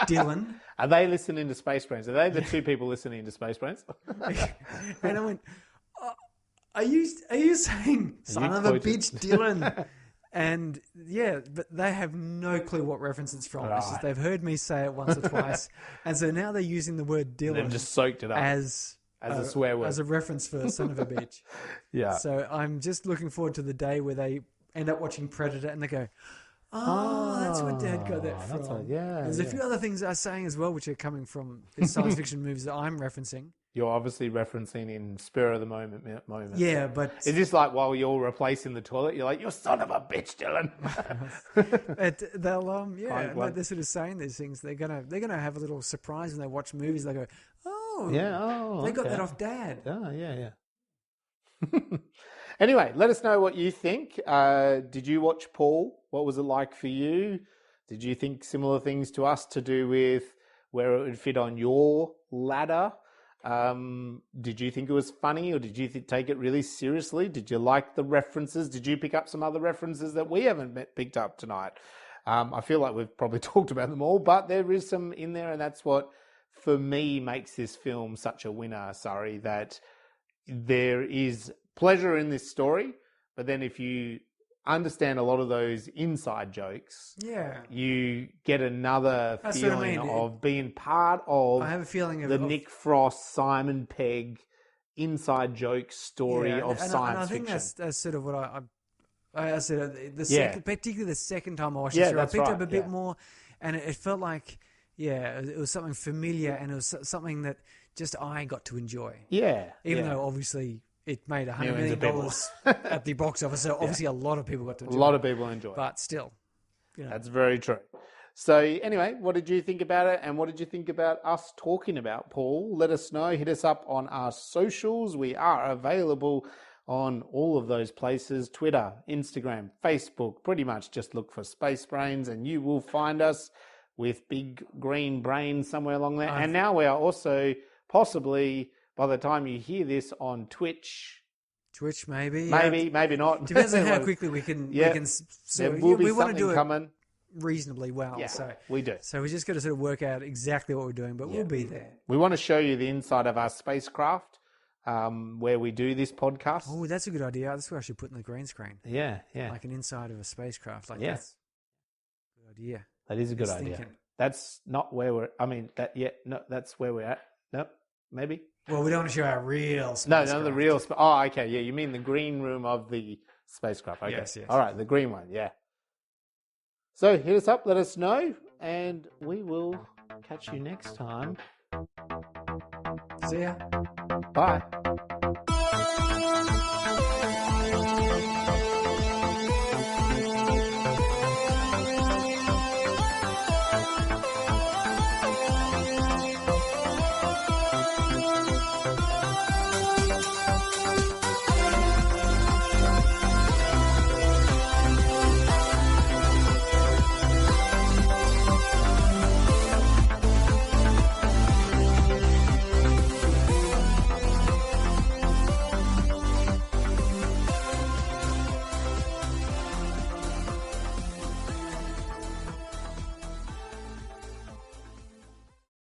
Dylan. Are they listening to Space Brains? Are they the two people listening to Space Brains? And I went, are you saying son of a bitch, Dylan? And yeah, but they have no clue what reference it's from. Right. It's just they've heard me say it once or twice, and so now they're using the word Dylan. They've just soaked it up as a swear word, as a reference for son of a bitch. Yeah. So I'm just looking forward to the day where they end up watching Predator and they go, "Oh, that's where Dad got that from." There's a few other things I'm saying as well, which are coming from the science fiction movies that I'm referencing. You're obviously referencing in spur of the moment. Yeah, but it's just like while you're replacing the toilet, you're like, "You son of a bitch, Dylan." They'll but they're sort of saying these things. They're gonna have a little surprise when they watch movies. They go, "Oh, they got that off Dad." Oh, yeah. Anyway, let us know what you think. Did you watch Paul? What was it like for you? Did you think similar things to us to do with where it would fit on your ladder? Did you think it was funny, or did you take it really seriously? Did you like the references? Did you pick up some other references that we haven't picked up tonight? I feel like we've probably talked about them all, but there is some in there, and that's what, for me, makes this film such a winner, Surrey, that there is pleasure in this story, but then if you understand a lot of those inside jokes, you get another feeling of being part of I have a feeling of the Nick Frost, Simon Pegg inside joke story of science fiction. I think that's sort of what I said. Particularly the second time I watched it, I picked up a bit more, and it felt like it was something familiar, and it was something that just I got to enjoy. Even though obviously it made $100 million at the box office, so obviously a lot of people got to enjoy it. A lot of people enjoy it. But still. That's very true. So anyway, what did you think about it, and what did you think about us talking about Paul? Let us know. Hit us up on our socials. We are available on all of those places: Twitter, Instagram, Facebook. Pretty much just look for Space Brains and you will find us with big green brains somewhere along there. And now we are also possibly, by the time you hear this, on Twitch. Twitch, maybe. Maybe not. Depends on how quickly we can. There will be something coming reasnly well. Yeah, so we do. So we just got to sort of work out exactly what we're doing, but we'll be there. We want to show you the inside of our spacecraft where we do this podcast. Oh, that's a good idea. That's what I should put in the green screen. Yeah. Like an inside of a spacecraft. Like that's a good idea. That is a good idea. That's not where we're... that's where we're at. Nope, maybe. Well, we don't want to show our real spacecraft. No, the real... Oh, okay, yeah, you mean the green room of the spacecraft. Okay. Yes. All right, the green one, yeah. So hit us up, let us know, and we will catch you next time. See ya. Bye.